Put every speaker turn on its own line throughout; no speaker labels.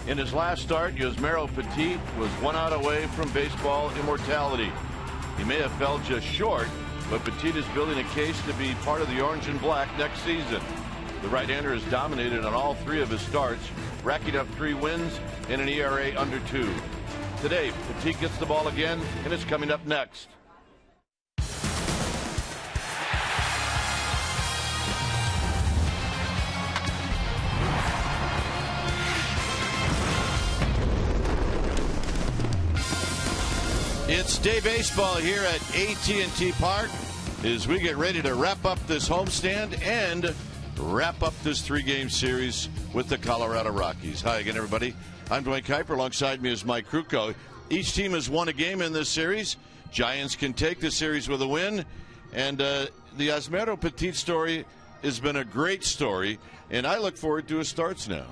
In his last start, Yusmeiro Petit was 1 out away from baseball immortality. He may have fell just short, but Petit is building a case to be part of the orange and black next season. The right-hander has dominated on all 3 of his starts, racking up 3 wins and an ERA under 2. Today, Petit gets the ball again, and it's coming up next. It's day baseball here at AT&T Park as we get ready to wrap up this homestand and wrap up this 3-game series with the Colorado Rockies. Hi again, everybody. I'm Dwayne Kuiper. Alongside me is Mike Krukow. Each team has won a game in this series. Giants can take the series with a win. And the Yusmeiro Petit story has been a great story, and I look forward to his starts now.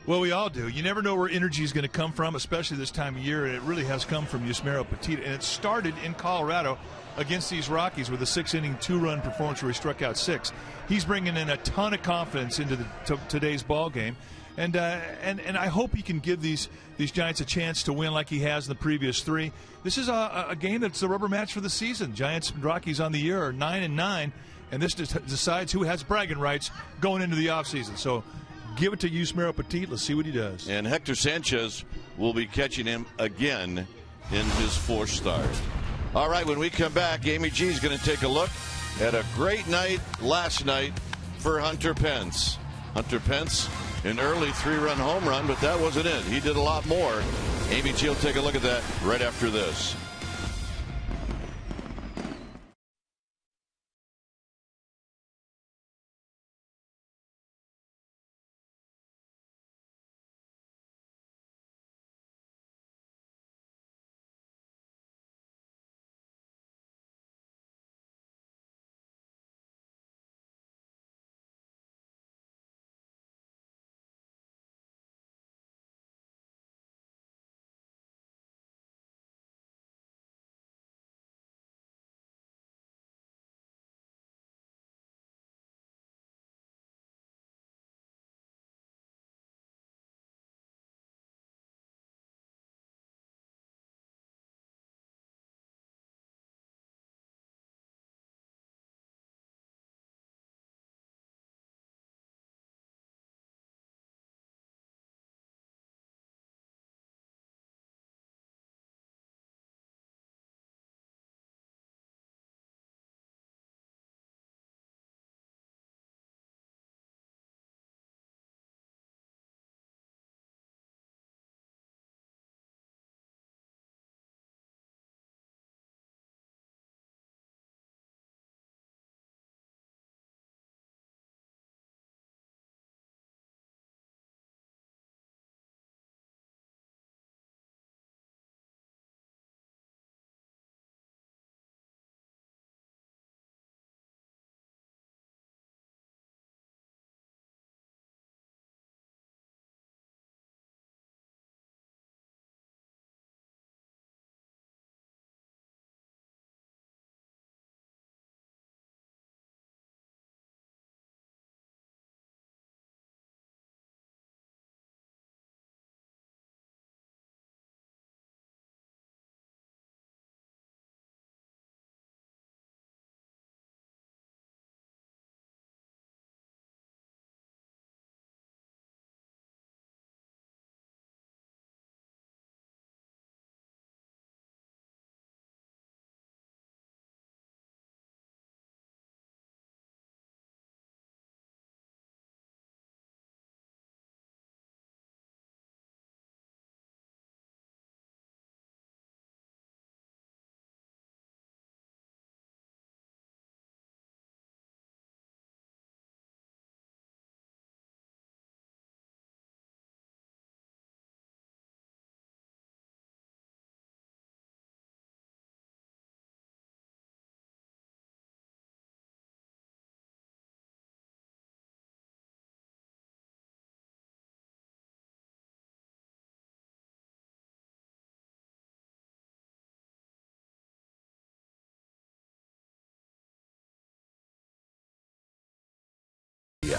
Well, we all do. You never know where energy is going to come from, especially this time of year. It really has come from Yusmeiro Petit, and it started in Colorado against these Rockies with a 6-inning, 2-run performance where he struck out 6. He's bringing in a ton of confidence into today's ball game, and I hope he can give these Giants a chance to win like he has in the previous 3. This is a game that's the rubber match for the season. Giants and Rockies on the year are 9-9, and this decides who has bragging rights going into the offseason. So give it to Yusmeiro Petit. Let's see what he does.
And Hector Sanchez will be catching him again in his 4th start. All right, when we come back, Amy G is going to take a look at a great night last night for Hunter Pence. Hunter Pence, an early 3-run home run, but that wasn't it. He did a lot more. Amy G will take a look at that right after this.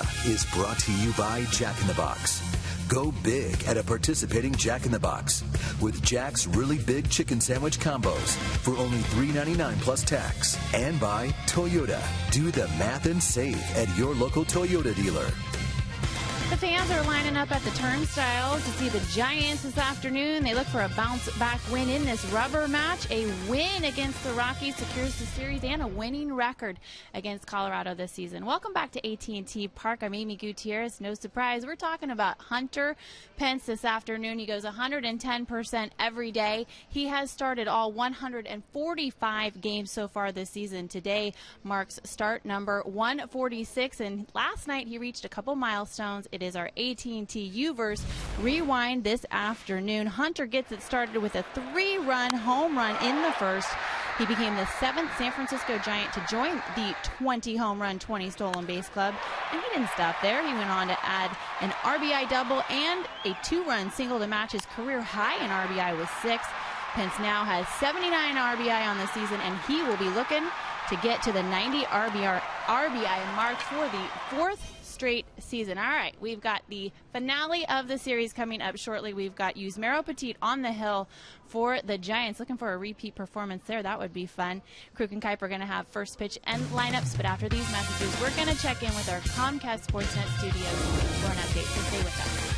Toyota is brought to you by Jack in the Box. Go big at a participating Jack in the Box with Jack's really big chicken sandwich combos for only $3.99 plus tax. And by Toyota. Do the math and save at your local Toyota dealer.
The fans are lining up at the turnstiles to see the Giants this afternoon. They look for a bounce-back win in this rubber match. A win against the Rockies secures the series and a winning record against Colorado this season. Welcome back to AT&T Park. I'm Amy Gutierrez. No surprise, we're talking about Hunter Pence this afternoon. He goes 110% every day. He has started all 145 games so far this season. Today marks start number 146, and last night he reached a couple milestones. It is our AT&T U-verse rewind this afternoon. Hunter gets it started with a 3-run home run in the first. He became the 7th San Francisco Giant to join the 20 home run, 20 stolen base club. And he didn't stop there. He went on to add an RBI double and a 2-run single to match his career high in RBI with 6. Pence now has 79 RBI on the season, and he will be looking to get to the 90 RBI mark for the 4th straight season. All right, we've got the finale of the series coming up shortly. We've got Yusmeiro Petit on the hill for the Giants. Looking for a repeat performance there. That would be fun. Kruk and Kuiper are going to have first pitch and lineups, but after these messages, we're going to check in with our Comcast Sportsnet studios for an update, so stay with us.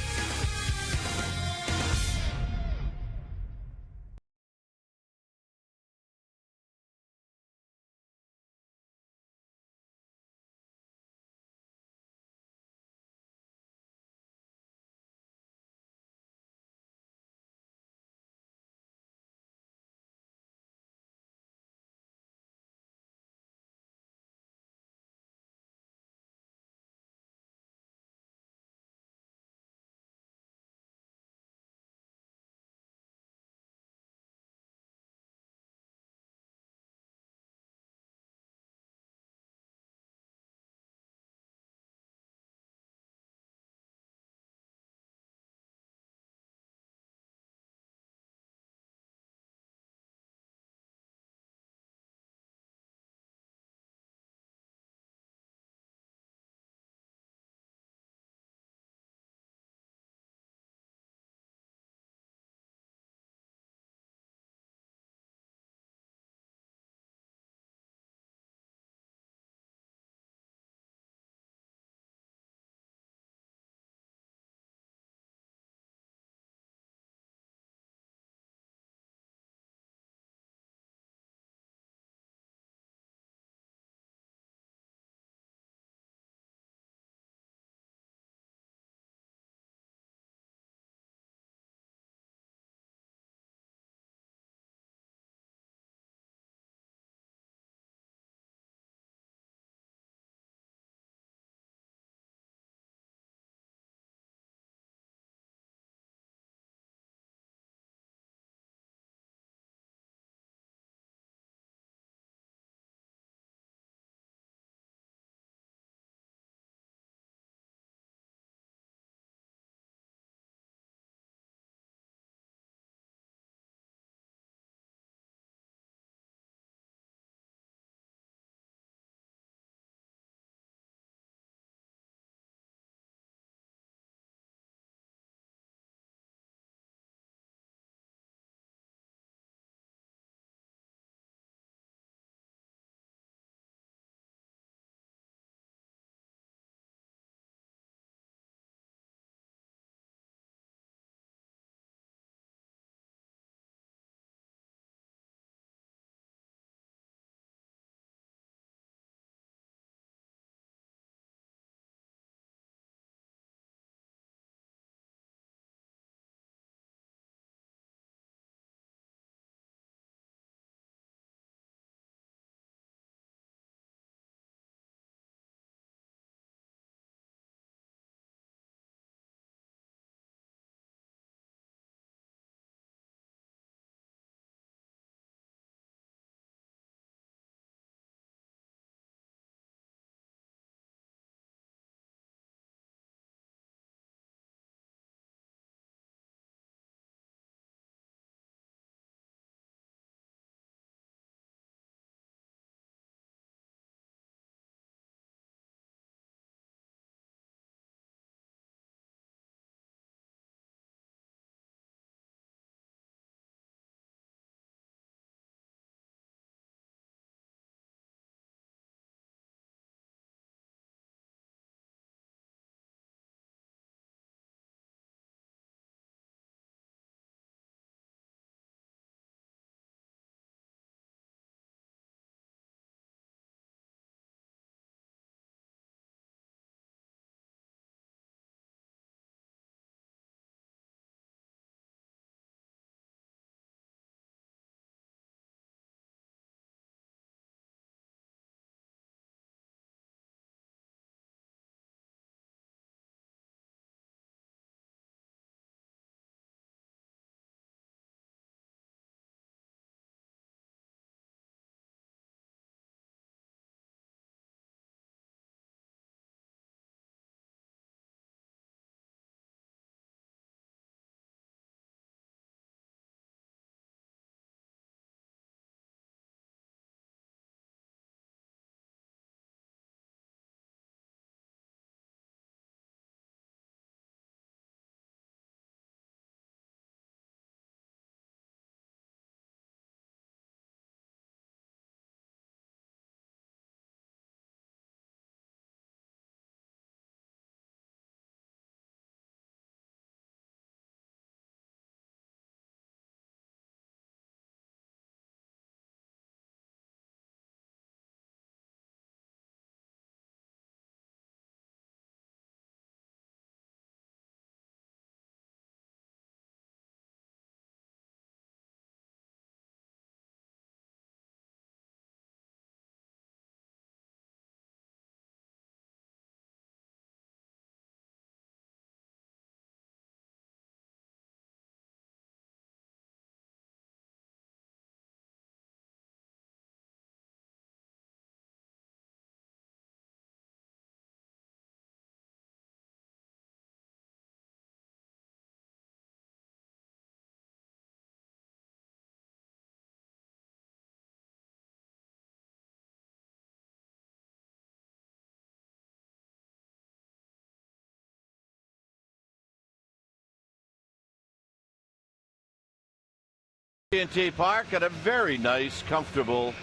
AT&T Park at a very nice, comfortable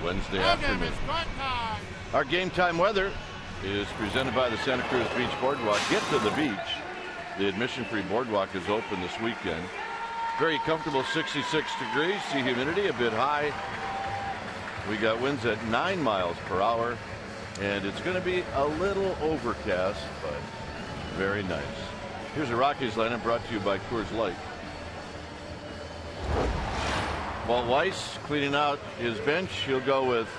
Wednesday afternoon. Our game time weather is presented by the Santa Cruz Beach Boardwalk. Get to the beach. The admission-free boardwalk is open this weekend. Very comfortable, 66 degrees. Sea humidity a bit high. We got winds at 9 miles per hour. And it's going to be a little overcast, but very nice. Here's a Rockies lineup brought to you by Coors Light. Walt Weiss cleaning out his bench. He'll go with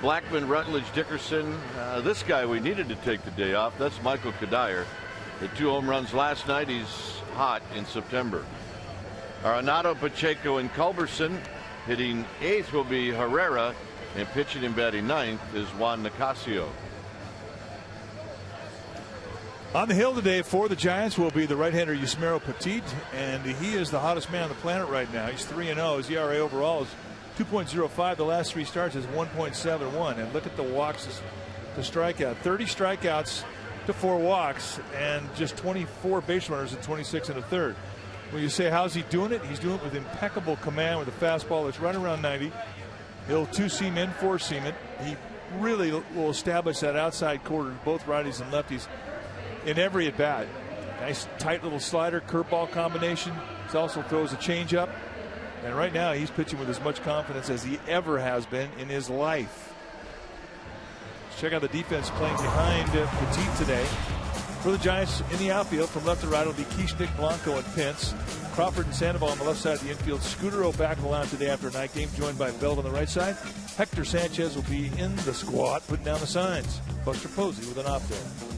Blackman, Rutledge, Dickerson. This guy we needed to take the day off. That's Michael Kadire. Hit 2 home runs last night. He's hot in September. Arenado, Pacheco, and Culberson. Hitting 8th will be Herrera, and pitching and batting 9th is Juan Nicasio.
On the hill today for the Giants will be the right-hander Yusmeiro Petit, and he is the hottest man on the planet right now. He's 3-0. His ERA overall is 2.05. The last 3 starts is 1.71. And look at the walks to strikeout. 30 strikeouts to 4 walks, and just 24 base runners and 26 and a third. When you say how's he doing it, he's doing it with impeccable command with a fastball that's right around 90. He'll 2-seam in, 4-seam it. He really will establish that outside quarter, both righties and lefties, in every at bat. Nice tight little slider, curveball combination. He also throws a changeup. And right now he's pitching with as much confidence as he ever has been in his life. Let's check out the defense playing behind Petit today. For the Giants in the outfield, from left to right, will be Kieschnick, Blanco, and Pence. Crawford and Sandoval on the left side of the infield. Scudero back in the line today after a night game, joined by Belt on the right side. Hector Sanchez will be in the squad, putting down the signs. Buster Posey with an off day.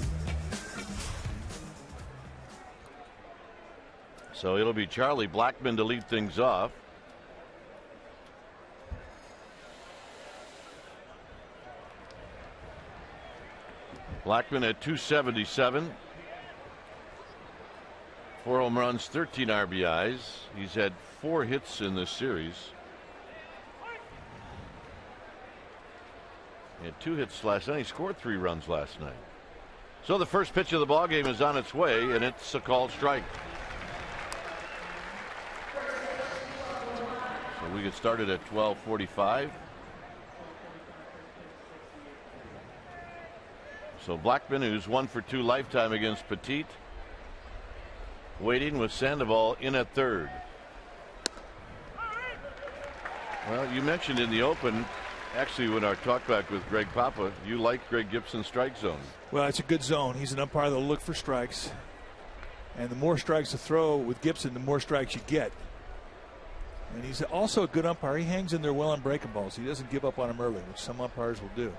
So it'll be Charlie Blackman to lead things off. Blackman at 277. 4 home runs, 13 RBIs. He's had 4 hits in this series. He had 2 hits last night. He scored 3 runs last night. So the first pitch of the ballgame is on its way, and it's a called strike. So we get started at 12:45. So Blackman, who's 1 for 2 lifetime against Petit, waiting with Sandoval in at third. Well, you mentioned in the open, actually, when our talkback with Greg Papa, you like Greg Gibson's strike zone.
Well, it's a good zone. He's an umpire that'll look for strikes. And the more strikes to throw with Gibson, the more strikes you get. And he's also a good umpire. He hangs in there well on breaking balls. He doesn't give up on them early, which some umpires will do.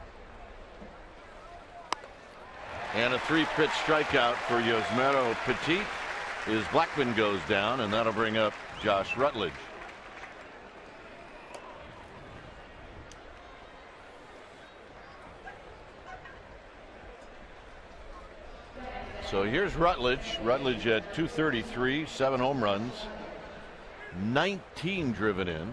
And a 3-pitch strikeout for Yusmeiro Petit as Blackman goes down, and that'll bring up Josh Rutledge. So here's Rutledge. Rutledge at 233, 7 home runs, 19 driven in.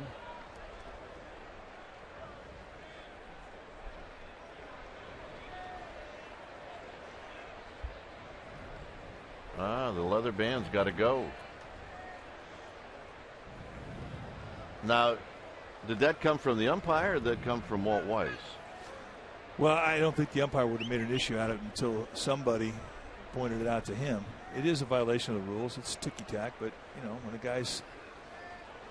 The leather band's got to go. Now, did that come from the umpire, or did that come from Walt Weiss?
Well, I don't think the umpire would have made an issue out of it until somebody pointed it out to him. It is a violation of the rules. It's ticky-tack, but, you know, when a guy's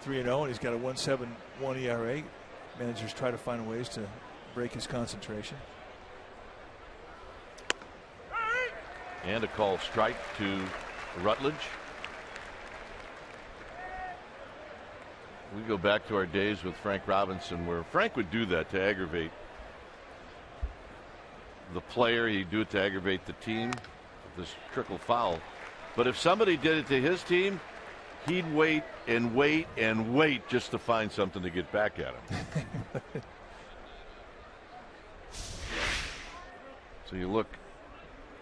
3-0 and he's got a 1.71 ERA, managers try to find ways to break his concentration.
And a call strike to Rutledge. We go back to our days with Frank Robinson, where Frank would do that to aggravate the player. He'd do it to aggravate the team, this trickle foul. But if somebody did it to his team, he'd wait and wait and wait just to find something to get back at him. So you look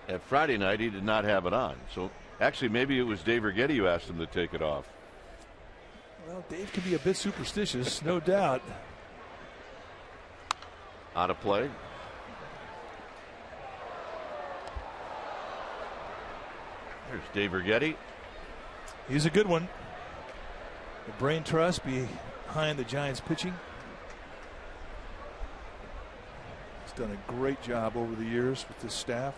at Friday night, he did not have it on. So actually, maybe it was Dave Righetti who asked him to take it off.
Well, Dave can be a bit superstitious, no doubt.
Out of play. There's Dave Righetti.
He's a good one. the brain trust behind the Giants pitching. He's done a great job over the years with this staff,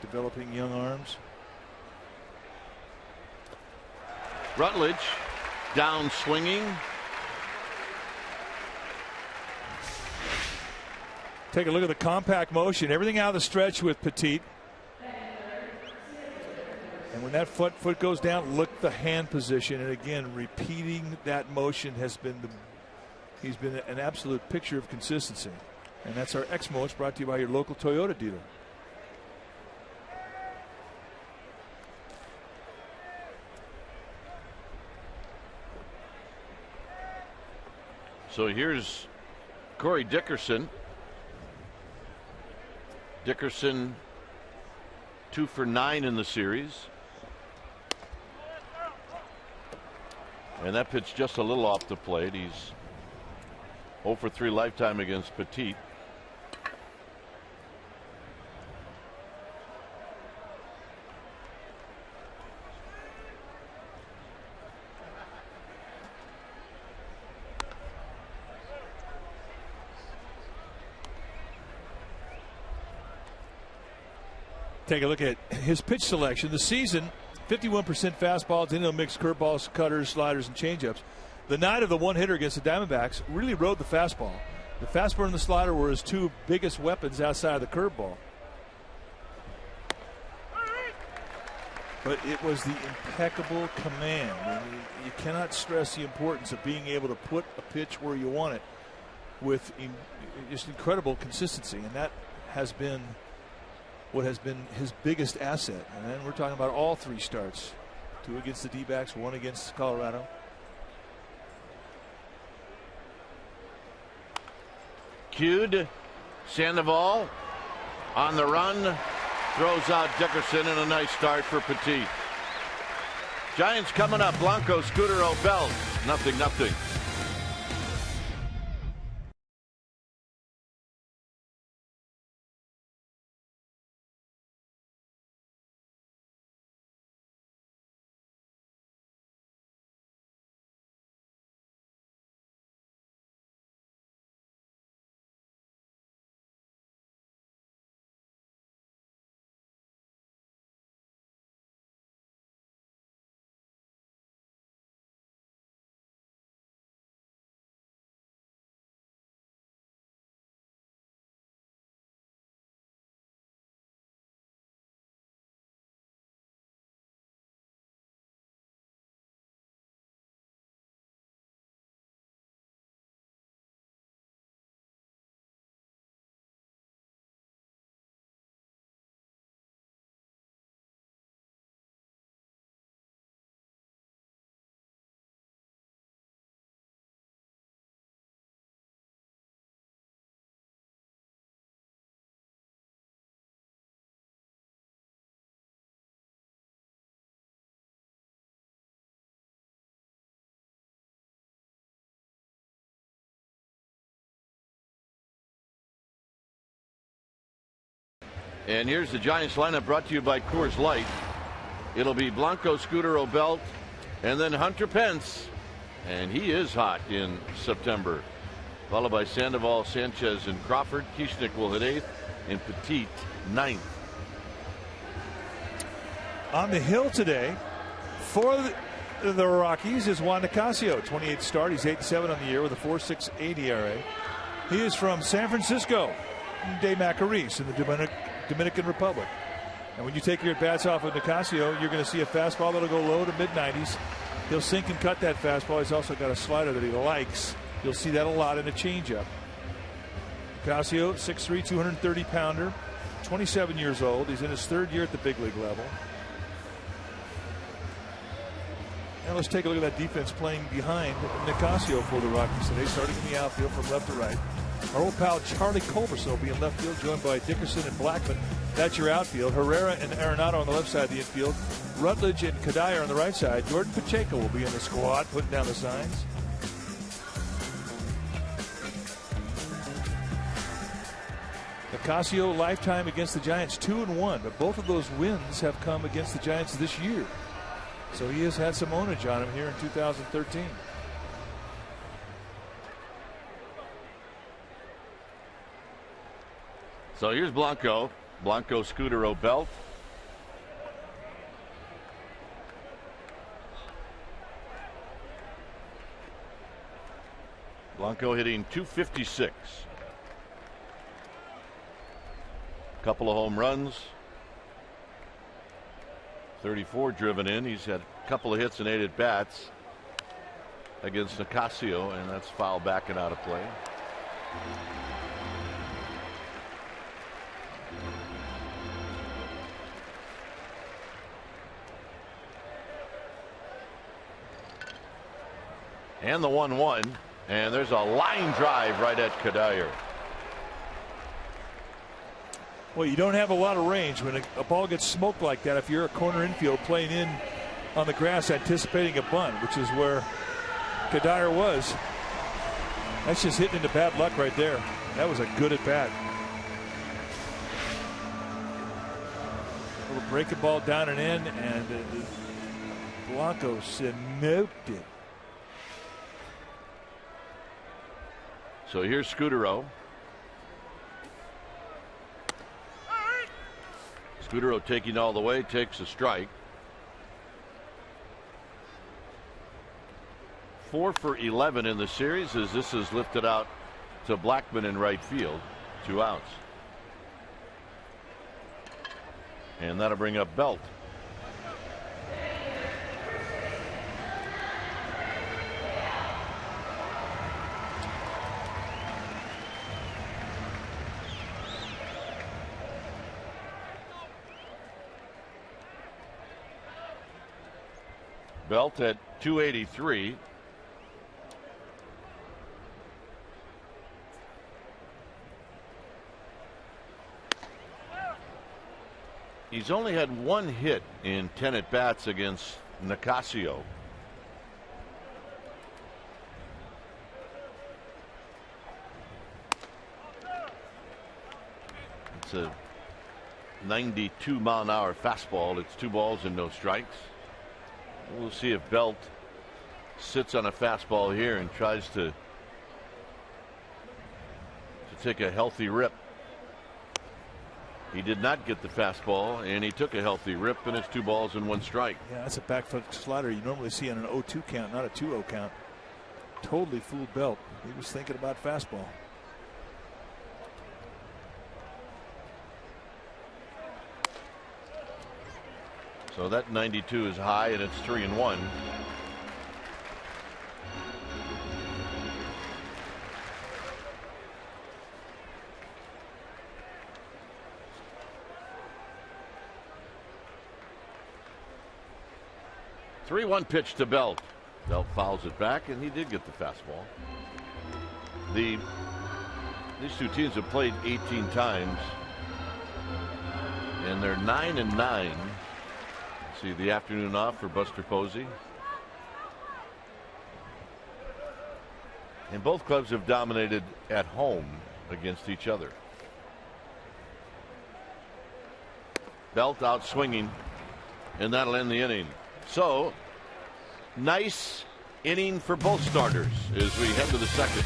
developing young arms.
Rutledge down swinging.
Take a look at the compact motion. Everything out of the stretch with Petit. And when that foot goes down, look the hand position. And again, repeating that motion has been he's been an absolute picture of consistency. And that's our Exmo. It's brought to you by your local Toyota dealer.
So here's Corey Dickerson. Dickerson 2 for 9 in the series. And that pitch just a little off the plate. He's 0 for 3 lifetime against Petit.
Take a look at his pitch selection. The season, 51% fastballs, in mixed curveballs, cutters, sliders, and changeups. The night of the one-hitter against the Diamondbacks really rode the fastball. The fastball and the slider were his two biggest weapons outside of the curveball. But it was the impeccable command. And you cannot stress the importance of being able to put a pitch where you want it with just incredible consistency. And that has been what has been his biggest asset. And then we're talking about all 3 starts. 2 against the D-backs, 1 against Colorado.
Cued. Sandoval on the run. Throws out Dickerson, and a nice start for Petit. Giants coming up. Blanco, Scooter, O'Bell. 0-0. And here's the Giants lineup brought to you by Coors Light. It'll be Blanco, Scooter, O'Bell, and then Hunter Pence. And he is hot in September. Followed by Sandoval, Sanchez, and Crawford. Kieschnick will hit 8th, and Petit 9th.
On the hill today for the Rockies is Juan Nicasio. 28th start. He's 8-7 on the year with a 4.68 ERA. He is from San Francisco de Macorís in the Dominican Republic. And when you take your at-bats off of Nicasio, you're going to see a fastball that'll go low to mid-90s. He'll sink and cut that fastball. He's also got a slider that he likes. You'll see that a lot in a changeup. Nicasio, 6'3", 230-pounder, 27 years old. He's in his 3rd year at the big league level. And let's take a look at that defense playing behind Nicasio for the Rockies today, starting in the outfield from left to right. Our old pal Charlie Culberson will be in left field, joined by Dickerson and Blackman. That's your outfield. Herrera and Arenado on the left side of the infield. Rutledge and Kadai on the right side. Jordan Pacheco will be in the squad, putting down the signs. Nicasio lifetime against the Giants 2-1, but both of those wins have come against the Giants this year. So he has had some ownage on him here in 2013.
So here's Blanco. Blanco, Scudero, Belt. Blanco hitting .256. Couple of home runs. 34 driven in. He's had a couple of hits and 8 at bats against Nicasio, and that's foul back and out of play. And the 1-1, and there's a line drive right at Kadire.
Well, you don't have a lot of range when a ball gets smoked like that. If you're a corner infield playing in on the grass anticipating a bunt, which is where Kadire was, that's just hitting into bad luck right there. That was a good at bat. A little breaking ball down and in, and Blanco smoked it.
So here's Scudero. Scudero taking all the way, takes a strike. 4 for 11 in the series as this is lifted out to Blackman in right field. 2 outs. And that'll bring up Belt. Belt at .283. He's only had 1 hit in 10 at bats against Nicasio. It's a 92-mile-an-hour fastball. It's 2 balls and no strikes. We'll see if Belt sits on a fastball here and tries to take a healthy rip. He did not get the fastball, and he took a healthy rip, and it's 2 balls and 1 strike.
Yeah, that's a back foot slider you normally see on an 0-2 count, not a 2-0 count. Totally fooled Belt. He was thinking about fastball.
So that 92 is high, and it's 3-1. Three-one pitch to Belt. Belt fouls it back, and he did get the fastball. These 2 teams have played 18 times, and they're 9-9. See the afternoon off for Buster Posey. And both clubs have dominated at home against each other. Belt out swinging, and that'll end the inning. So, nice inning for both starters as we head to the second.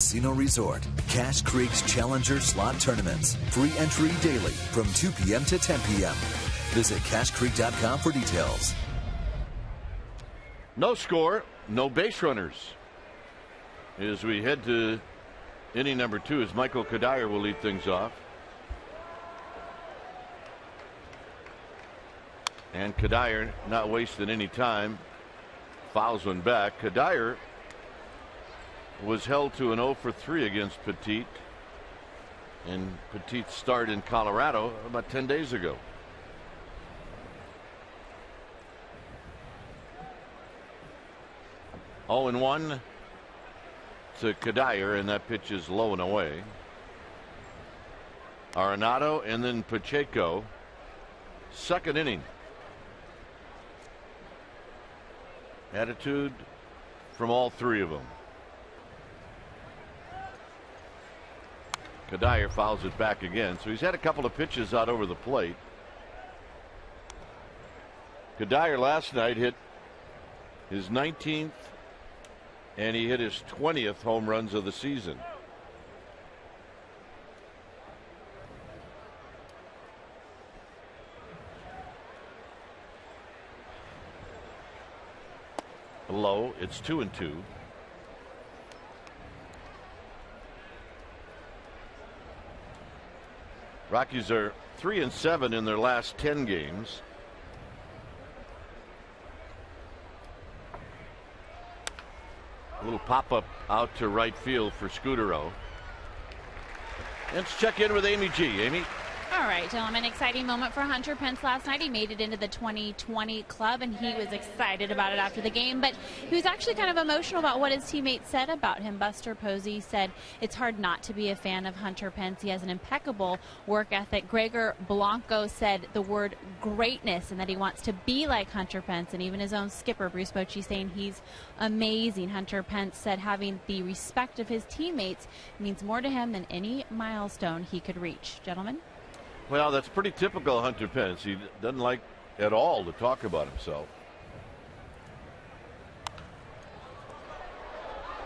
Casino Resort. Cache Creek's Challenger Slot Tournaments. Free entry daily from 2 p.m. to 10 p.m. Visit cachecreek.com for details.
No score, no base runners. As we head to inning number 2, as Michael Kadire will lead things off. And Kadire not wasting any time. Fouls one back. Kadire was held to an 0 for 3 against Petit. And Petit's start in Colorado about 10 days ago. Oh, and 1 to Kadire, and that pitch is low and away. Arenado and then Pacheco. Second inning. Attitude from all three of them. Kadire fouls it back again, so he's had a couple of pitches out over the plate. Kadire last night hit his 19th and he hit his 20th home runs of the season. Low, it's 2-2. Rockies are 3-7 in their last 10 games. A little pop-up out to right field for Scudero. Let's check in with Amy G. Amy?
All right, gentlemen, exciting moment for Hunter Pence last night. He made it into the 2020 club, and he was excited about it after the game, but he was actually kind of emotional about what his teammates said about him. Buster Posey said it's hard not to be a fan of Hunter Pence. He has an impeccable work ethic. Gregor Blanco said the word greatness and that he wants to be like Hunter Pence, and even his own skipper, Bruce Bochy, saying he's amazing. Hunter Pence said having the respect of his teammates means more to him than any milestone he could reach. Gentlemen?
Well, that's pretty typical of Hunter Pence. He doesn't like at all to talk about himself.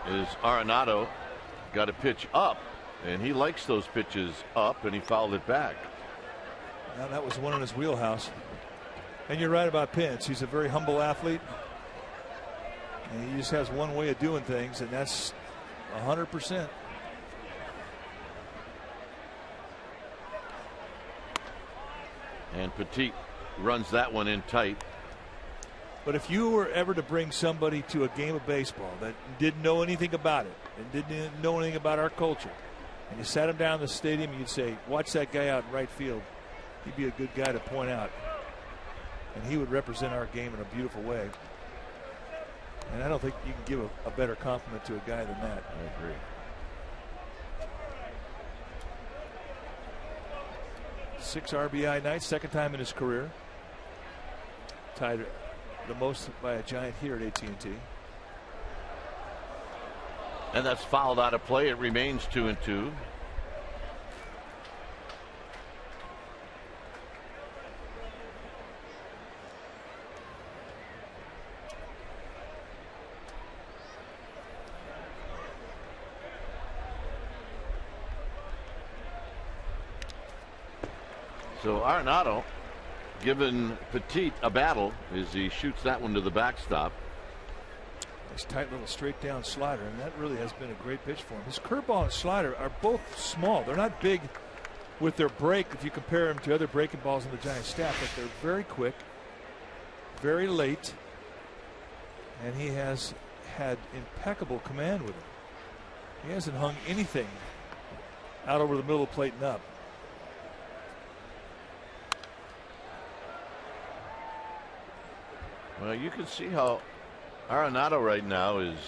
As Arenado got a pitch up, and he likes those pitches up, and he fouled it back.
Now that was one in his wheelhouse. And you're right about Pence. He's a very humble athlete. And he just has one way of doing things, and that's 100%.
And Petit runs that one in tight.
But if you were ever to bring somebody to a game of baseball that didn't know anything about it and didn't know anything about our culture, and you sat him down in the stadium and you'd say, watch that guy out in right field, he'd be a good guy to point out. And he would represent our game in a beautiful way. And I don't think you can give a better compliment to a guy than that.
I agree.
6 RBI nights, second time in his career. Tied the most by a Giant here at AT&T.
And that's fouled out of play. It remains 2-2. So Arenado giving Petit a battle as he shoots that one to the backstop.
Nice tight little straight down slider, and that really has been a great pitch for him. His curveball and slider are both small. They're not big with their break if you compare them to other breaking balls in the Giants staff, but they're very quick, very late, and he has had impeccable command with it. He hasn't hung anything out over the middle of the plate and up.
Well, you can see how Arenado right now is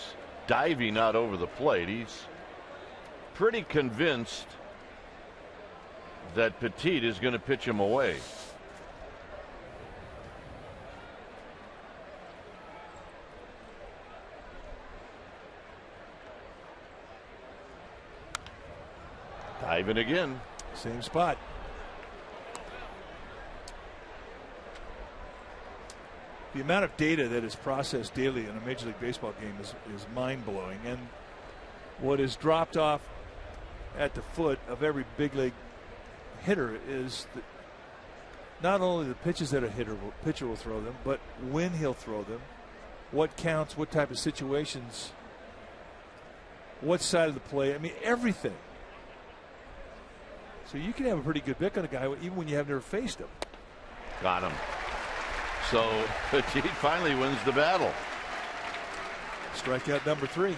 diving out over the plate. He's pretty convinced that Petit is going to pitch him away. Diving again.
Same spot. The amount of data that is processed daily in a Major League Baseball game is mind-blowing, and what is dropped off at the foot of every big league hitter is not only the pitches that a pitcher will throw them, but when he'll throw them, what counts, what type of situations, what side of the play. I mean, everything. So you can have a pretty good pick on a guy even when you have never faced him.
Got him. So Petit finally wins the battle.
Strikeout number 3.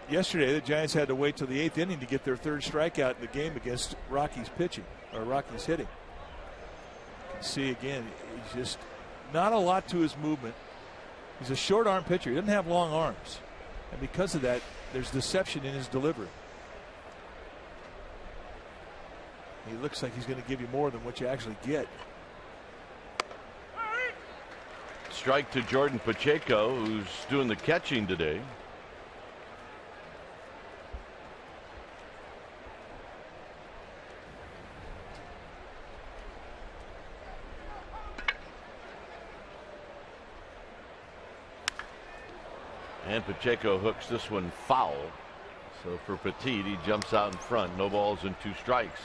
Yesterday, the Giants had to wait till the 8th inning to get their 3rd strikeout in the game against Rockies pitching, or Rockies hitting. You can see again, he's just not a lot to his movement. He's a short arm pitcher. He doesn't have long arms. And because of that, there's deception in his delivery. He looks like he's going to give you more than what you actually get.
Strike to Jordan Pacheco, who's doing the catching today. And Pacheco hooks this one foul. So for Petit, he jumps out in front. No balls and 2 strikes.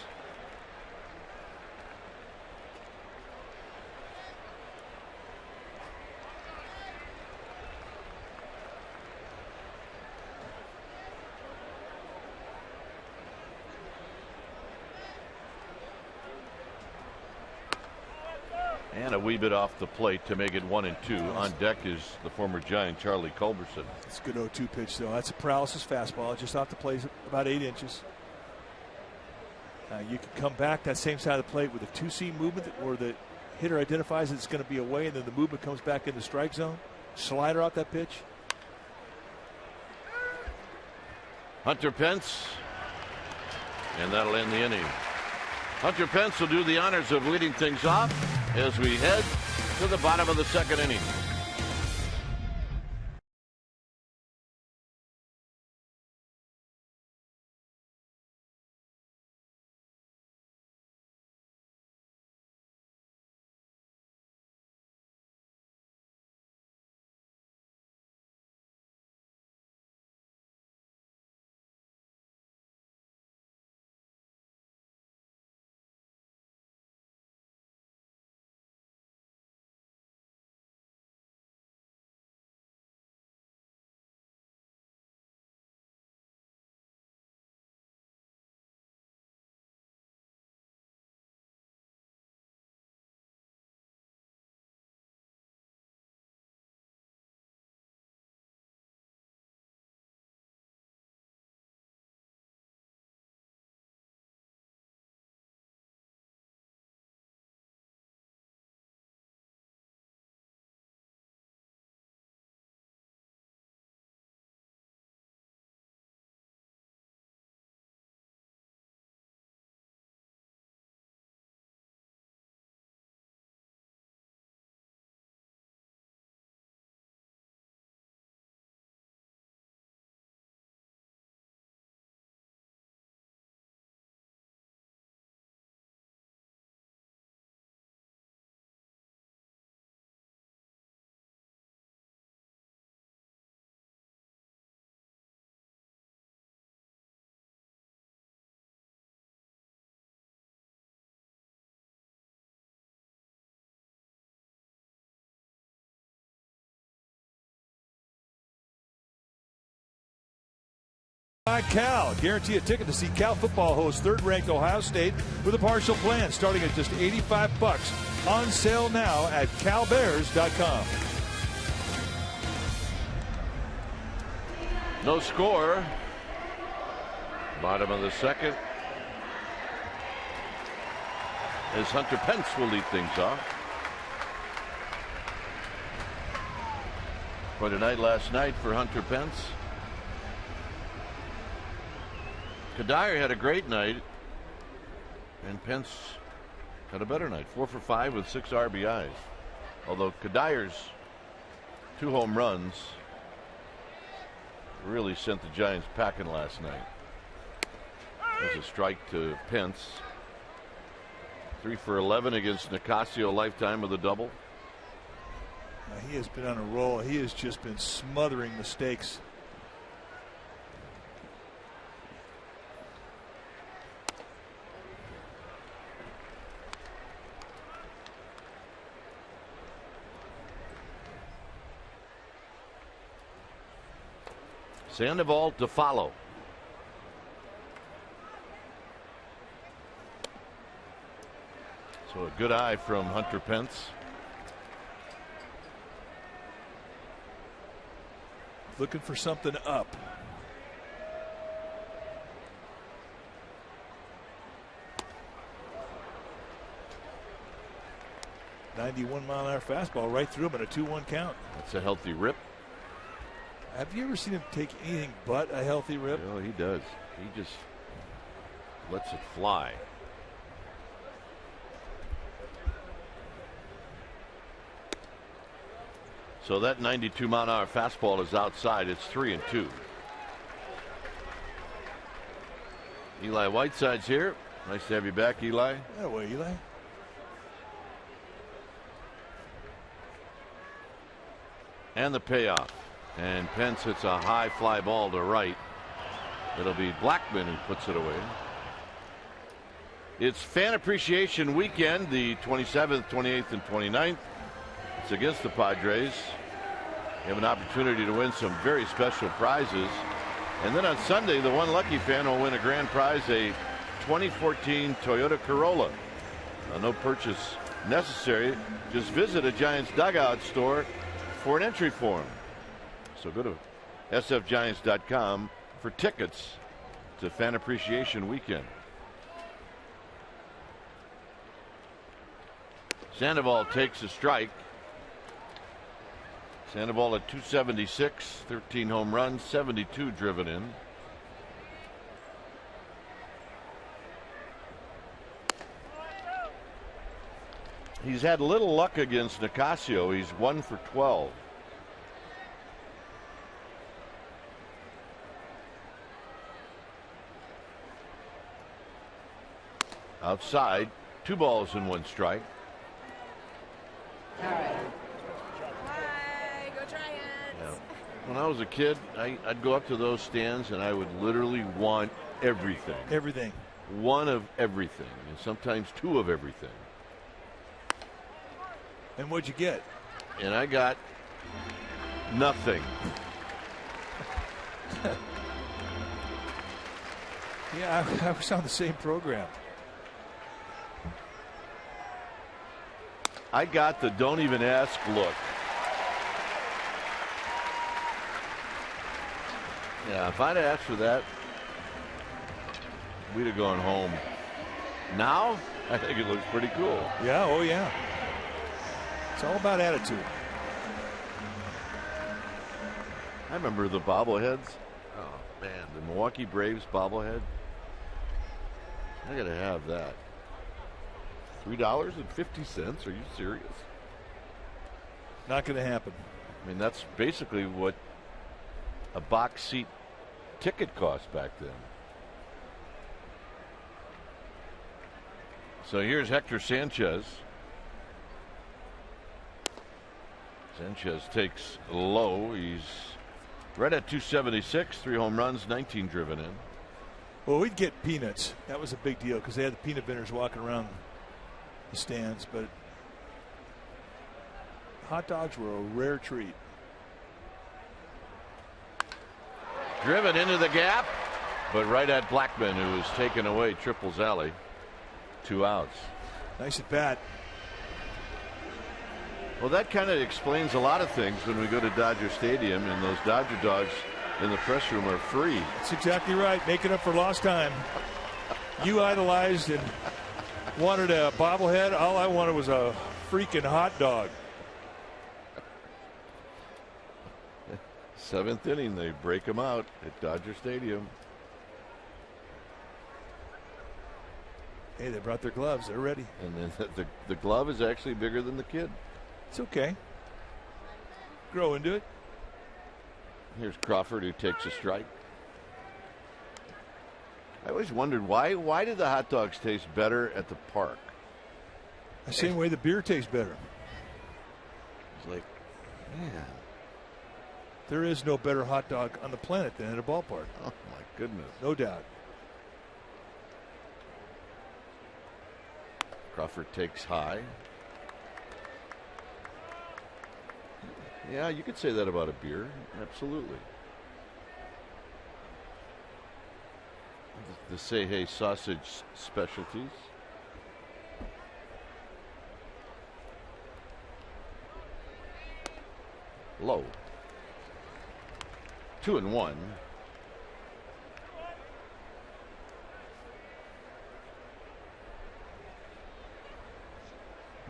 And a wee bit off the plate to make it 1-2. On deck is the former Giant Charlie Culberson.
It's a good 0-2 pitch, though. That's a paralysis fastball, just off the plate, about 8 inches. You can come back that same side of the plate with a 2-seam movement where the hitter identifies it's going to be away, and then the movement comes back in the strike zone. Slider out that pitch.
Hunter Pence, and that'll end the inning. Hunter Pence will do the honors of leading things off as we head to the bottom of the 2nd inning.
By Cal. Guarantee a ticket to see Cal football host 3rd-ranked Ohio State with a partial plan starting at just $85. On sale now at calbears.com.
No score. Bottom of the 2nd. As Hunter Pence will lead things off. Quite a night last night for Hunter Pence. Kadire had a great night, and Pence had a better night. 4 for 5 with 6 RBIs. Although Kadire's 2 home runs really sent the Giants packing last night. There's a strike to Pence. 3 for 11 against Nicasio lifetime with a double.
He has been on a roll. He has just been smothering mistakes.
Sandoval to follow. So a good eye from Hunter Pence.
Looking for something up. .91-mile-an-hour fastball right through him at a 2-1 count.
That's a healthy rip.
Have you ever seen him take anything but a healthy rip?
Oh, he does. He just lets it fly. So that 92-mile-an-hour fastball is outside. It's 3-2. Eli Whiteside's here. Nice to have you back, Eli.
That way, Eli.
And the payoff. And Pence hits a high fly ball to right. It'll be Blackman who puts it away. It's Fan Appreciation Weekend, the 27th, 28th, and 29th. It's against the Padres. You have an opportunity to win some very special prizes. And then on Sunday, the one lucky fan will win a grand prize, a 2014 Toyota Corolla. No purchase necessary. Just visit a Giants dugout store for an entry form. So go to sfgiants.com for tickets to Fan Appreciation Weekend. Sandoval takes a strike. Sandoval at 276, 13 home runs, 72 driven in. He's had little luck against Nicasio. He's 1 for 12. Outside, 2 balls and 1 strike.
All right. Hi, go Giants.
Yeah. When I was a kid, I'd go up to those stands and I would literally want everything.
Everything.
One of everything, and sometimes 2 of everything.
And what'd you get?
And I got nothing.
Yeah, I was on the same program.
I got the don't even ask look. Yeah, if I'd asked for that, we'd have gone home. Now, I think it looks pretty cool.
Yeah, oh yeah. It's all about attitude.
I remember the bobbleheads. Oh, man, the Milwaukee Braves bobblehead. I got to have that. $3.50? Are you serious?
Not going to happen.
I mean, that's basically what a box seat ticket cost back then. So here's Hector Sanchez. Sanchez takes low. He's right at 276, 3 home runs, 19 driven in.
Well, we'd get peanuts. That was a big deal because they had the peanut vendors walking around the stands, but hot dogs were a rare treat.
Driven into the gap, but right at Blackman, who was taken away. Triples alley. 2 outs.
Nice at bat.
Well, that kind of explains a lot of things when we go to Dodger Stadium, and those Dodger dogs in the press room are free.
That's exactly right. Making up for lost time. You idolized and wanted a bobblehead. All I wanted was a freaking hot dog.
7th inning, they break them out at Dodger Stadium.
Hey, they brought their gloves. They're ready.
And then the glove is actually bigger than the kid.
It's okay. Grow into it.
Here's Crawford, who takes a strike. I always wondered why did the hot dogs taste better at the park?
The same way the beer tastes better.
It's like Man.
There is no better hot dog on the planet than at a ballpark.
Oh, my goodness.
No doubt.
Crawford takes high. Yeah, you could say that about a beer. Absolutely. The Say Hey sausage specialties. Low. 2-1.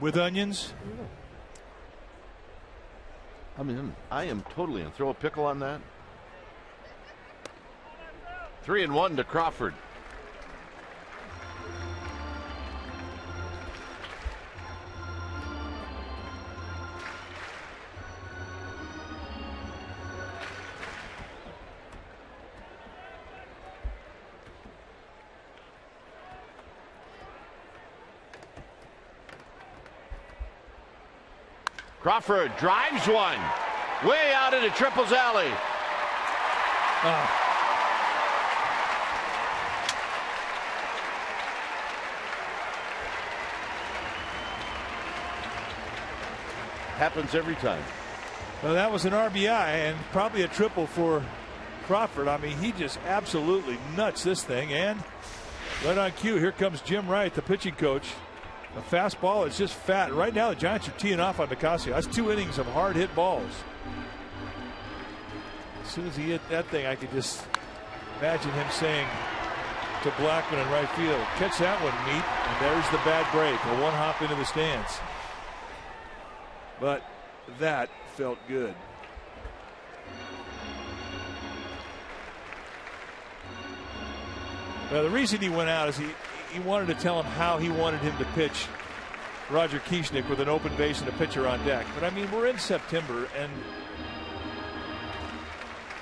With onions?
I mean, I am totally in. Throw a pickle on that. 3-1 to Crawford. Crawford drives one way out into Triple's alley. Happens every time.
Well, that was an RBI and probably a triple for Crawford. I mean, he just absolutely nuts this thing. And right on cue, here comes Jim Wright, the pitching coach. A fastball is just fat. Right now, the Giants are teeing off on Nicasio. That's 2 innings of hard hit balls. As soon as he hit that thing, I could just imagine him saying to Blackman in right field, catch that one, meat. And there's the bad break. A 1-hop into the stands. But that felt good. Now, the reason he went out is he wanted to tell him how he wanted him to pitch Roger Kieschnick with an open base and a pitcher on deck. But I mean, we're in September, and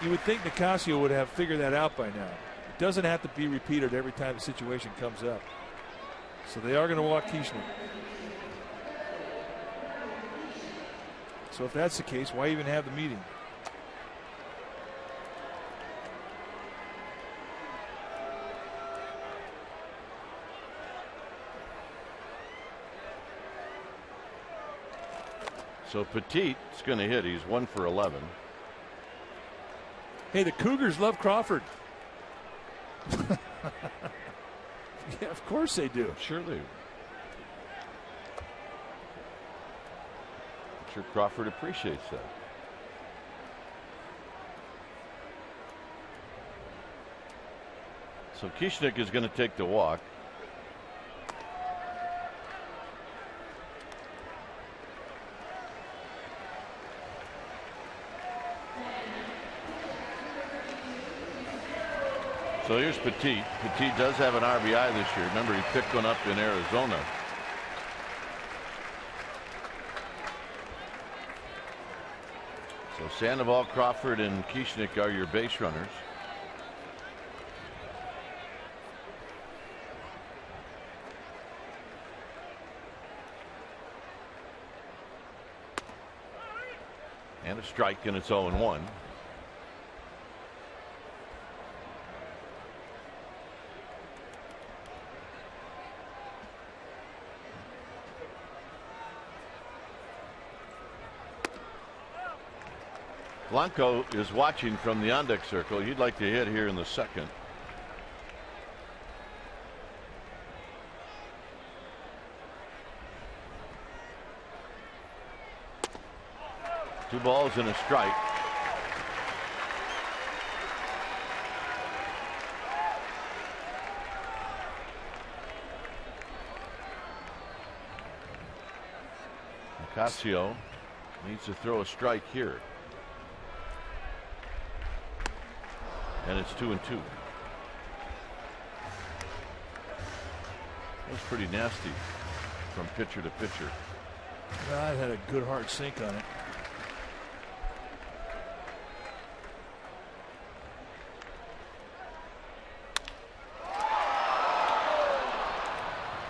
you would think Nicasio would have figured that out by now. It doesn't have to be repeated every time the situation comes up. So they are going to walk Kieschnick. So if that's the case, why even have the meeting?
So Petit's going to hit. He's 1 for 11.
Hey, the Cougars love Crawford. Yeah, of course they do.
Sure they do. I'm sure Crawford appreciates that. So Kieschnick is going to take the walk. So here's Petit. Petit does have an RBI this year. Remember, he picked one up in Arizona. So Sandoval, Crawford, and Kieschnick are your base runners. And a strike, and it's 0-1. Blanco is watching from the on-deck circle. He'd like to hit here in the second. Two balls and a strike. Nicasio needs to throw a strike here. And it's 2-2. That was pretty nasty from pitcher to pitcher.
Well, it had a good hard sink on it.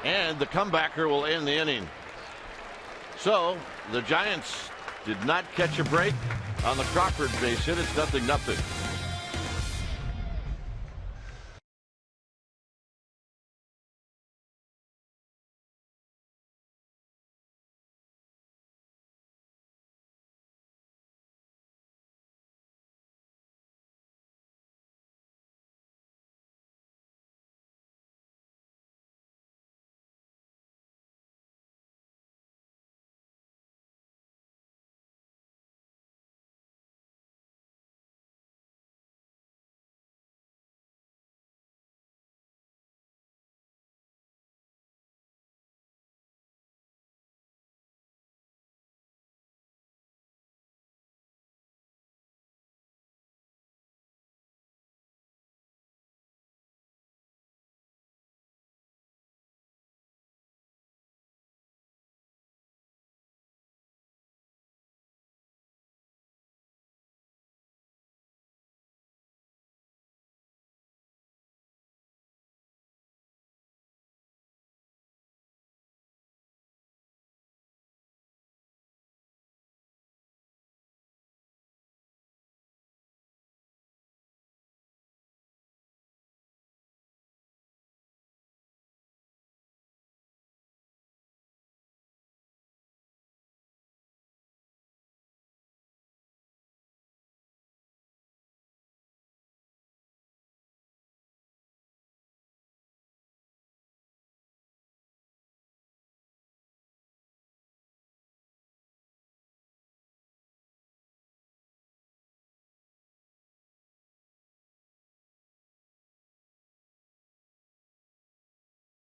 And the comebacker will end the inning. So the Giants did not catch a break on the Crawford base hit. It's 0-0.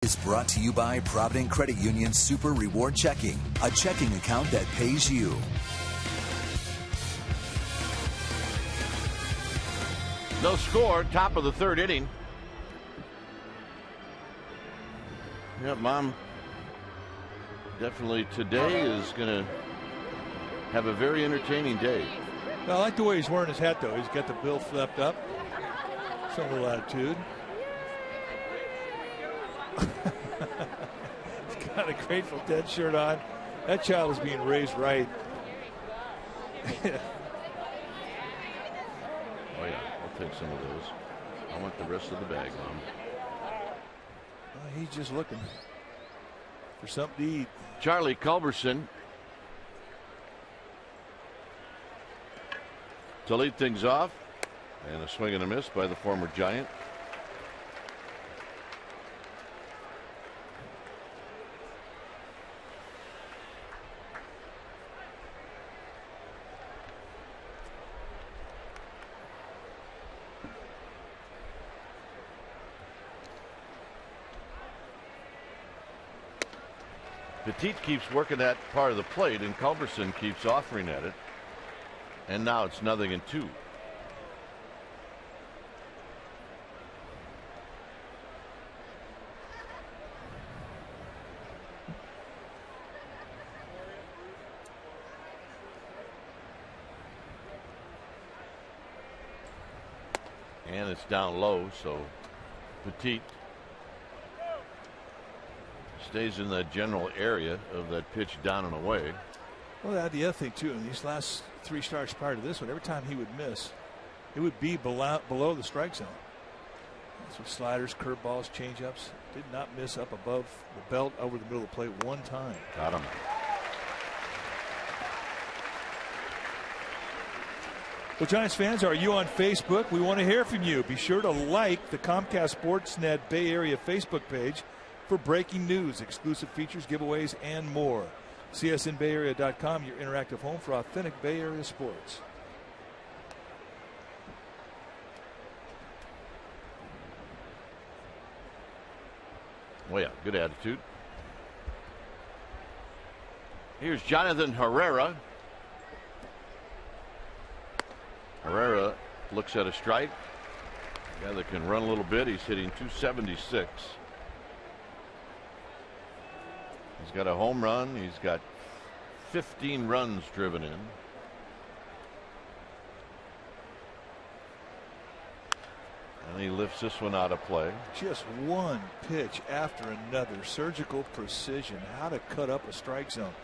Is brought to you by Provident Credit Union Super Reward Checking, a checking account that pays you.
No score, top of the third inning. Yep, Mom definitely today is going to have a very entertaining day.
I like the way he's wearing his hat, though. He's got the bill flipped up. Some little attitude. He's got a Grateful Dead shirt on. That child is being raised right.
Oh, yeah. I'll take some of those. I want the rest of the bag, Mom.
He's just looking for something to eat.
Charlie Culberson to lead things off. And a swing and a miss by the former Giant. Petit keeps working that part of the plate, and Culberson keeps offering at it. And now it's 0-2. And it's down low, so Petit stays in the general area of that pitch down and away.
Well, the other thing, too, in these last three starts prior to this one, every time he would miss, it would be below the strike zone. So sliders, curveballs, changeups, did not miss up above the belt over the middle of the plate one time.
Got him.
Well, Giants fans, are you on Facebook? We want to hear from you. Be sure to like the Comcast Sportsnet Bay Area Facebook page for breaking news, exclusive features, giveaways, and more. CSNBayArea.com, your interactive home for authentic Bay Area sports.
Oh, yeah, good attitude. Here's Jonathan Herrera. Herrera looks at a strike. Guy that can run a little bit. He's hitting .276. He's got a home run. He's got 15 runs driven in. And he lifts this one out of play.
Just one pitch after another. Surgical precision. How to cut up a strike zone.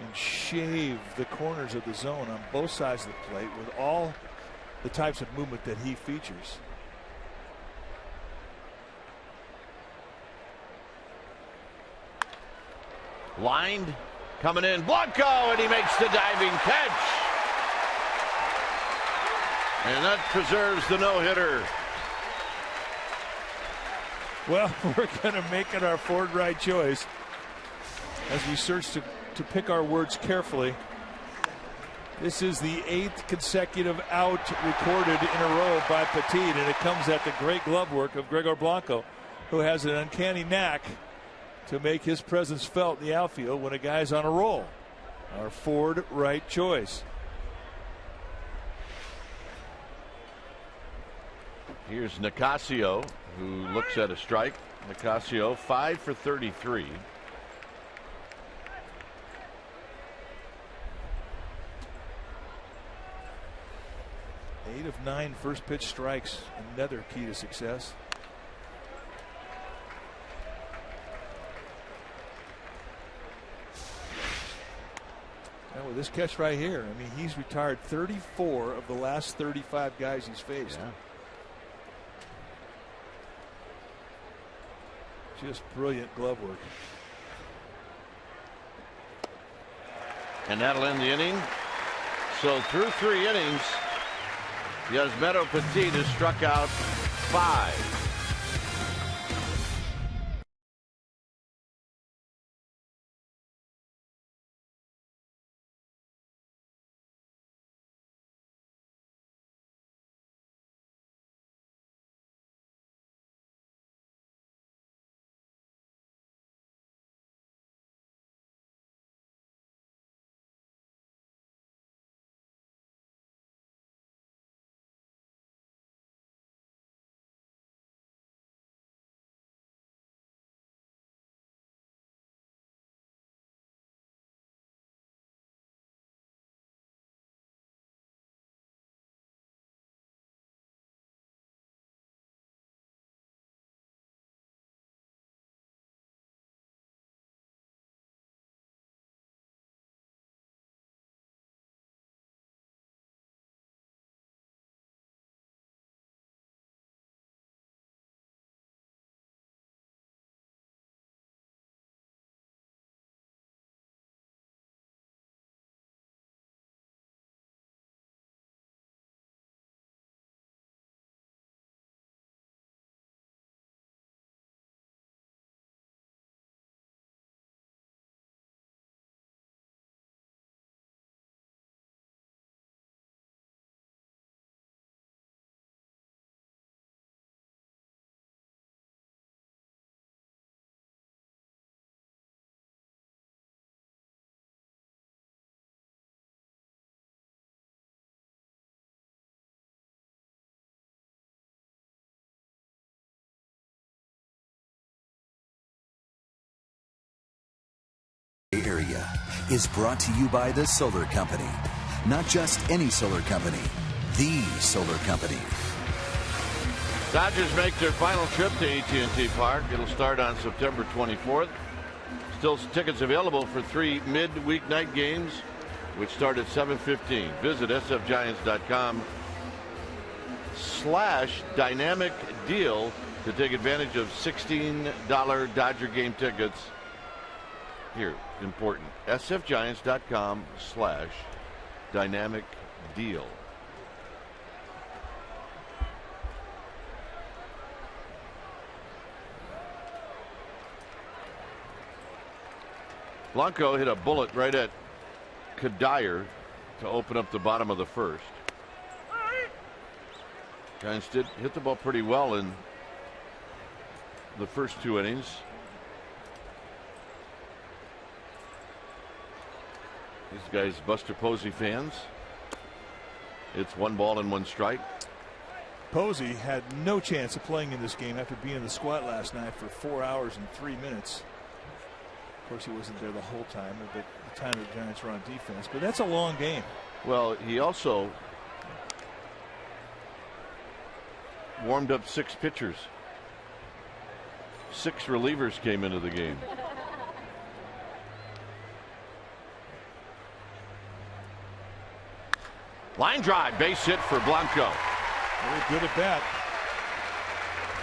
and shave the corners of the zone on both sides of the plate with all the types of movement that he features.
Lined, coming in, Blanco, and he makes the diving catch. And that preserves the no-hitter.
Well, we're going to make it our Ford right choice as we search to pick our words carefully. This is the 8th consecutive out recorded in a row by Petit, and it comes at the great glove work of Gregor Blanco, who has an uncanny knack to make his presence felt in the outfield when a guy's on a roll. Our Ford right choice.
Here's Nicasio, who looks at a strike. Nicasio 5 for 33.
Eight of 9 first pitch strikes, another key to success. Now with this catch right here, I mean, he's retired 34 of the last 35 guys he's faced.
Yeah.
Just brilliant glove work.
And that'll end the inning. So through 3 innings, Yasmero Petit has struck out 5.
Area is brought to you by the Solar Company. Not just any solar company, the solar company.
Dodgers make their final trip to AT&T Park. It'll start on September 24th. Still tickets available for 3 midweek night games, which start at 7:15. Visit sfgiants.com/dynamic deal to take advantage of $16 Dodger game tickets. Here, important, sfgiants.com/dynamic deal. Blanco hit a bullet right at Kadire to open up the bottom of the first. Giants did hit the ball pretty well in the first 2 innings. These guys, Buster Posey fans. It's 1 ball and 1 strike.
Posey had no chance of playing in this game after being in the squat last night for 4 hours and 3 minutes. Of course, he wasn't there the whole time, but the time the Giants were on defense. But that's a long game.
Well, he also warmed up 6 pitchers. 6 relievers came into the game. Line drive, base hit for Blanco.
Very good at bat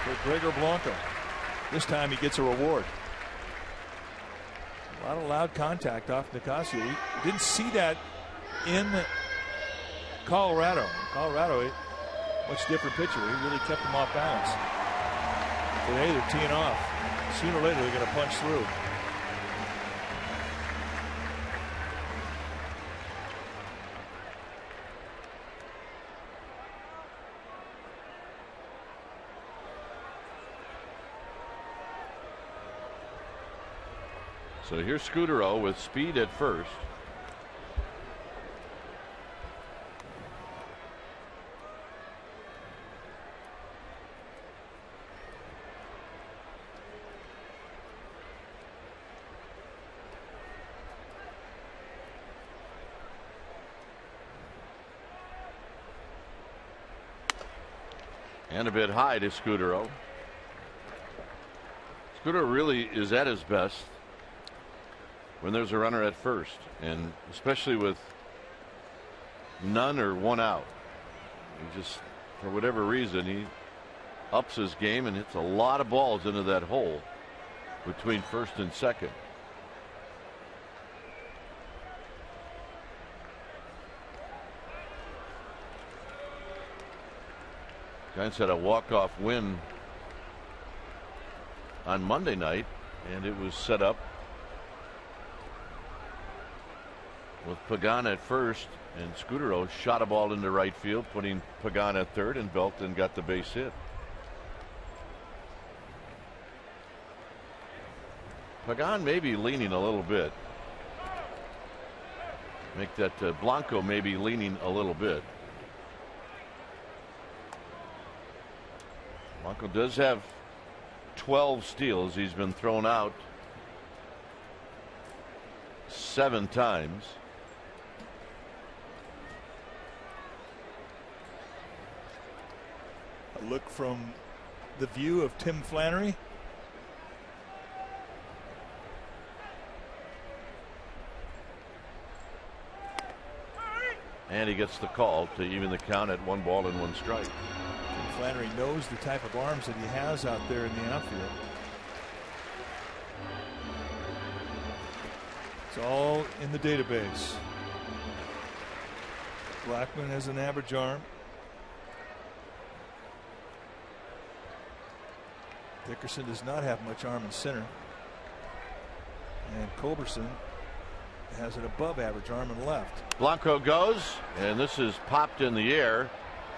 for Gregor Blanco. This time he gets a reward. A lot of loud contact off Nicasio. We didn't see that in Colorado. Colorado, much different pitcher. He really kept him off balance. Today they're teeing off. Sooner or later they're going to punch through.
So here's Scudero with speed at first. And a bit high to Scudero. Scudero really is at his best when there's a runner at first, and especially with none or one out. He just, for whatever reason, he ups his game and hits a lot of balls into that hole between first and second. Giants had a walk-off win on Monday night, and it was set up with Pagan at first, and Scudero shot a ball into right field, putting Pagan at third, and Belton got the base hit. Pagan may be leaning a little bit. Make that Blanco may be leaning a little bit. Blanco does have 12 steals. He's been thrown out 7 times.
A look from the view of Tim Flannery.
And he gets the call to even the count at 1 ball and 1 strike.
Tim Flannery knows the type of arms that he has out there in the outfield. It's all in the database. Blackman has an average arm. Dickerson does not have much arm in center. And Culberson has an above average arm in left.
Blanco goes, and this is popped in the air.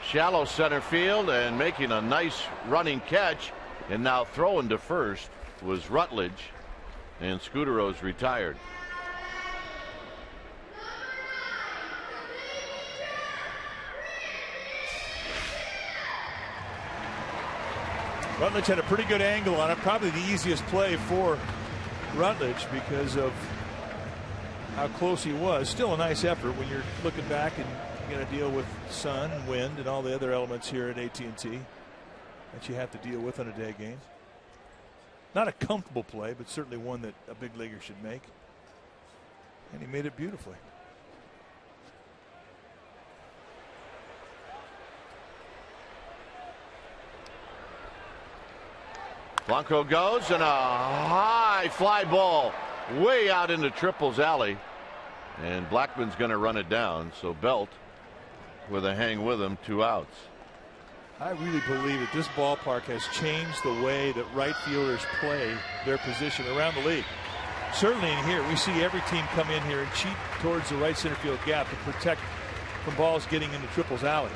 Shallow center field, and making a nice running catch, and now throwing to first was Rutledge, and Scudero's retired.
Rutledge had a pretty good angle on it. Probably the easiest play for Rutledge because of how close he was. Still a nice effort when you're looking back and you got to deal with sun and wind and all the other elements here at AT&T that you have to deal with on a day game. Not a comfortable play, but certainly one that a big leaguer should make. And he made it beautifully.
Blanco goes, and a high fly ball way out into Triple's alley, and Blackman's going to run it down. So Belt with a hang with him, 2 outs.
I really believe that this ballpark has changed the way that right fielders play their position around the league. Certainly in here, we see every team come in here and cheat towards the right center field gap to protect from balls getting into Triple's alley.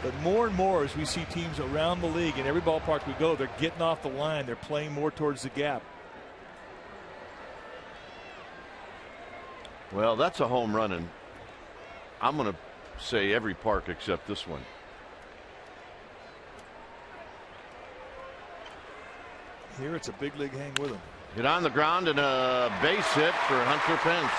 But more and more as we see teams around the league, in every ballpark we go, they're getting off the line. They're playing more towards the gap.
Well, that's a home run, and I'm going to say every park except this one.
Here it's a big league hang with him.
Hit on the ground and a base hit for Hunter Pence.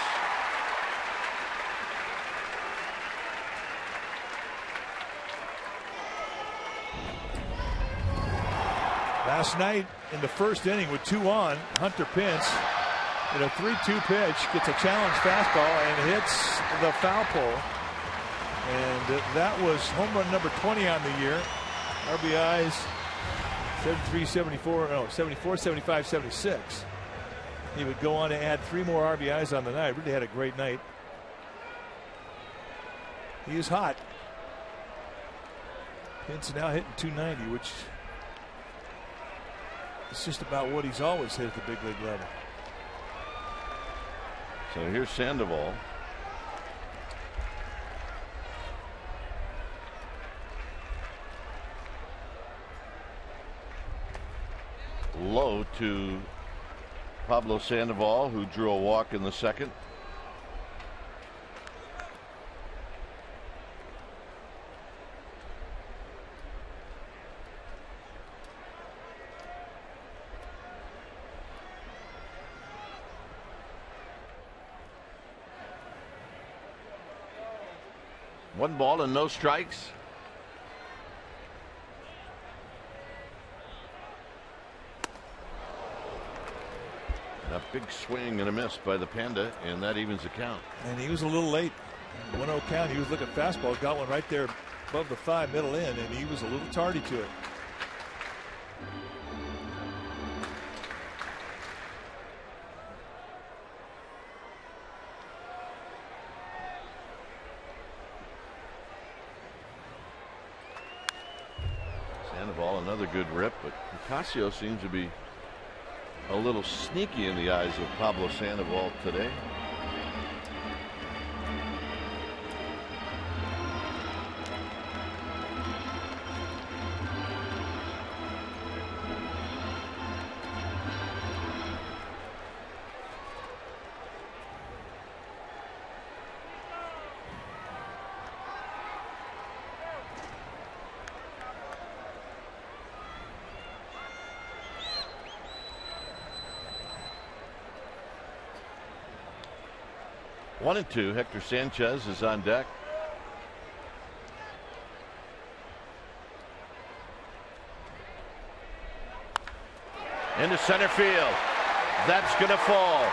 Last night in the first inning with 2 on, Hunter Pence in a 3-2 pitch gets a challenge fastball and hits the foul pole. And that was home run number 20 on the year. RBIs 73, 74, no, 74, 75, 76. He would go on to add 3 more RBIs on the night. Really had a great night. He is hot. It's now hitting 290, which is just about what he's always hit at the big league level.
So here's Sandoval. Low to Pablo Sandoval, who drew a walk in the second. One ball and no strikes. A big swing and a miss by the Panda, and that evens the count.
And he was a little late. 1-0 count. He was looking fastball, got one right there above the 5, middle in, and he was a little tardy to it.
Sandoval, another good rip, but Ocasio seems to be a little sneaky in the eyes of Pablo Sandoval today. One and two. Hector Sanchez is on deck. Into center field. That's going to fall.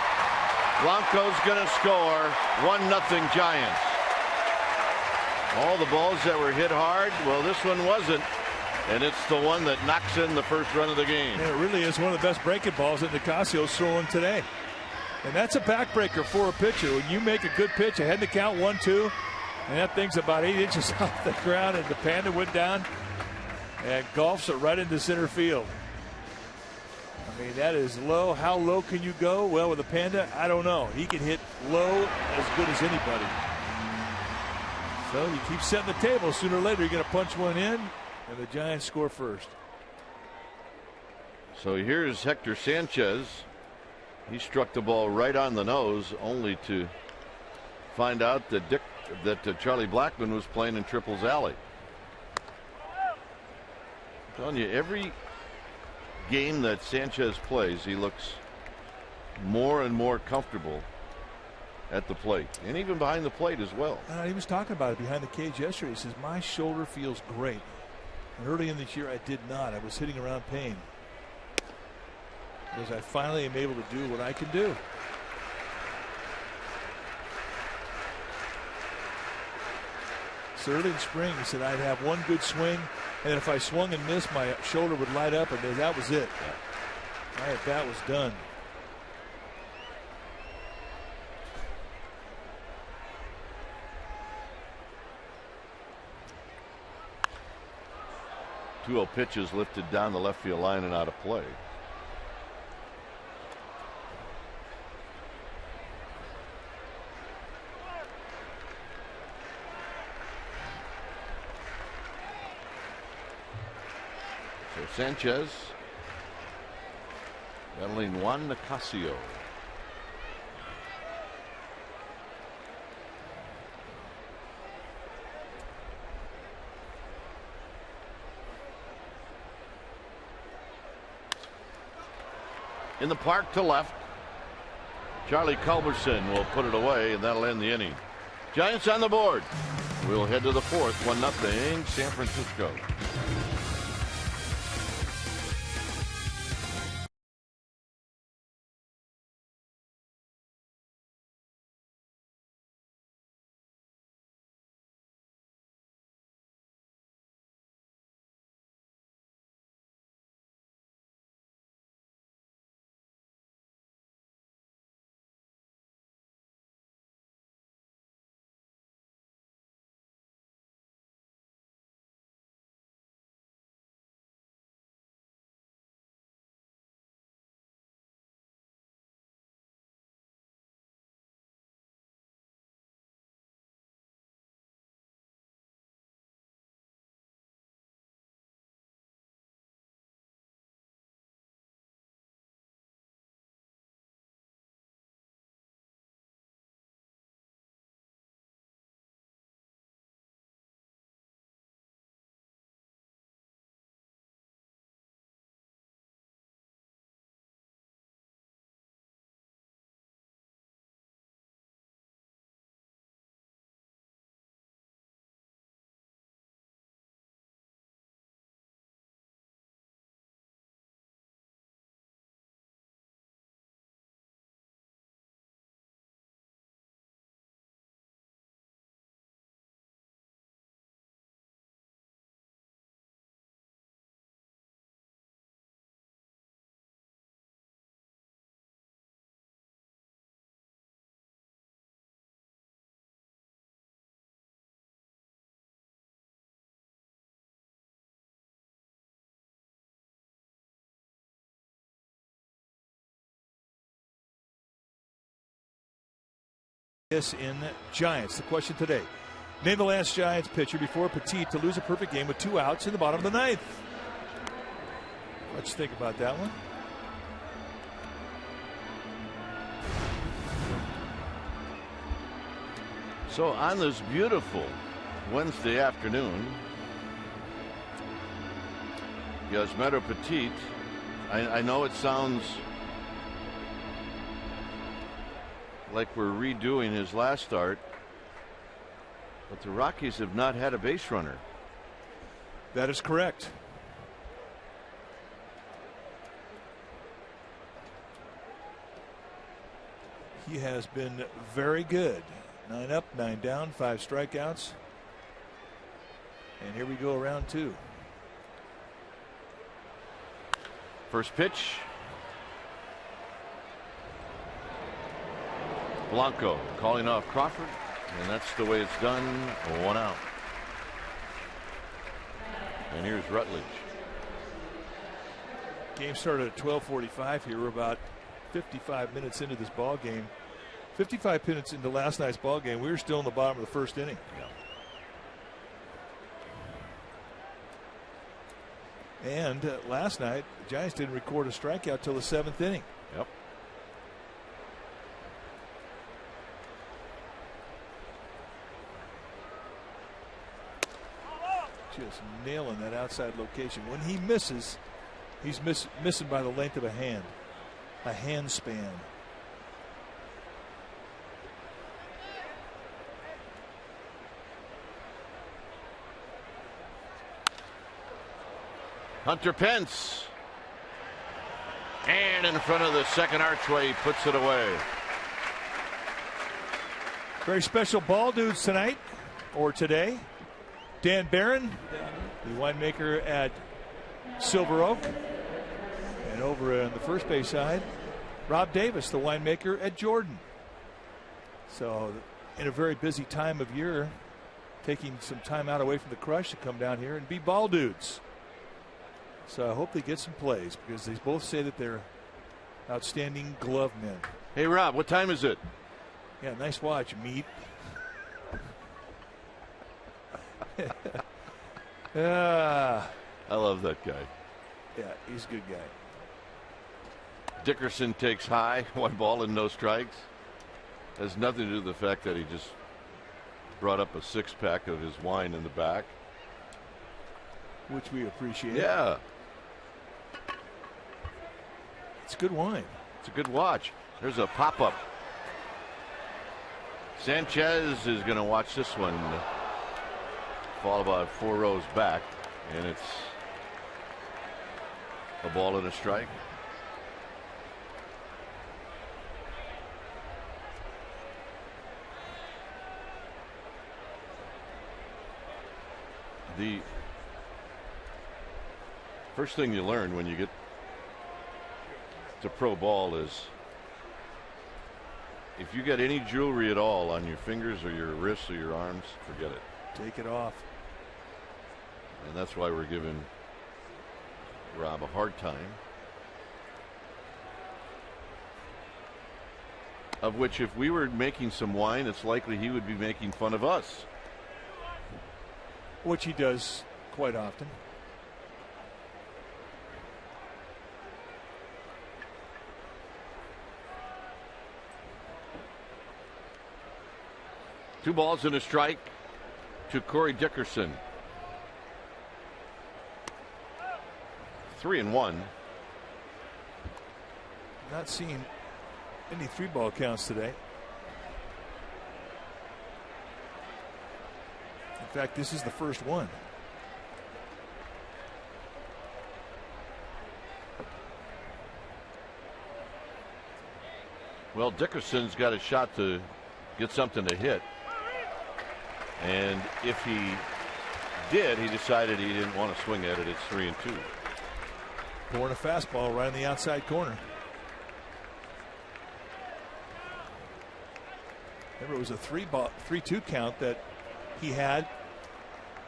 Blanco's going to score. 1-0 Giants. All the balls that were hit hard, well, this one wasn't. And it's the one that knocks in the first run of the game.
And it really is one of the best breaking balls that Nicasio's throwing today. And that's a backbreaker for a pitcher. When you make a good pitch, ahead to count 1-2, and that thing's about 8 inches off the ground, and the Panda went down and golfs it right into center field. I mean, that is low. How low can you go? Well, with the Panda, I don't know. He can hit low as good as anybody. So you keep setting the table. Sooner or later, you're going to punch one in, and the Giants score first.
So here's Hector Sanchez. He struck the ball right on the nose, only to find out that Charlie Blackmon was playing in Triples Alley. I'm telling you, every game that Sanchez plays, he looks more and more comfortable at the plate, and even behind the plate as well.
He was talking about it behind the cage yesterday. He says, my shoulder feels great. And early in this year, I did not. I was hitting around pain. Because I finally am able to do what I can do. So early in spring, he said I'd have one good swing, and if I swung and missed, my shoulder would light up, and that was it. My at-bat was done.
Two pitches lifted down the left field line and out of play. Sanchez battling Juan Nicasio. In the park to left, Charlie Culberson will put it away, and that'll end the inning. Giants on the board. We'll head to the fourth, 1-0 San Francisco.
in Giants. The question today: name the last Giants pitcher before Petit to lose a perfect game with 2 outs in the bottom of the 9th. Let's think about that one.
So on this beautiful Wednesday afternoon, Yasmero Petit, I know it sounds like we're redoing his last start, but the Rockies have not had a base runner.
That is correct. He has been very good. 9 up, 9 down, 5 strikeouts. And here we go, round 2.
First pitch. Blanco calling off Crawford, and that's the way it's done. 1 out. And here's Rutledge.
Game started at 12:45 here. We're about 55 minutes into this ball game. 55 minutes into last night's ball game. We were still in the bottom of the first inning. Yeah. And last night, the Giants didn't record a strikeout till the 7th inning.
Yep.
Just nailing that outside location. When he misses, he's missing by the length of a hand span.
Hunter Pence, and in front of the second archway, puts it away.
Very special ball dudes tonight, or today. Dan Barron, the winemaker at Silver Oak, and over on the first base side, Rob Davis, the winemaker at Jordan. So in a very busy time of year, taking some time out away from the crush to come down here and be ball dudes. So I hope they get some plays, because they both say that they're outstanding glove men.
Hey, Rob, what time is it?
Yeah, nice watch, meat.
I love that guy.
Yeah, he's a good guy.
Dickerson takes high, 1 ball and no strikes. Has nothing to do with the fact that he just brought up a 6-pack of his wine in the back,
which we appreciate.
Yeah.
It's good wine.
It's a good watch. There's a pop-up. Sanchez is going to watch this one fall about 4 rows back, and it's a ball and a strike. The first thing you learn when you get to pro ball is if you got any jewelry at all on your fingers or your wrists or your arms, forget it.
Take it off.
And that's why we're giving Rob a hard time. Of which, if we were making some wine, it's likely he would be making fun of us.
Which he does quite often.
Two balls and a strike to Corey Dickerson. 3-1.
Not seeing any 3-ball counts today. In fact, this is the first one.
Well, Dickerson's got a shot to get something to hit. And if he did, he decided he didn't want to swing at it. It's 3-2.
Pouring a fastball right in the outside corner. Remember, it was a 3-2 count that he had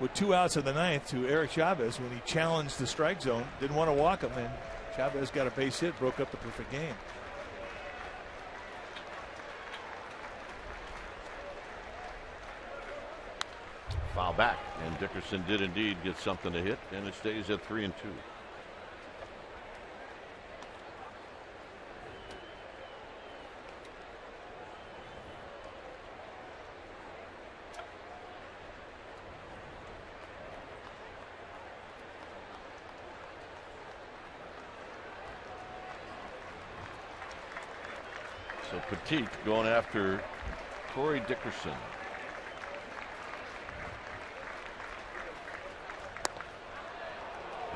with 2 outs in the 9th to Eric Chavez when he challenged the strike zone. Didn't want to walk him, and Chavez got a base hit, broke up the perfect game.
Foul back, and Dickerson did indeed get something to hit, and it stays at 3-2. So Petit going after Corey Dickerson.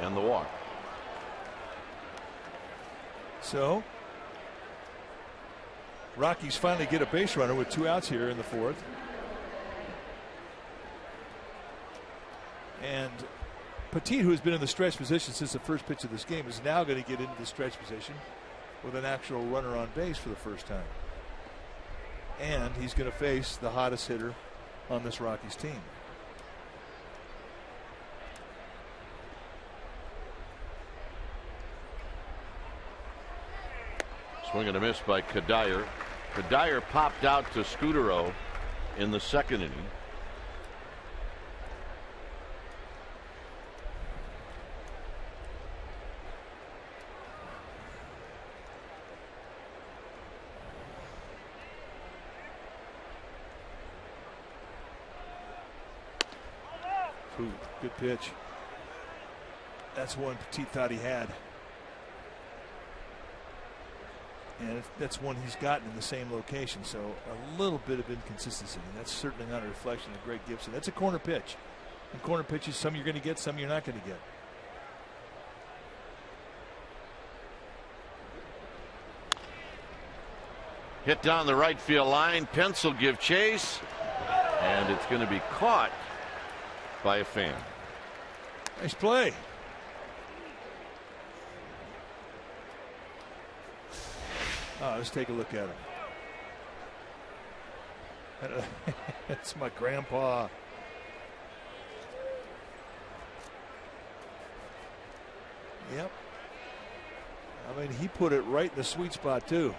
And the walk.
So Rockies finally get a base runner with 2 outs here in the 4th. And Petit, who has been in the stretch position since the first pitch of this game, is now going to get into the stretch position with an actual runner on base for the first time. And he's going to face the hottest hitter on this Rockies team.
Swing and a miss by Kadire. Kadire popped out to Scudero in the 2nd inning.
Ooh, good pitch. That's one Petit thought he had. And that's one he's gotten in the same location. So a little bit of inconsistency. And that's certainly not a reflection of Greg Gibson. That's a corner pitch. And corner pitches, some you're going to get, some you're not going to get.
Hit down the right field line. Pence will give chase. And it's going to be caught by a fan.
Nice play. Oh, let's take a look at him. That's my grandpa. Yep. I mean, he put it right in the sweet spot, too.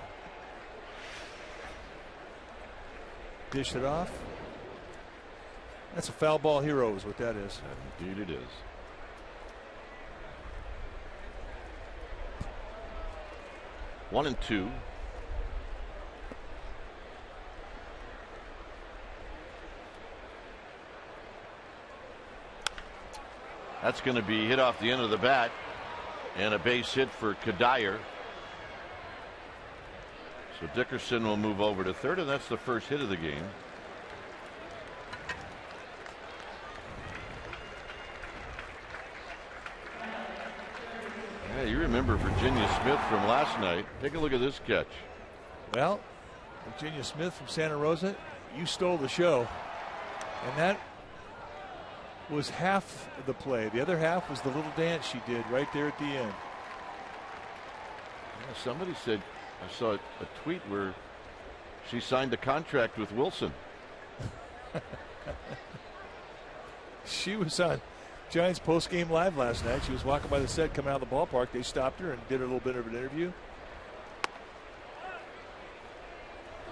Dish it off. That's a foul ball hero is what that is.
Indeed it is. One and two. That's going to be hit off the end of the bat, and a base hit for Kadire. So Dickerson will move over to third, and that's the first hit of the game. Yeah, you remember Virginia Smith from last night. Take a look at this catch.
Well, Virginia Smith from Santa Rosa, you stole the show, and that was half the play. The other half was the little dance she did right there at the end.
Yeah, somebody said, I saw a tweet where she signed a contract with Wilson.
She was on Giants post-game live last night. She was walking by the set coming out of the ballpark. They stopped her and did a little bit of an interview.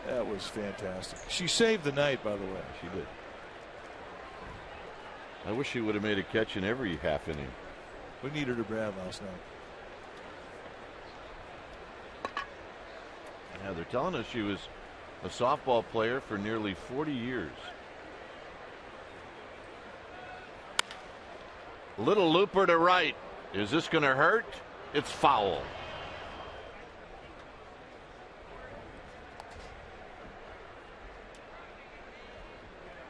That was fantastic. She saved the night, by the way.
She did. I wish she would have made a catch in every half inning.
We needed her Brad last night.
Yeah, they're telling us she was a softball player for nearly 40 years. Little looper to right. Is this going to hurt? It's foul.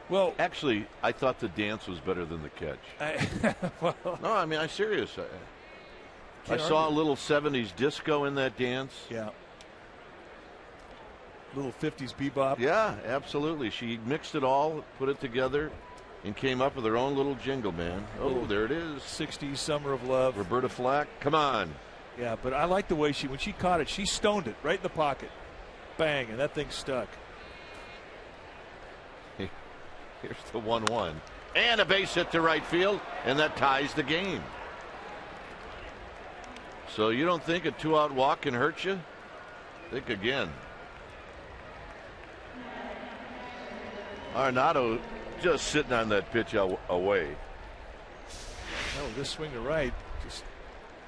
Well,
actually, I thought the dance was better than the catch.
Well,
no, I mean, I'm serious. I saw a little 70s disco in that dance.
Yeah. Little 50s bebop.
Yeah, absolutely. She mixed it all, put it together, and came up with her own little jingle, man. Oh, there it is.
60s Summer of Love.
Roberta Flack, come on.
Yeah, but I like the way when she caught it, she stoned it right in the pocket. Bang, and that thing stuck.
Here's the 1-1. And a base hit to right field, and that ties the game. So you don't think a 2-out walk can hurt you? Think again. Arenado just sitting on that pitch away.
Oh, this swing to right, just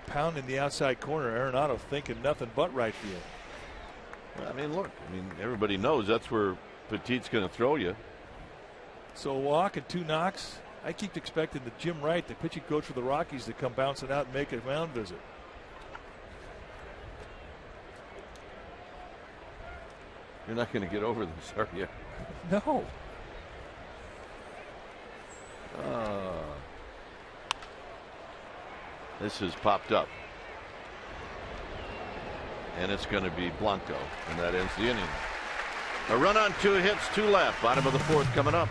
pounding the outside corner. Arenado thinking nothing but right field.
I mean, look. I mean, everybody knows that's where Petit's going to throw you.
So a walk and 2 knocks. I keep expecting the Jim Wright, the pitching coach for the Rockies, to come bouncing out and make a mound visit.
You're not going to get over this, are you?
No.
This has popped up. And it's going to be Blanco. And that ends the inning. A run on 2 hits, 2 left. Bottom of the 4th coming up.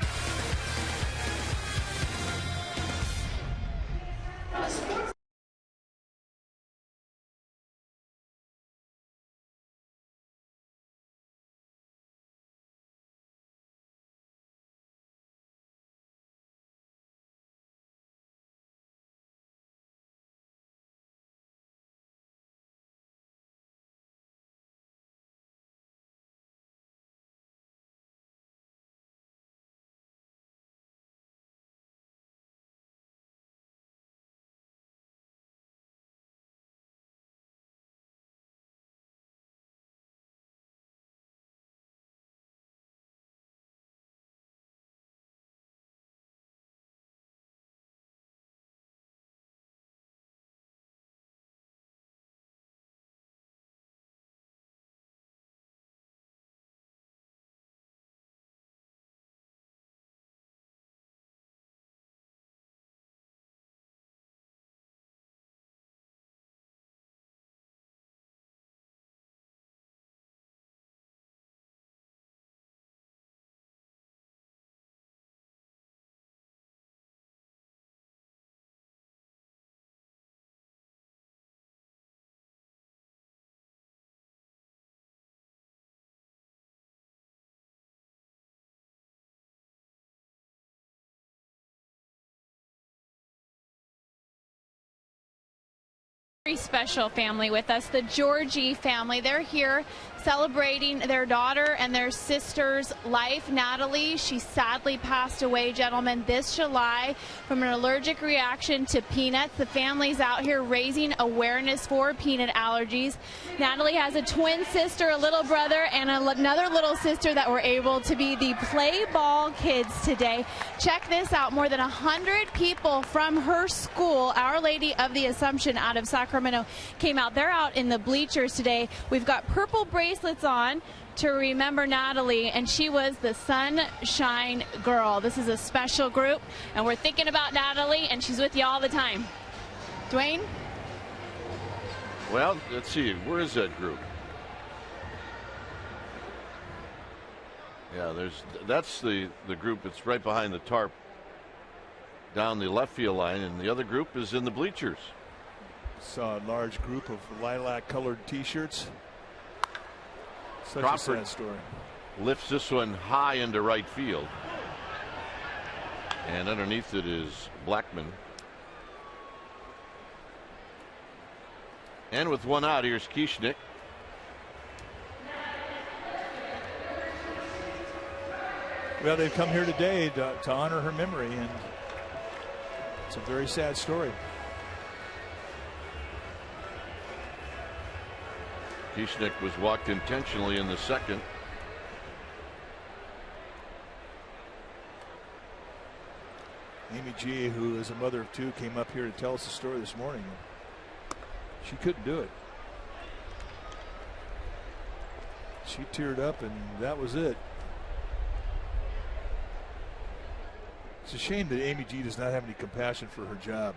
Very special family with us, the Georgie family. They're here celebrating their daughter and their sister's life. Natalie, she sadly passed away, gentlemen, this July from an allergic reaction to peanuts. The family's out here raising awareness for peanut allergies. Natalie has a twin sister, a little brother, and another little sister that were able to be the play ball kids today. Check this out. More than 100 people from her school, Our Lady of the Assumption out of Sacramento, came out. They're out in the bleachers today. We've got purple bracelets on to remember Natalie, and she was the Sunshine Girl. This is a special group, and we're thinking about Natalie, and she's with you all the time. Dwayne?
Well, let's see. Where is that group? Yeah, that's the group that's right behind the tarp down the left field line, and the other group is in the bleachers.
Saw a large group of lilac colored t-shirts. Such
Crawford
a sad story.
Lifts this one high into right field, and underneath it is Blackman. And with one out, here's Kieschnick.
Well, they've come here today to honor her memory, and it's a very sad story.
Kieschnick was walked intentionally in the second.
Amy G., who is a mother of 2, came up here to tell us the story this morning. She couldn't do it. She teared up, and that was it. It's a shame that Amy G. does not have any compassion for her job.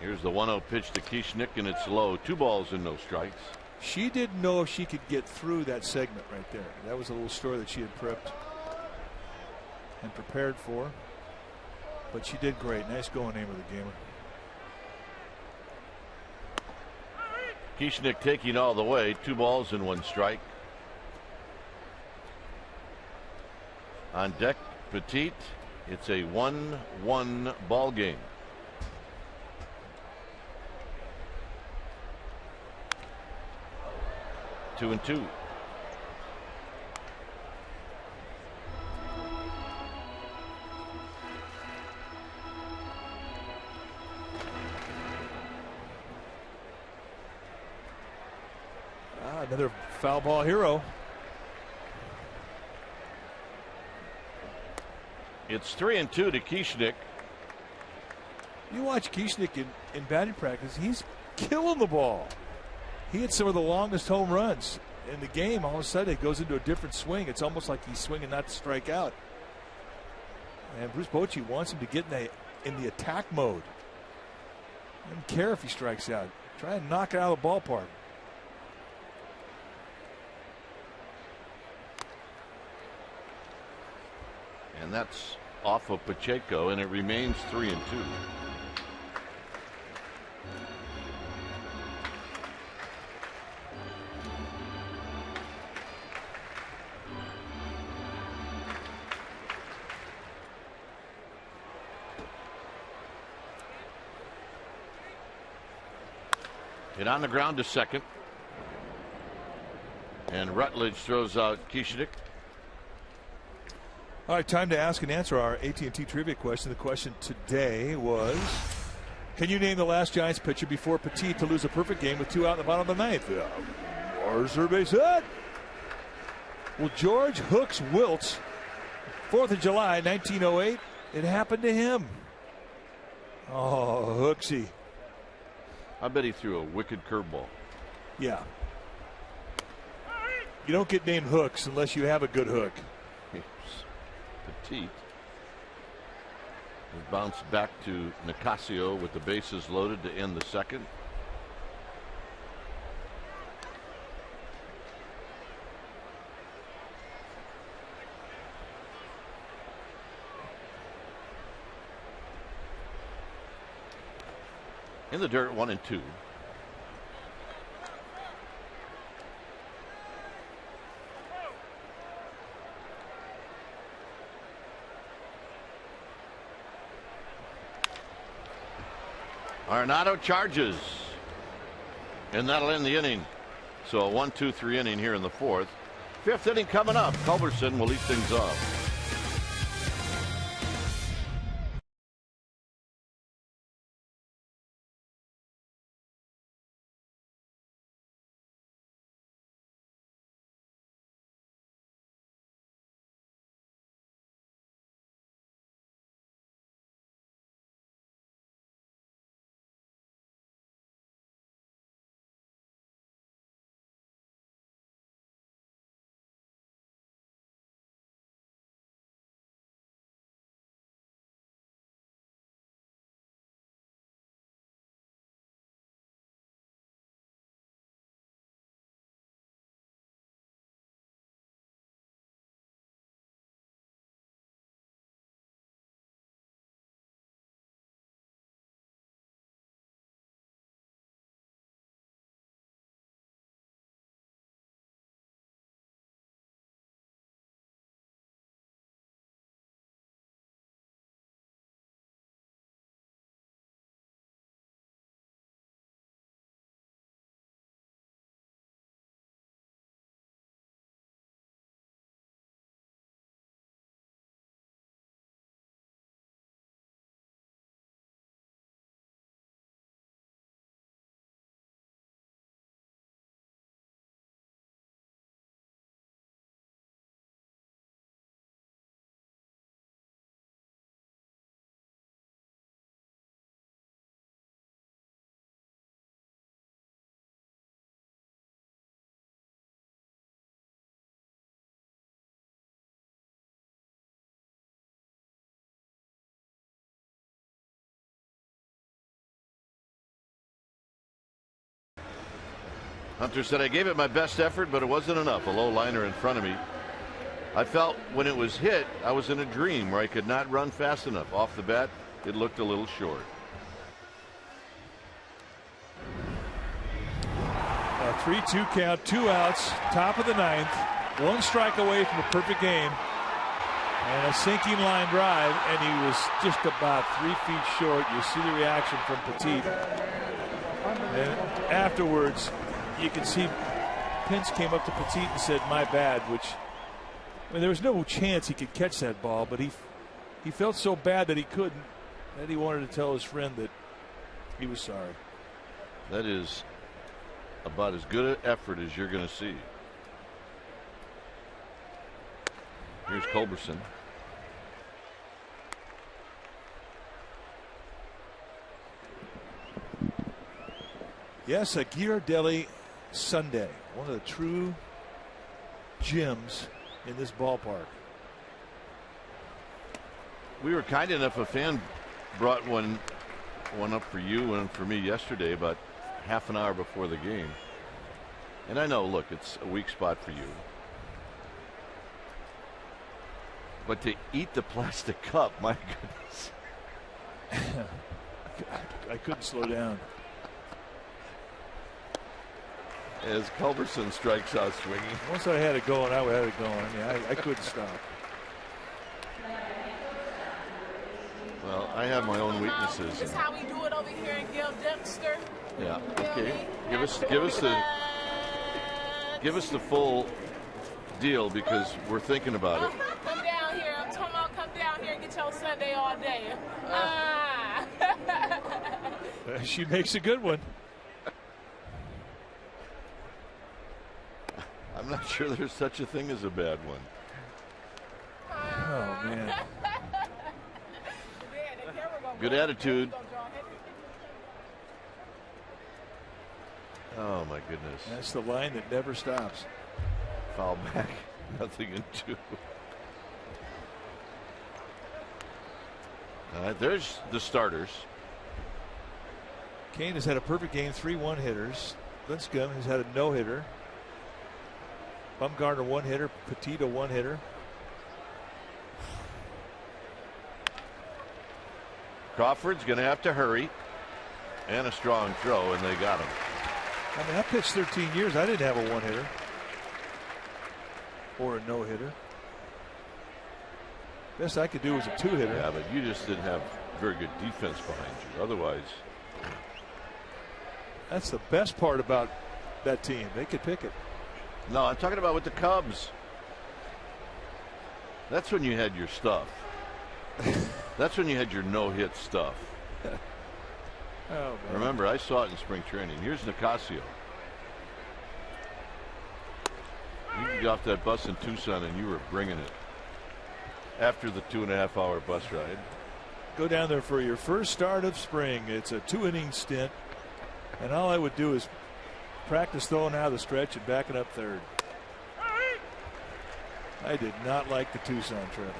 Here's the 1-0 pitch to Kieschnick, and it's low. 2 balls and no strikes.
She didn't know if she could get through that segment right there. That was a little story that she had prepped and prepared for. But she did great. Nice going, name of the gamer.
Kieschnick taking all the way. 2 balls and 1 strike. On deck, Petit. It's a 1-1 ball game. Two and 2.
Another foul ball hero.
It's 3-2 to Kieschnick.
You watch Kieschnick in batting practice, he's killing the ball. He had some of the longest home runs in the game. All of a sudden it goes into a different swing. It's almost like he's swinging not to strike out. And Bruce Bochy wants him to get in the attack mode. Doesn't care if he strikes out. Try and knock it out of the ballpark.
And that's off of Pacheco, and it remains 3-2. Hit on the ground to second. And Rutledge throws out Kieschnick.
All right, time to ask and answer our AT&T trivia question. The question today was, can you name the last Giants pitcher before Petit to lose a perfect game with 2 out in the bottom of the 9th? Marzer base hit. Well, George Hooks Wiltz, 4th of July, 1908. It happened to him. Oh, Hooksy.
I bet he threw a wicked curveball.
Yeah. You don't get named Hooks unless you have a good hook.
Petit. He bounced back to Nicasio with the bases loaded to end the second. In the dirt, 1-2. Arenado charges, and that'll end the inning. So a 1-2-3 inning here in the 4th. 5th inning coming up. Culberson will lead things off. Hunter said, I gave it my best effort, but it wasn't enough. A low liner in front of me. I felt when it was hit, I was in a dream where I could not run fast enough. Off the bat, it looked a little short.
A 3-2 count, 2 outs, top of the 9th. 1 strike away from a perfect game. And a sinking line drive, and he was just about 3 feet short. You see the reaction from Petit. And afterwards, you can see Pence came up to Petit and said, my bad, which, I mean, there was no chance he could catch that ball, but he felt so bad that he couldn't, that he wanted to tell his friend that he was sorry.
That is about as good an effort as you're going to see. Here's Culberson.
Yes, a Ghirardelli Sunday, one of the true gems in this ballpark.
We were kind enough, a fan brought one up for you and for me yesterday, about half an hour before the game. And I know, look, it's a weak spot for you. But to eat the plastic cup, my goodness.
I couldn't slow down.
As Culberson strikes out swinging.
Once I had it going, I had it going. I mean, I couldn't stop.
Well, I have my own weaknesses.
This is how we do it over here in Gil Dexter.
Yeah. Okay. Give us the full deal because we're thinking about it.
Come down here. I'm talking about come down here and get your Sunday all day.
She makes a good one.
I'm not sure there's such a thing as a bad one.
Oh, man.
Good attitude. Oh, my goodness.
That's the line that never stops.
Foul back. Nothing in 2. All right, there's the starters.
Kane has had a perfect game, 3 1-hitters. Lincecum has had a no-hitter. Bumgarner 1-hitter, Petit a 1-hitter.
Crawford's going to have to hurry. And a strong throw, and they got him.
I mean, I pitched 13 years. I didn't have a 1-hitter. Or a no-hitter. Best I could do was a 2-hitter.
Yeah, but you just didn't have very good defense behind you. Otherwise.
That's the best part about that team. They could pick it.
No, I'm talking about with the Cubs. That's when you had your stuff. That's when you had your no-hit stuff.
Oh, man.
Remember, I saw it in spring training. Here's Nicasio. You could get off that bus in Tucson and you were bringing it. After the 2.5-hour bus ride.
Go down there for your first start of spring. It's a 2-inning stint. And all I would do is practice throwing out of the stretch and backing up third. I did not like the Tucson trip.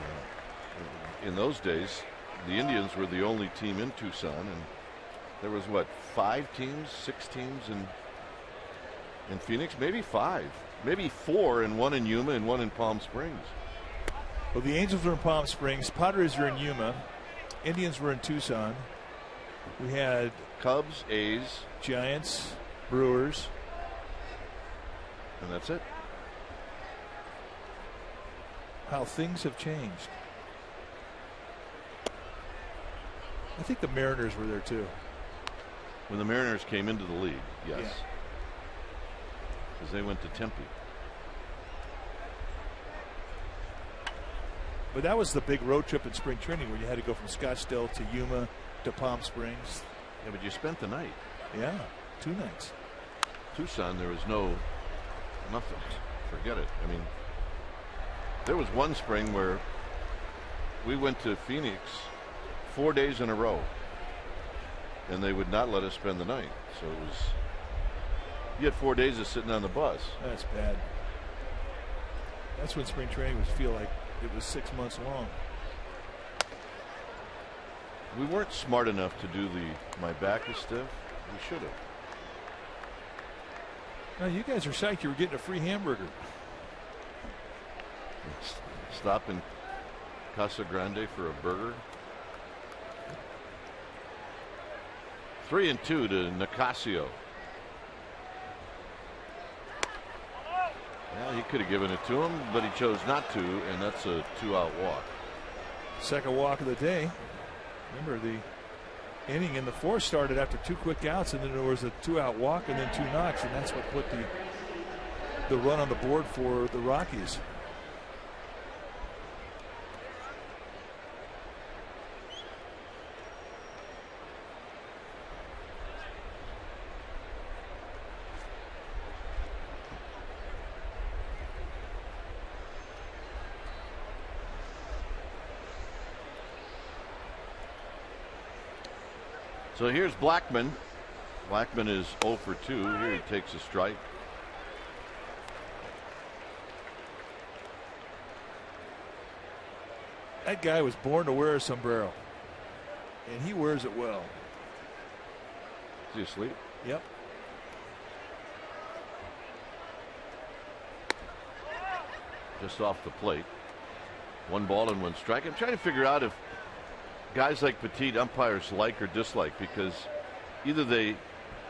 In those days, the Indians were the only team in Tucson, and there was what, 5 teams, 6 teams in Phoenix, maybe 5, maybe 4, and 1 in Yuma and 1 in Palm Springs.
Well, the Angels were in Palm Springs, Padres were in Yuma, Indians were in Tucson. We had
Cubs, A's,
Giants, Brewers,
and that's it.
How things have changed. I think the Mariners were there too.
When the Mariners came into the league, yes. Because they went to Tempe.
But that was the big road trip in spring training where you had to go from Scottsdale to Yuma to Palm Springs.
Yeah, but you spent the night.
Yeah, 2 nights.
Tucson, there was nothing. Forget it. I mean, there was one spring where we went to Phoenix 4 days in a row, and they would not let us spend the night. So it was, you had 4 days of sitting on the bus.
That's bad. That's when spring training would feel like it was 6 months long.
We weren't smart enough to do my back is stiff. We should have.
Now you guys are psyched you were getting a free hamburger.
Stop in Casa Grande for a burger. 3-2 to Nicasio. Well, he could have given it to him, but he chose not to, and that's a 2-out walk.
Second walk of the day. Remember, the inning in the 4th started after 2 quick outs, and then there was a 2-out walk and then 2 knocks, and that's what put the run on the board for the Rockies.
So here's Blackman. Blackman is 0 for 2. Here he takes a strike.
That guy was born to wear a sombrero, and he wears it well.
Is he asleep?
Yep.
Just off the plate. 1 ball and 1 strike. I'm trying to figure out if guys like Petit umpires like or dislike, because either they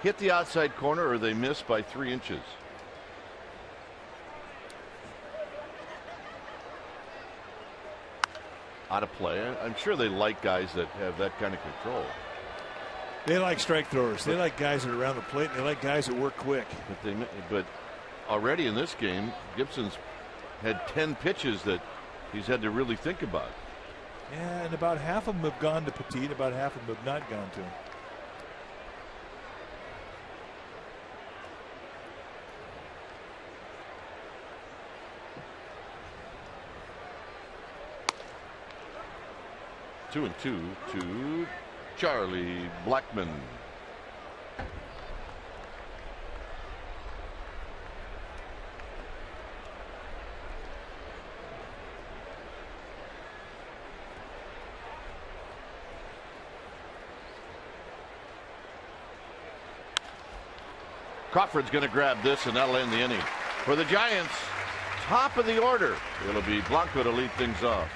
hit the outside corner or they miss by 3 inches. Out of play. I'm sure they like guys that have that kind of control.
They like strike throwers. They like guys that are around the plate. And they like guys that work quick.
But already in this game, Gibson's had 10 pitches that he's had to really think about.
Yeah, and about half of them have gone to Petit, about half of them have not gone to him.
Two and 2 to Charlie Blackman. Crawford's going to grab this, and that'll end the inning. For the Giants, top of the order, it'll be Blanco to lead things off.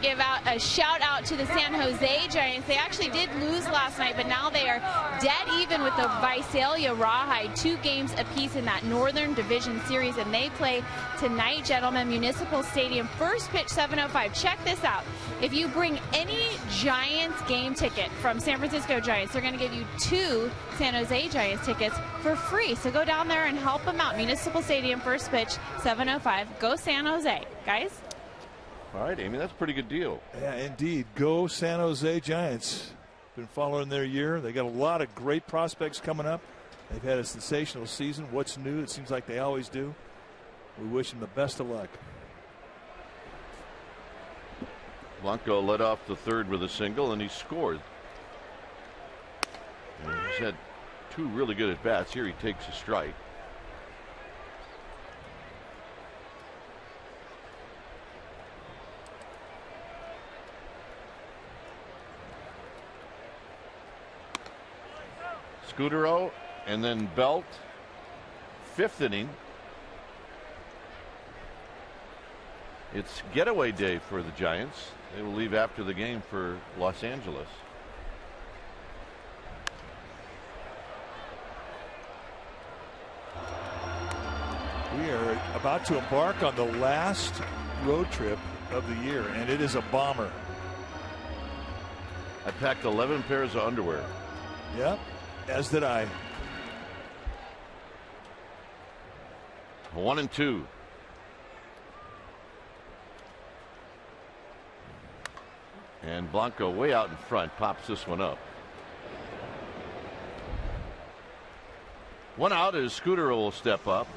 Give out a shout out to the San Jose Giants. They actually did lose last night, but now they are dead even with the Visalia Rawhide, 2 games apiece in that Northern Division Series, and they play tonight, gentlemen, Municipal Stadium. First pitch 7:05. Check this out. If you bring any Giants game ticket from San Francisco Giants, they're going to give you 2 San Jose Giants tickets for free. So go down there and help them out. Municipal Stadium, first pitch 7:05. Go San Jose, guys.
All right, Amy, that's a pretty good deal.
Yeah, indeed. Go San Jose Giants. Been following their year. They got a lot of great prospects coming up. They've had a sensational season. What's new? It seems like they always do. We wish them the best of luck.
Blanco led off the 3rd with a single, and he scored. And he's had 2 really good at bats. Here he takes a strike. Scudero and then Belt. 5th inning. It's getaway day for the Giants. They will leave after the game for Los Angeles.
We are about to embark on the last road trip of the year, and it is a bomber.
I packed 11 pairs of underwear.
Yep, as did I.
1-2. And Blanco way out in front pops this one up. One out as Scooter will step up.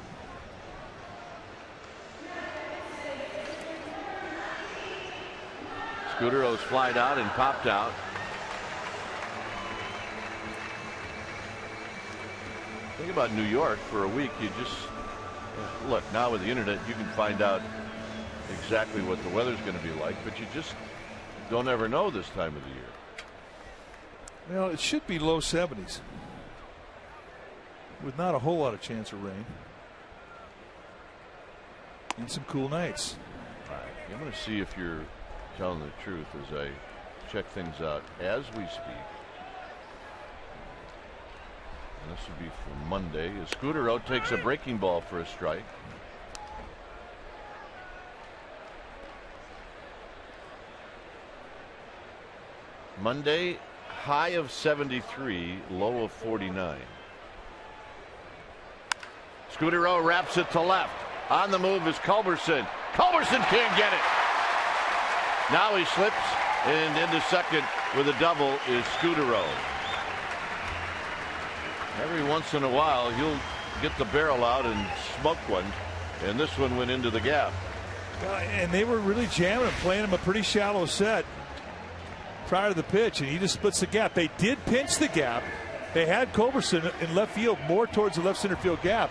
Scudero's flied out and popped out. Think about New York for a week. You just look now with the internet, you can find out exactly what the weather's going to be like, but you just don't ever know this time of the year.
Well, it should be low 70s with not a whole lot of chance of rain and some cool nights.
All right, I'm going to see if you're telling the truth as I check things out as we speak. And this would be for Monday. Scudero takes a breaking ball for a strike. Monday, high of 73, low of 49. Scudero wraps it to left. On the move is Culberson. Culberson can't get it. Now he slips, and into second with a double is Scudero. Every once in a while, he'll get the barrel out and smoke one, and this one went into the gap.
And they were really jamming him, playing him a pretty shallow set prior to the pitch, and he just splits the gap. They did pinch the gap. They had Culberson in left field, more towards the left center field gap.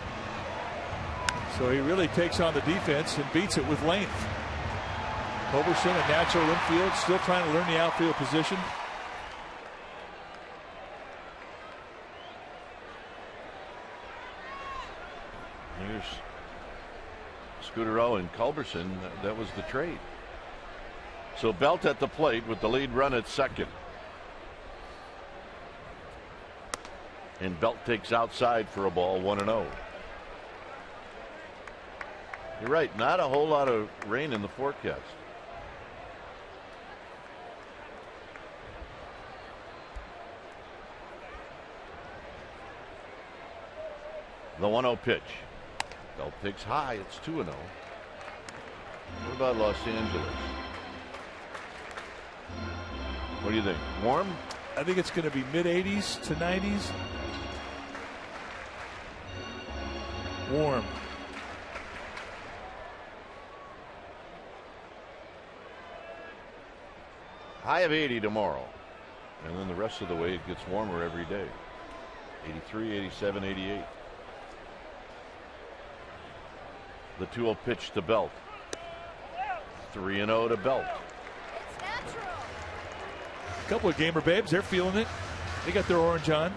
So he really takes on the defense and beats it with length. Culberson, a natural infield, still trying to learn the outfield position.
Here's Scudero and Culberson. That was the trade. So Belt at the plate with the lead run at second. And Belt takes outside for a ball, 1-0. You're right, not a whole lot of rain in the forecast. The 1-0 pitch. Belt takes high. It's 2-0. What about Los Angeles? What do you think? Warm?
I think it's going to be mid-80s to 90s. Warm.
High of 80 tomorrow. And then the rest of the way it gets warmer every day. 83, 87, 88. The 2-0 pitch to Belt. 3-0 to Belt.
A couple of gamer babes, they're feeling it. They got their orange on.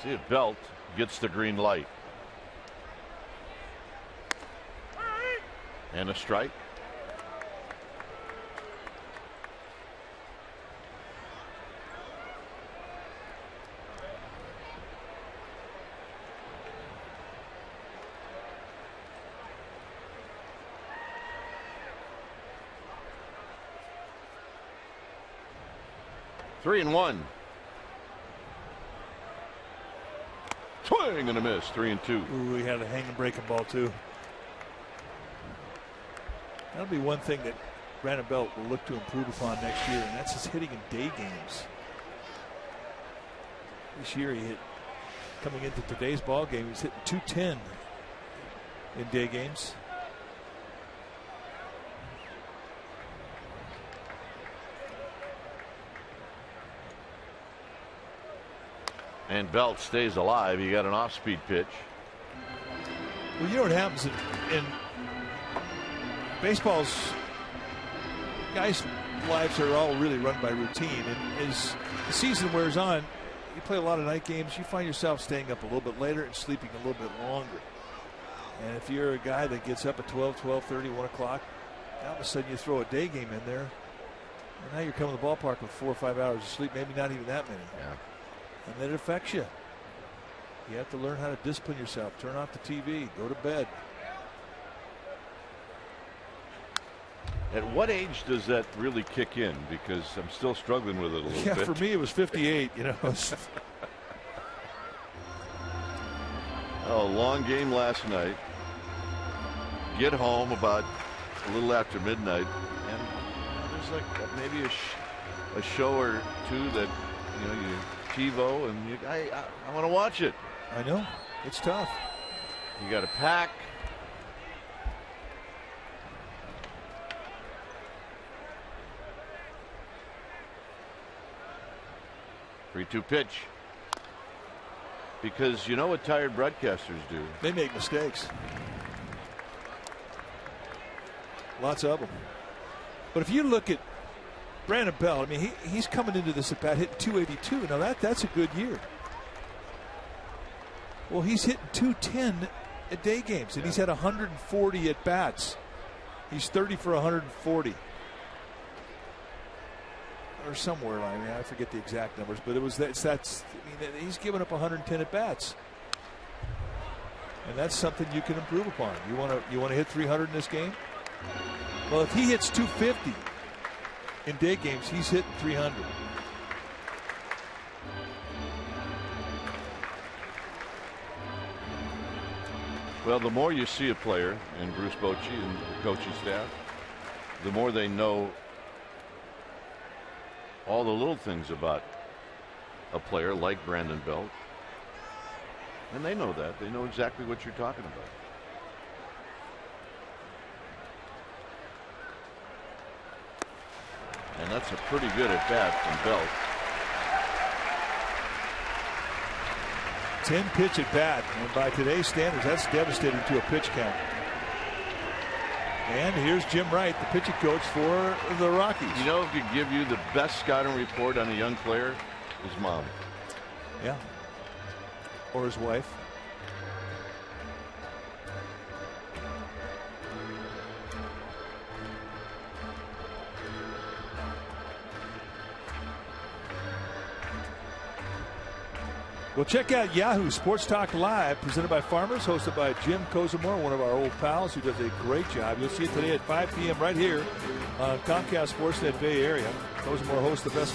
See if Belt gets the green light. And a strike. Three and one. Swing and a miss. 3-2.
Ooh, he had a hanging breaking ball too. That'll be one thing that Brandon Belt will look to improve upon next year, and that's his hitting in day games. This year he hit, coming into today's ball game, he's hitting 210 in day games.
And Belt stays alive. He got an off-speed pitch.
Well, you know what happens in baseball's guys' lives are all really run by routine, and as the season wears on, you play a lot of night games, you find yourself staying up a little bit later and sleeping a little bit longer. And if you're a guy that gets up at 12, 12:30, 1 o'clock, all of a sudden you throw a day game in there, and now you're coming to the ballpark with 4 or 5 hours of sleep, maybe not even that many.
Yeah.
And then it affects you. You have to learn how to discipline yourself. Turn off the TV. Go to bed.
At what age does that really kick in? Because I'm still struggling with it a little bit.
Yeah, for me it was 58, you know.
Oh, long game last night. Get home about a little after midnight, and there's like maybe a show or two that you TiVo, and I want to watch it.
I know, it's tough.
You got to pack. Three-two pitch. Because you know what tired broadcasters do?
They make mistakes. Lots of them. But if you look at Brandon Bell, I mean, he's coming into this at bat hitting 282. Now that's a good year. Well, he's hitting 210 at day games, and he's had 140 at bats. He's 30 for 140. Or somewhere, I mean, I forget the exact numbers, but that's I mean, he's given up 110 at bats, and that's something you can improve upon. You want to hit 300 in this game. Well, if he hits 250 in day games, he's hitting 300.
Well, the more you see a player in Bruce Bochy and the coaching staff, the more they know all the little things about a player like Brandon Belt. And they know that. They know exactly what you're talking about. And that's a pretty good at bat from Belt.
10 pitch at bat, and by today's standards, that's devastating to a pitch count. And here's Jim Wright, the pitching coach for the Rockies.
You know, if you give you the best scouting report on a young player, his mom.
Yeah. Or his wife. Well, check out Yahoo Sports Talk Live, presented by Farmers, hosted by Jim Kozimor, one of our old pals who does a great job. You'll see it today at 5 p.m. right here on Comcast Sportsnet Bay Area. Kozimor hosts the best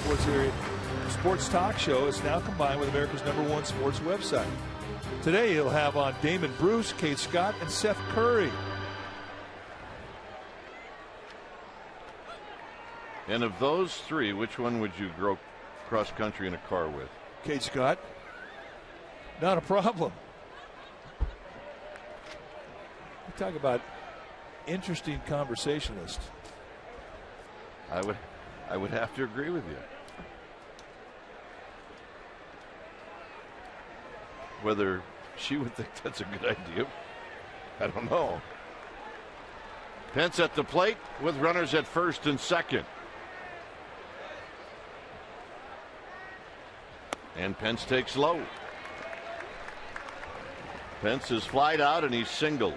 sports talk show. It's now combined with America's #1 sports website. Today he'll have on Damon Bruce, Kate Scott, and Seth Curry.
And of those three, which one would you go cross country in a car with?
Kate Scott. Not a problem. You talk about interesting conversationalist.
I would have to agree with you. Whether she would think that's a good idea, I don't know. Pence at the plate with runners at first and second. And Pence takes low. Pence is flied out and he's singled.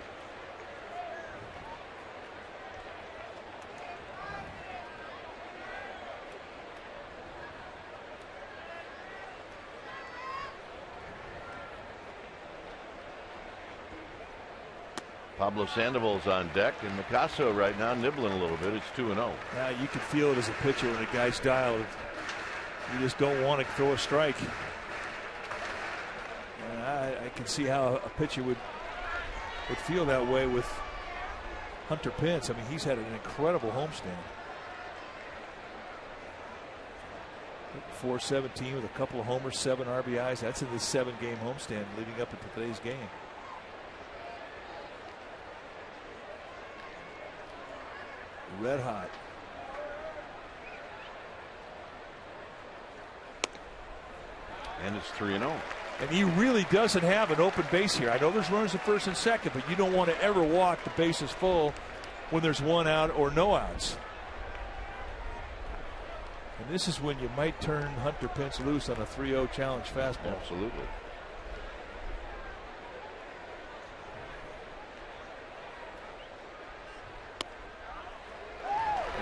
Pablo Sandoval's on deck, and Picasso right now nibbling a little bit. It's 2-0.
Now you can feel it as a pitcher when a guy's dialed. You just don't want to throw a strike. And I can see how a pitcher would feel that way with Hunter Pence. I mean, he's had an incredible homestand. 417 with a couple of homers, 7 RBIs. That's in the 7-game homestand leading up into today's game. Red hot.
And it's 3-0.
And he really doesn't have an open base here. I know there's runners at first and second, but you don't want to ever walk the bases full when there's 1 out or no outs. And this is when you might turn Hunter Pence loose on a 3-0 challenge fastball.
Absolutely.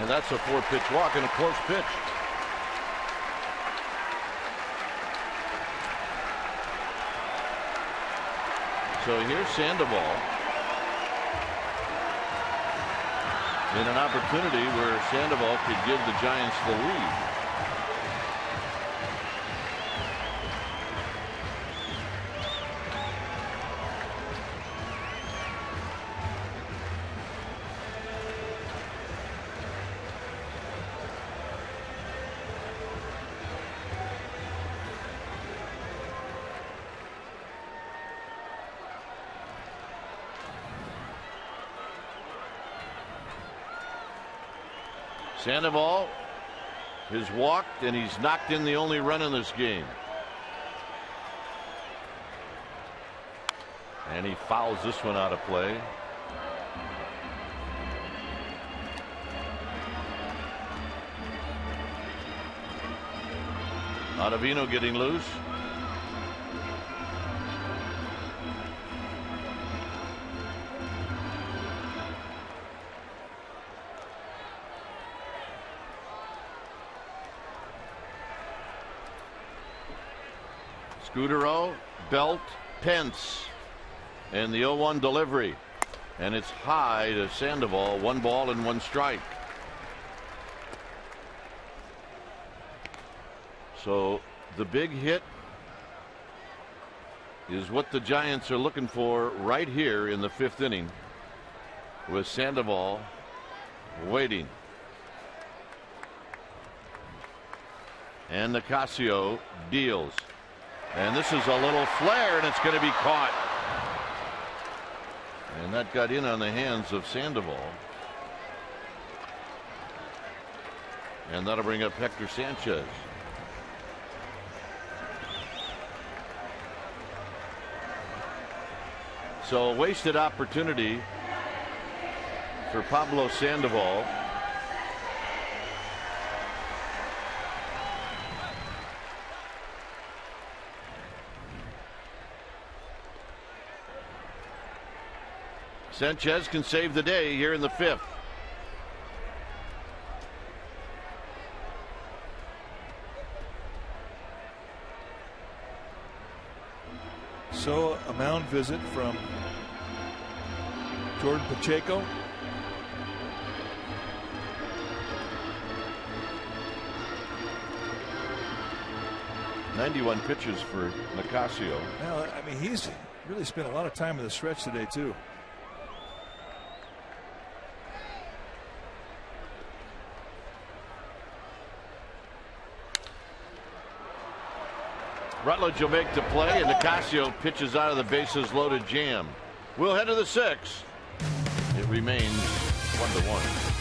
And that's a 4-pitch walk and a close pitch. So here's Sandoval in an opportunity where Sandoval could give the Giants the lead. Sandoval has walked and he's knocked in the only run in this game. And he fouls this one out of play. Ottavino getting loose. Scudero, Belt, Pence, and the 0-1 delivery. And it's high to Sandoval. 1 ball and 1 strike. So the big hit is what the Giants are looking for right here in the 5th inning, with Sandoval waiting. And Nicasio deals. And this is a little flare, and it's going to be caught. And that got in on the hands of Sandoval. And that'll bring up Hector Sanchez. So a wasted opportunity for Pablo Sandoval. Sanchez can save the day here in the 5th.
So a mound visit from Jordan Pacheco.
.91 pitches for Nicasio.
Well, I mean, he's really spent a lot of time in the stretch today too.
Rutledge will make the play, and Nicasio pitches out of the bases loaded jam. We'll head to the 6th. It remains 1-1.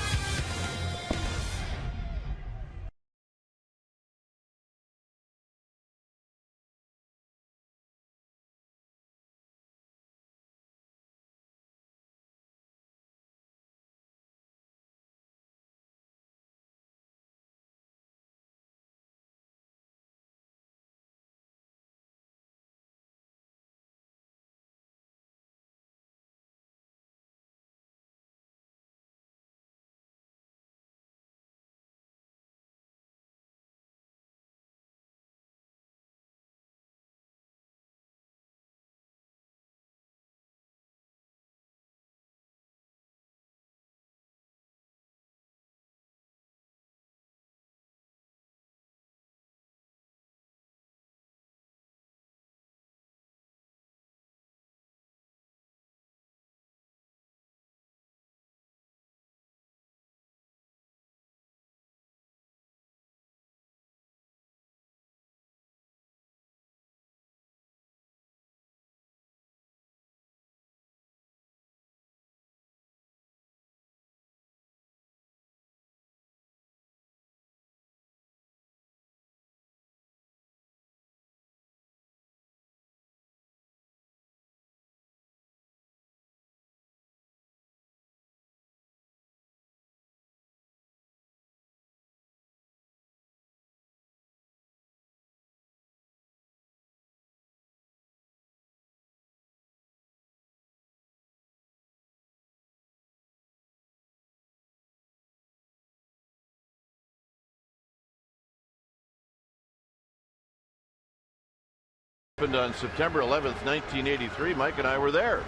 Happened on September 11th, 1983. Mike and I were there.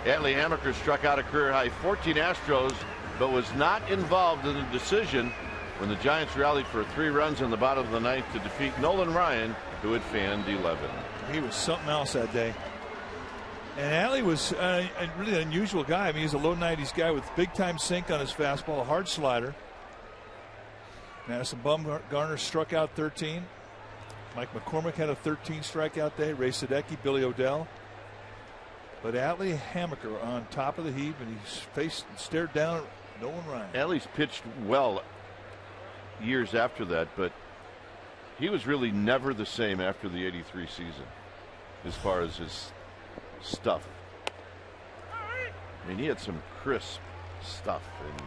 Atlee Hammaker struck out a career-high 14 Astros, but was not involved in the decision when the Giants rallied for 3 runs in the bottom of the 9th to defeat Nolan Ryan, who had fanned 11.
He was something else that day. And Atlee was a really unusual guy. I mean, he's a low 90s guy with big-time sink on his fastball, a hard slider. Madison Bumgarner struck out 13. Mike McCormick had a 13 strikeout day. Ray Sadecki, Billy O'Dell. But Atlee Hammaker on top of the heap, and he stared down at Nolan Ryan.
Atlee's pitched well years after that, but he was really never the same after the 83 season as far as his stuff. I mean, he had some crisp stuff and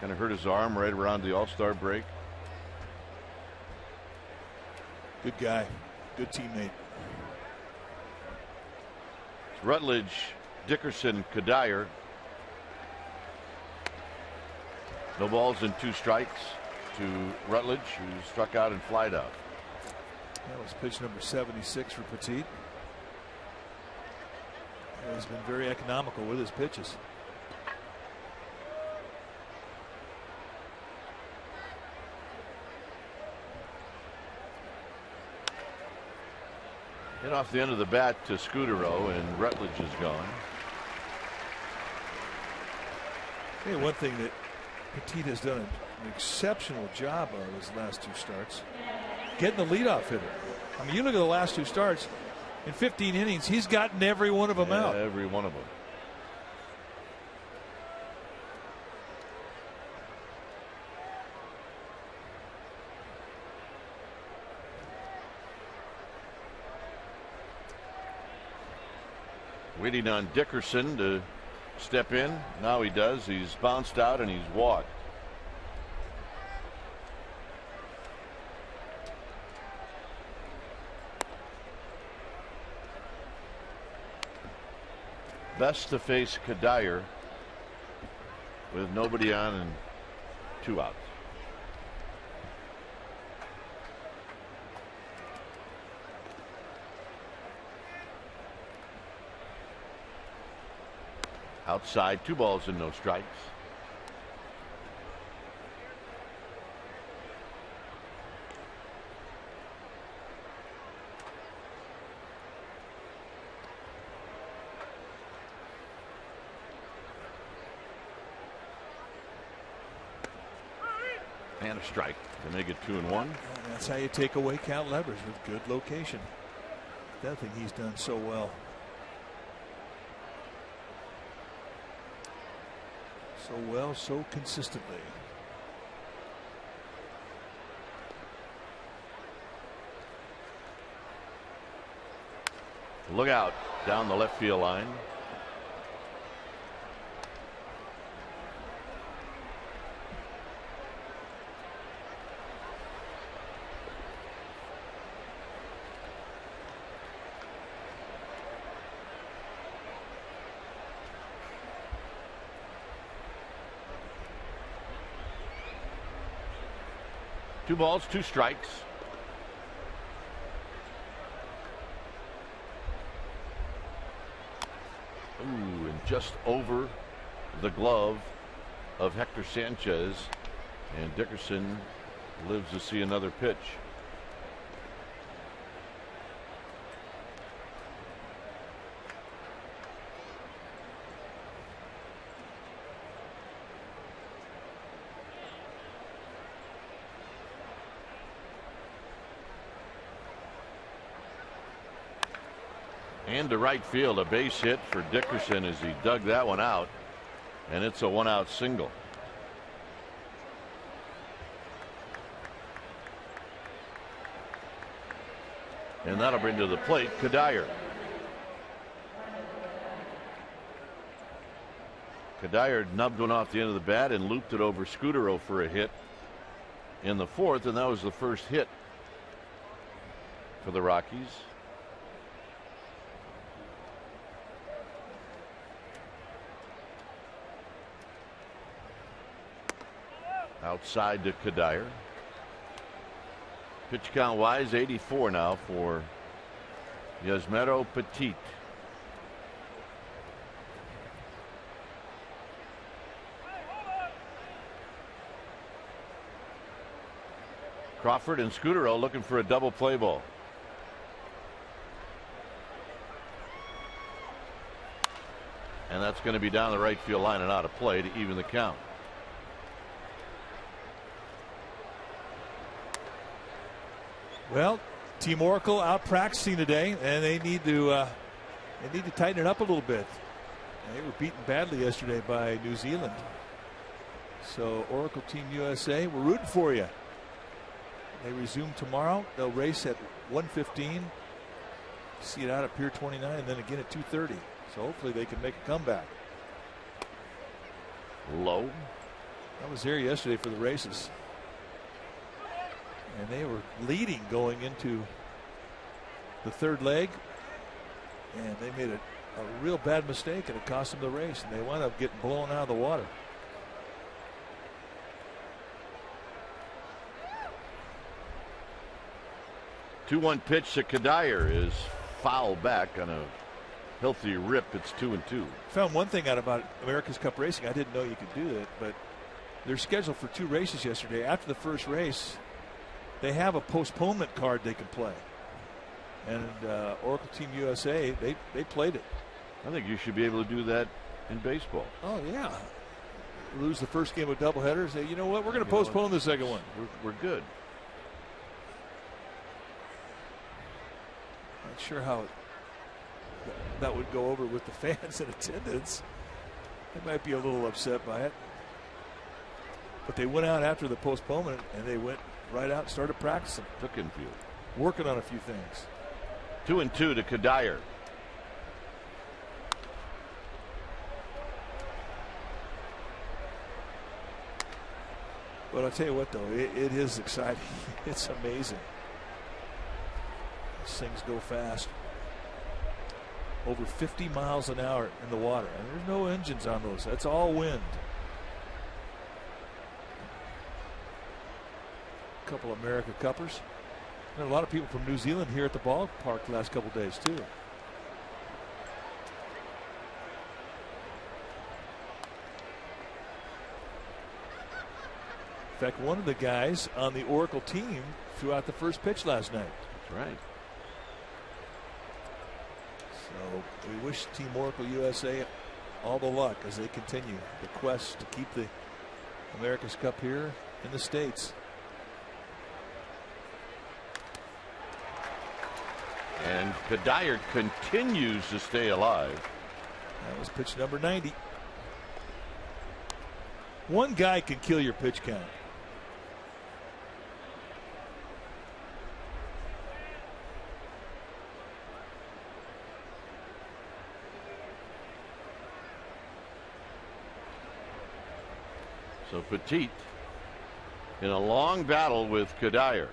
kind of hurt his arm right around the All-Star break.
Good guy, good teammate.
It's Rutledge, Dickerson, Kadire. No balls and 2 strikes to Rutledge, who struck out and flied out.
That was pitch number 76 for Petit. He's been very economical with his pitches.
Hit off the end of the bat to Scudero, and Rutledge is gone.
Hey, one thing that Petit has done an exceptional job of his last 2 starts, getting the leadoff hitter. I mean, you look at the last 2 starts, in 15 innings, he's gotten every one of them out.
Every one of them. Waiting on Dickerson to step in. Now he does. He's bounced out and he's walked. Best to face Kadire with nobody on and 2 outs. Outside, 2 balls and no strikes. And a strike to make it 2-1.
That's how you take away count leverage, with good location. That thing he's done so well. So well, so consistently.
Look out down the left field line. Two balls, 2 strikes. Ooh, and just over the glove of Hector Sanchez, and Dickerson lives to see another pitch. And to right field, a base hit for Dickerson as he dug that one out, and it's a 1-out single. And that'll bring to the plate Kadire. Kadire nubbed one off the end of the bat and looped it over Scudero for a hit in the 4th, and that was the first hit for the Rockies. Outside to Kadire. Pitch count wise, 84 now for Yasmero Petit. Crawford and Scudero looking for a double play ball. And that's going to be down the right field line and out of play to even the count.
Well, Team Oracle out practicing today, and they need to tighten it up a little bit. They were beaten badly yesterday by New Zealand. So Oracle Team USA, we're rooting for you. They resume tomorrow. They'll race at 1:15. See it out at Pier 29, and then again at 2:30. So hopefully they can make a comeback.
Low.
I was there yesterday for the races, and they were leading going into the third leg, and they made a real bad mistake, and it cost them the race, and they wound up getting blown out of the water.
Two-one pitch to Kadire is foul back on a healthy rip. It's 2-2.
Found one thing out about America's Cup racing. I didn't know you could do that, but they're scheduled for 2 races yesterday. After the first race, they have a postponement card they can play. And Oracle Team USA, they played it.
I think you should be able to do that in baseball.
Oh, yeah. Lose the first game of doubleheader, say, you know what, we're going to postpone the second one.
We're good.
Not sure how that would go over with the fans in attendance. They might be a little upset by it. But they went out after the postponement, and they went right out and started practicing.
Took infield.
Working on a few things.
2-2 to Kadire.
But I'll tell you what, though, it is exciting. It's amazing. These things go fast. Over 50 miles an hour in the water. And there's no engines on those. That's all wind. A couple of America Cuppers. There are a lot of people from New Zealand here at the ballpark the last couple of days, too. In fact, one of the guys on the Oracle team threw out the first pitch last night.
That's right.
So we wish Team Oracle USA all the luck as they continue the quest to keep the America's Cup here in the States.
And Kadire continues to stay alive.
That was pitch number 90. One guy can kill your pitch count.
So Petit in a long battle with Kadire.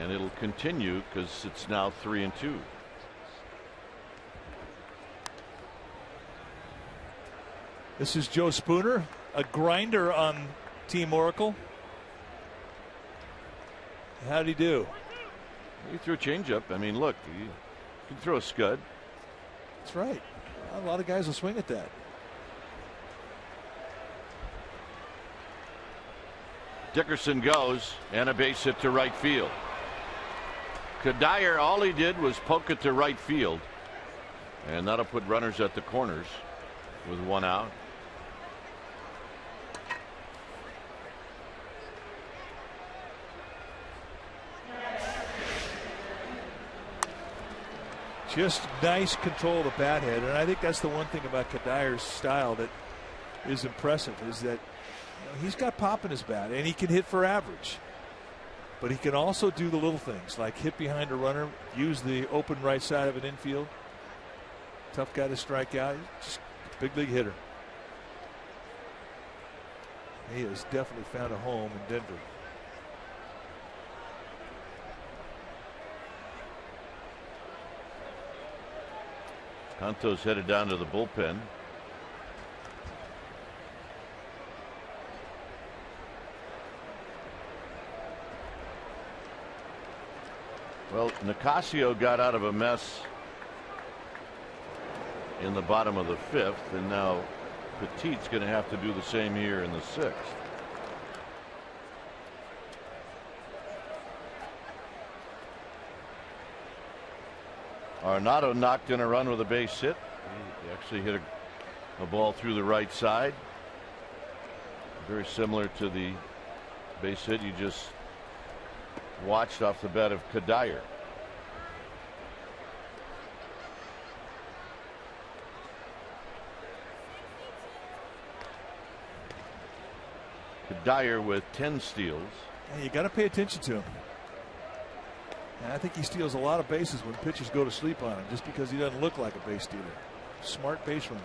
And it'll continue because it's now 3-2.
This is Joe Spooner, a grinder on Team Oracle. How'd he do?
He threw a changeup. I mean, look, you can throw a scud.
That's right. A lot of guys will swing at that.
Dickerson goes, and a base hit to right field. Kadire, all he did was poke it to right field, and that'll put runners at the corners with 1 out.
Just nice control of the bat head, and I think that's the one thing about Kadire's style that is impressive, is that he's got pop in his bat, and he can hit for average. But he can also do the little things like hit behind a runner, use the open right side of an infield. Tough guy to strike out. Just a big league hitter. He has definitely found a home in Denver.
Canto's headed down to the bullpen. Well, Nicasio got out of a mess in the bottom of the 5th, and now Petit's going to have to do the same here in the 6th. Arenado knocked in a run with a base hit. He actually hit a ball through the right side. Very similar to the base hit you just watched off the bat of Kadire. Kadire with 10 steals.
And you got to pay attention to him. And I think he steals a lot of bases when pitchers go to sleep on him just because he doesn't look like a base stealer. Smart base runner.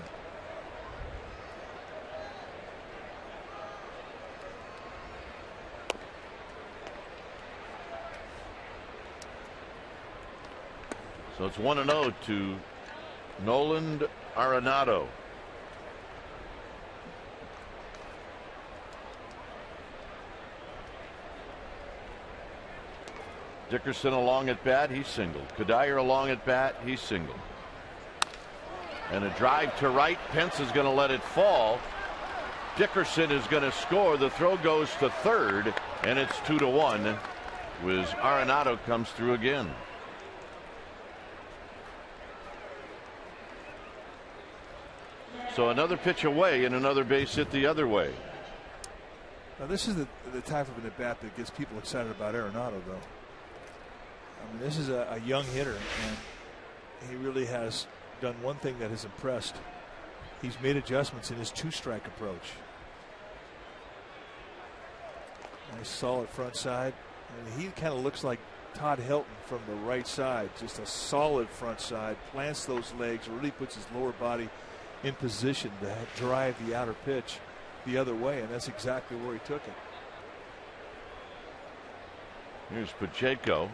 So it's 1-0 to Nolan Arenado. Dickerson along at bat, he's singled. Kadire along at bat, he's singled. And a drive to right. Pence is going to let it fall. Dickerson is going to score. The throw goes to third, and it's 2-1. As Arenado comes through again. So another pitch away and another base hit the other way.
Now this is the type of an at bat that gets people excited about Arenado, though. I mean, this is a young hitter, and he really has done one thing that has impressed. He's made adjustments in his two-strike approach. Nice solid front side. And he kind of looks like Todd Helton from the right side. Just a solid front side. Plants those legs, really puts his lower body in position to drive the outer pitch the other way, and that's exactly where he took it.
Here's Pacheco.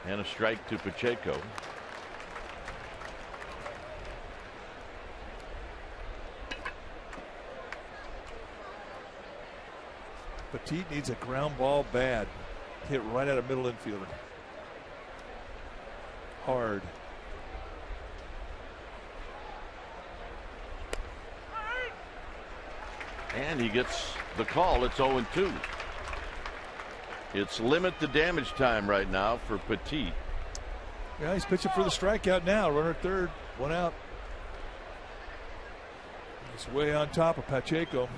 And a strike to Pacheco.
Petit needs a ground ball bad. Hit right at a middle infielder. Hard.
And he gets the call. It's 0-2. It's limit the damage time right now for Petit.
Yeah, he's pitching for the strikeout now. Runner at third, one out. He's way on top of Pacheco.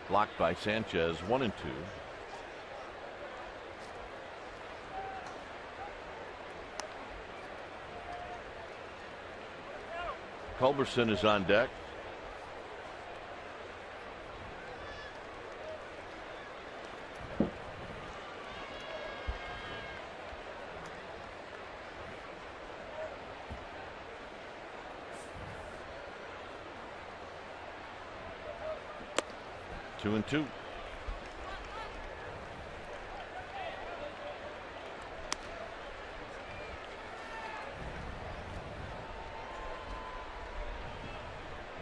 Blocked by Sanchez, 1-2. Culberson is on deck. Two and two.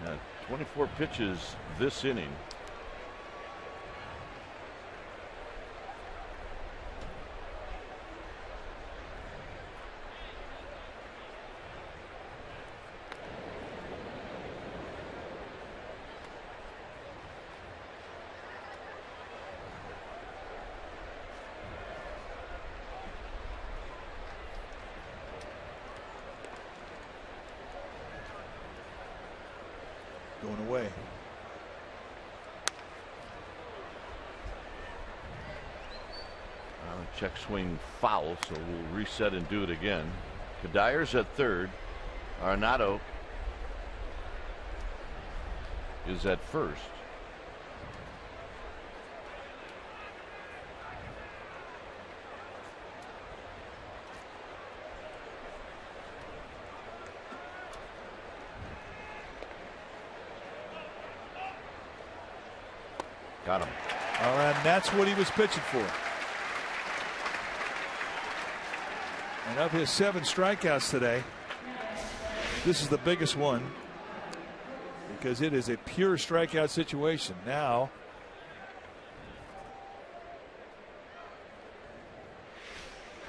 Now, 24 pitches this inning.
Going away.
Check swing foul, so we'll reset and do it again. Kadire's at third. Arenado is at first. Got him.
And that's what he was pitching for. And of his 7 strikeouts today, this is the biggest one because it is a pure strikeout situation. Now,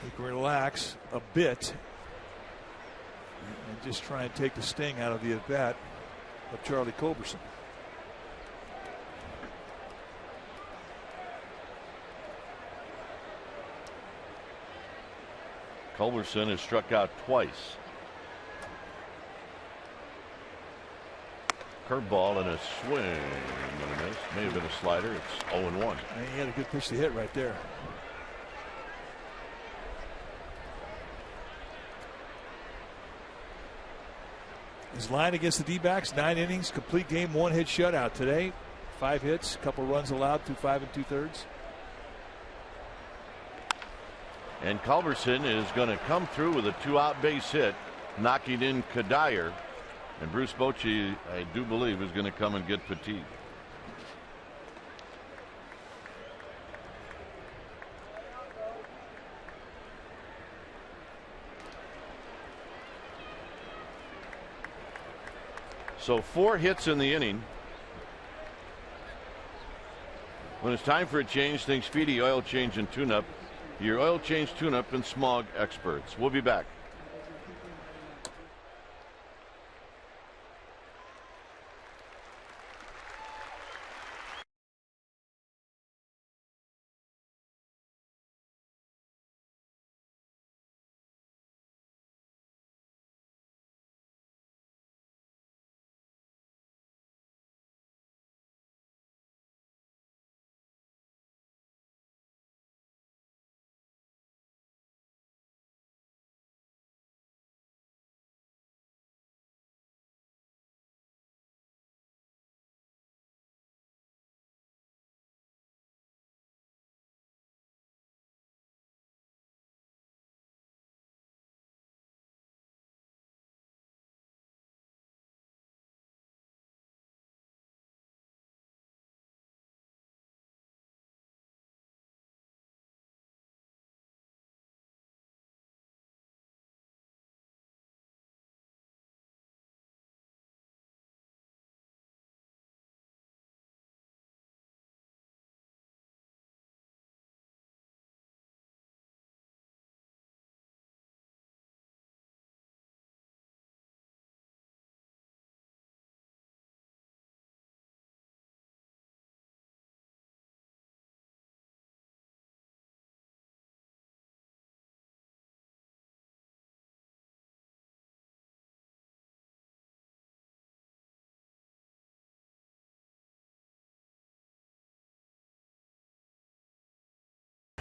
he can relax a bit and just try and take the sting out of the at-bat of Charlie Culberson.
Culberson has struck out twice. Curveball and a swing. And a miss. May have been a slider. It's 0-1.
And he had a good pitch to hit right there. His line against the D-backs, 9 innings, complete game, 1-hit shutout today. 5 hits, a couple runs allowed through 5 2/3.
And Culberson is going to come through with a 2-out base hit, knocking in Kadire. And Bruce Bochy, I do believe, is going to come and get Petit. So 4 hits in the inning. When it's time for a change, think Speedy Oil Change and Tune-Up. Your oil change, tune-up, and smog experts. We'll be back.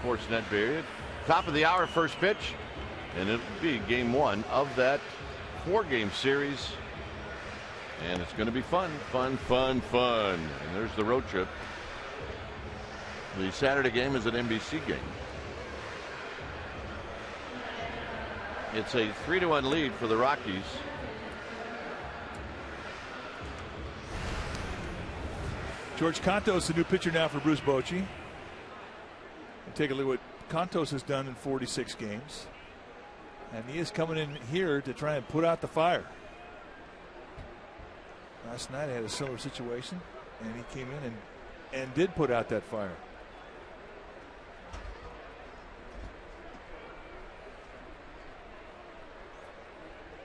Sportsnet period. Top of the hour, first pitch, and it'll be game 1 of that 4-game series. And it's going to be fun. And there's the road trip. The Saturday game is an NBC game. It's a 3-1 lead for the Rockies.
George Contos, the new pitcher now for Bruce Bochy. Take a look at what Contos has done in 46 games. And he is coming in here to try and put out the fire. Last night I had a similar situation, and he came in and did put out that fire.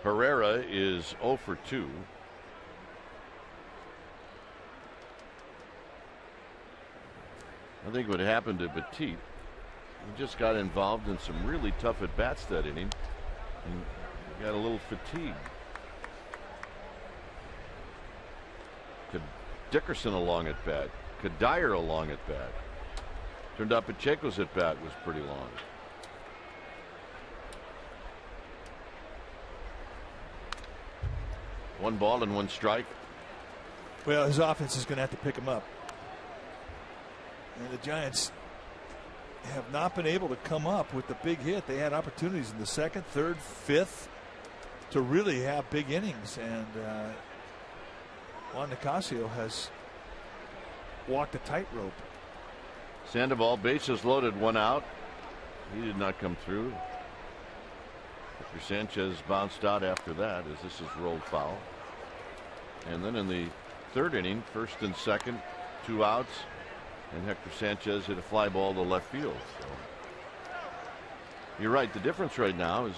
Herrera is 0 for 2. I think what happened to Petit, he just got involved in some really tough at-bats that inning and got a little fatigued. Dickerson along at bat, Kadire along at bat. Turned out Pacheco's at bat was pretty long. One ball and 1 strike.
Well, his offense is going to have to pick him up. And the Giants have not been able to come up with the big hit. They had opportunities in the 2nd, 3rd, 5th to really have big innings. And Juan Nicasio has walked a tightrope.
Sandoval, bases loaded, 1 out. He did not come through. Hector Sanchez bounced out after that as this is rolled foul. And then in the 3rd inning, 1st and 2nd, 2 outs, and Hector Sanchez hit a fly ball to left field. So you're right. The difference right now is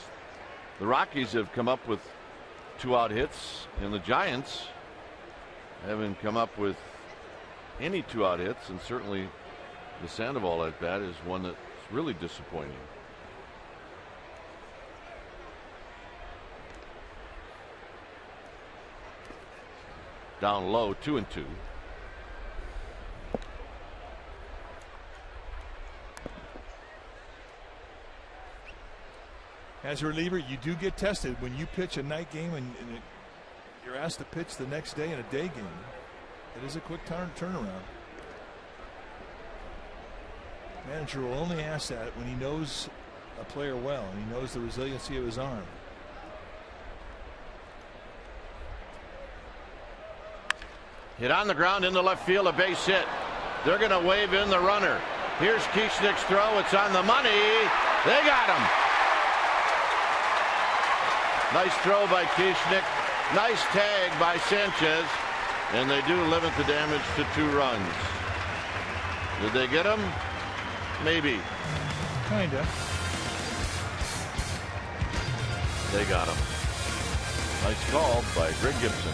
the Rockies have come up with 2-out hits, and the Giants haven't come up with any 2-out hits, and certainly the Sandoval at bat is one that's really disappointing. Down low, 2-2.
As a reliever, you do get tested when you pitch a night game and you're asked to pitch the next day in a day game. It is a quick turnaround. Manager will only ask that when he knows a player well and he knows the resiliency of his arm.
Hit on the ground into left field, a base hit. They're going to wave in the runner. Here's Kieschnick's throw. It's on the money. They got him. Nice throw by Kieschnick. Nice tag by Sanchez. And they do limit the damage to 2 runs. Did they get him? Maybe.
Kinda.
They got him. Nice call by Greg Gibson.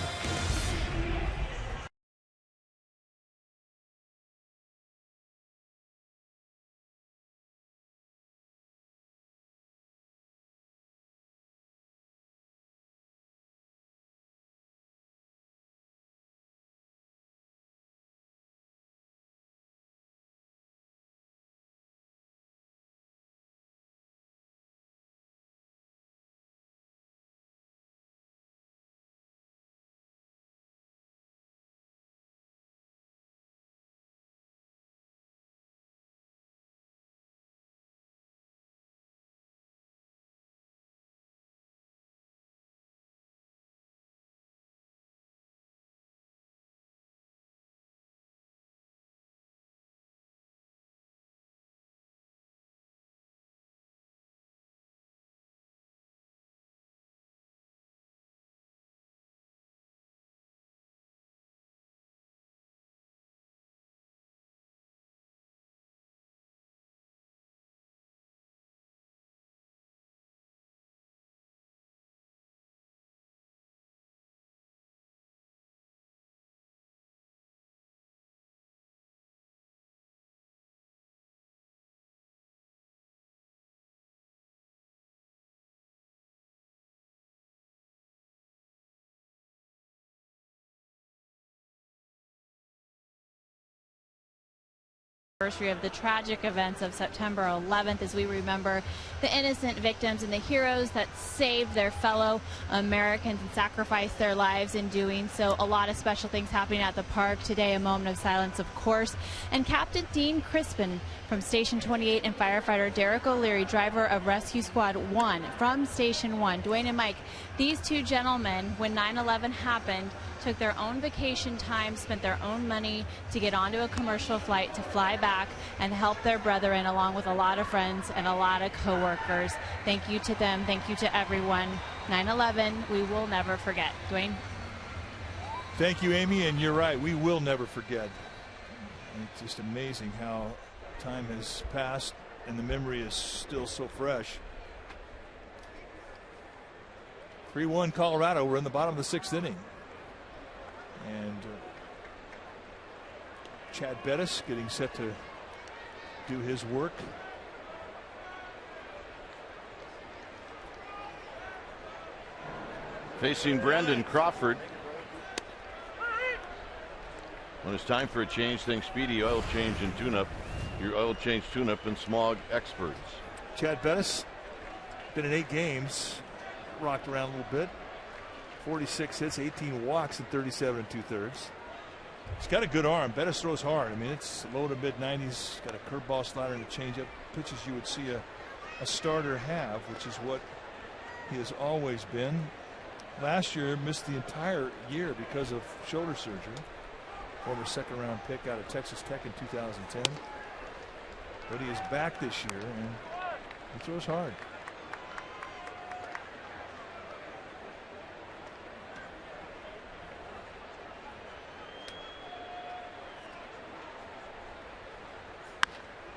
Anniversary of the tragic events of September 11th as we remember the innocent victims and the heroes that saved their fellow Americans and sacrificed their lives in doing so. A lot of special things happening at the park today. A moment of silence, of course. And Captain Dean Crispin from Station 28 and firefighter Derek O'Leary, driver of Rescue Squad 1 from Station 1. Dwayne and Mike, these 2 gentlemen, when 9/11 happened, took their own vacation time, spent their own money to get onto a commercial flight to fly back and help their brethren, along with a lot of friends and a lot of co-workers. Thank you to them. Thank you to everyone. 9/11, we will never forget. Dwayne?
Thank you, Amy, and you're right. We will never forget. It's just amazing how time has passed and the memory is still so fresh. 3-1 Colorado. We're in the bottom of the 6th inning. And Chad Bettis getting set to do his work.
Facing Brandon Crawford. When it's time for a change, think Speedy Oil Change and Tune-Up. Your oil change tune-up and smog experts.
Chad Bettis, been in 8 games, rocked around a little bit. 46 hits, 18 walks, and 37 2/3. He's got a good arm. Bettis throws hard. I mean, it's low to mid 90s. Got a curveball, slider, and a changeup. Pitches you would see a starter have, which is what he has always been. Last year, missed the entire year because of shoulder surgery. former second-round pick out of Texas Tech in 2010. But he is back this year, and he throws hard.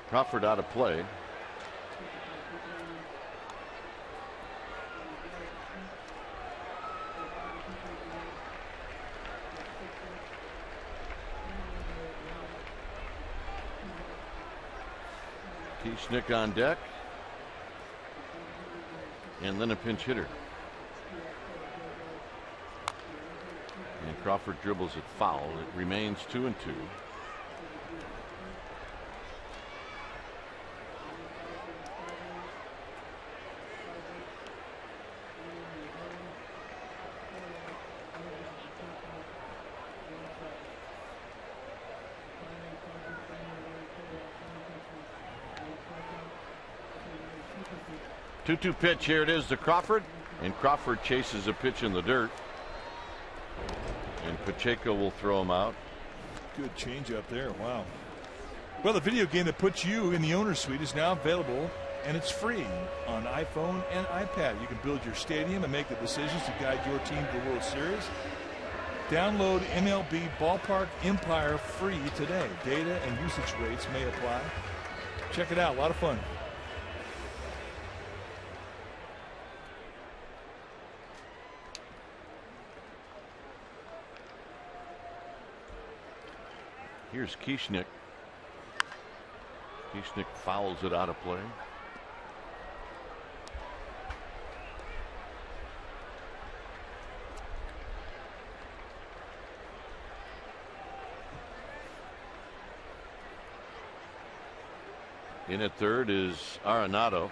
Crawford out of play. Kieschnick on deck. And then a pinch hitter. And Crawford dribbles it foul. It remains 2-2. Two-two pitch. Here it is to Crawford, and Crawford chases a pitch in the dirt, and Pacheco will throw him out.
Good changeup there. Wow. Well, the video game that puts you in the owner's suite is now available, and it's free on iPhone and iPad. You can build your stadium and make the decisions to guide your team to the World Series. Download MLB Ballpark Empire free today. Data and usage rates may apply. Check it out. A lot of fun.
Here's Kieschnick. Kieschnick fouls it out of play. In at third is Arenado.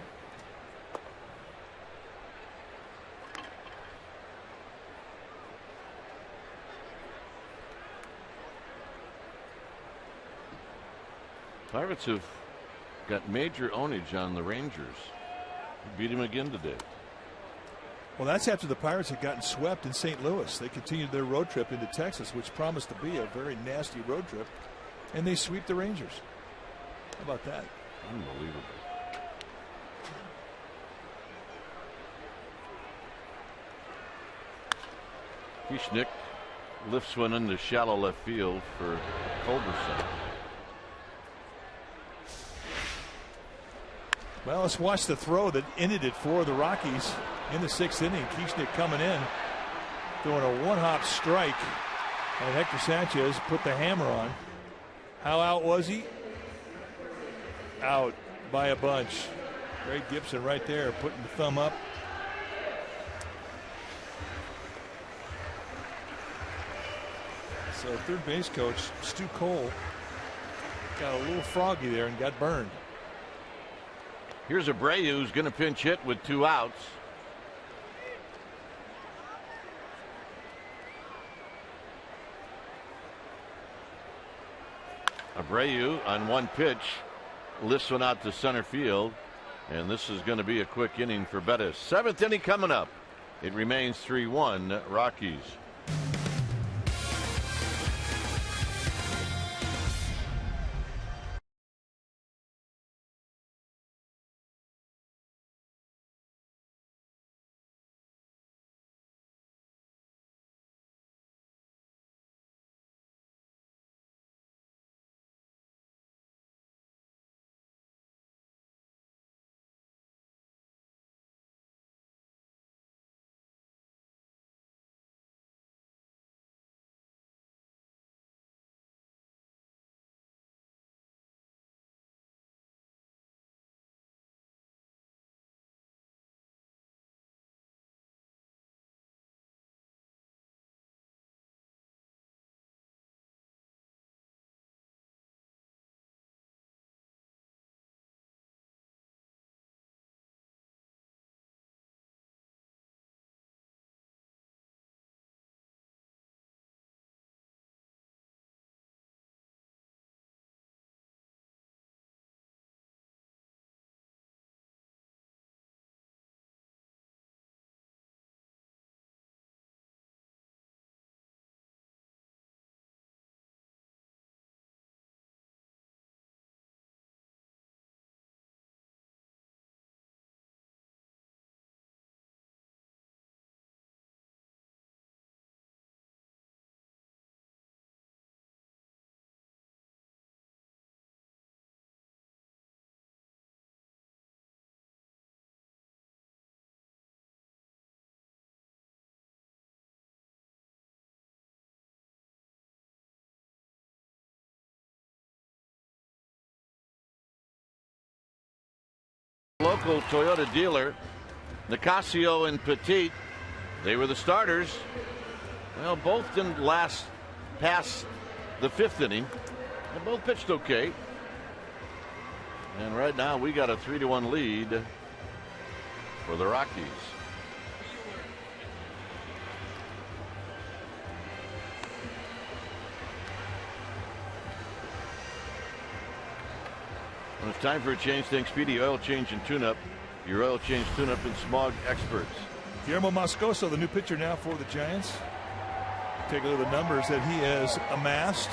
Pirates have got major ownage on the Rangers. Beat him again today.
Well, that's after the Pirates had gotten swept in St. Louis. They continued their road trip into Texas, which promised to be a very nasty road trip, and they sweep the Rangers. How about that?
Unbelievable. Kieschnick lifts one into shallow left field for Culberson.
Well, let's watch the throw that ended it for the Rockies in the 6th inning. Kieschnick coming in, throwing a one-hop strike, and Hector Sanchez put the hammer on. How out was he? Out by a bunch. Greg Gibson right there putting the thumb up. So third base coach Stu Cole got a little froggy there and got burned.
Here's Abreu, who's going to pinch hit with 2 outs. Abreu on one pitch lifts one out to center field, and this is going to be a quick inning for Bettis. 7th inning coming up. It remains 3-1 Rockies. Local Toyota dealer, Nicasio and Petit, they were the starters. Well, both didn't last past the 5th inning. They both pitched okay. And right now we got a 3-1 lead for the Rockies. When it's time for a change, think Speedy Oil Change and Tune-Up. Your oil change, tune-up, and smog experts.
Guillermo Moscoso, the new pitcher now for the Giants. Take a look at the numbers that he has amassed.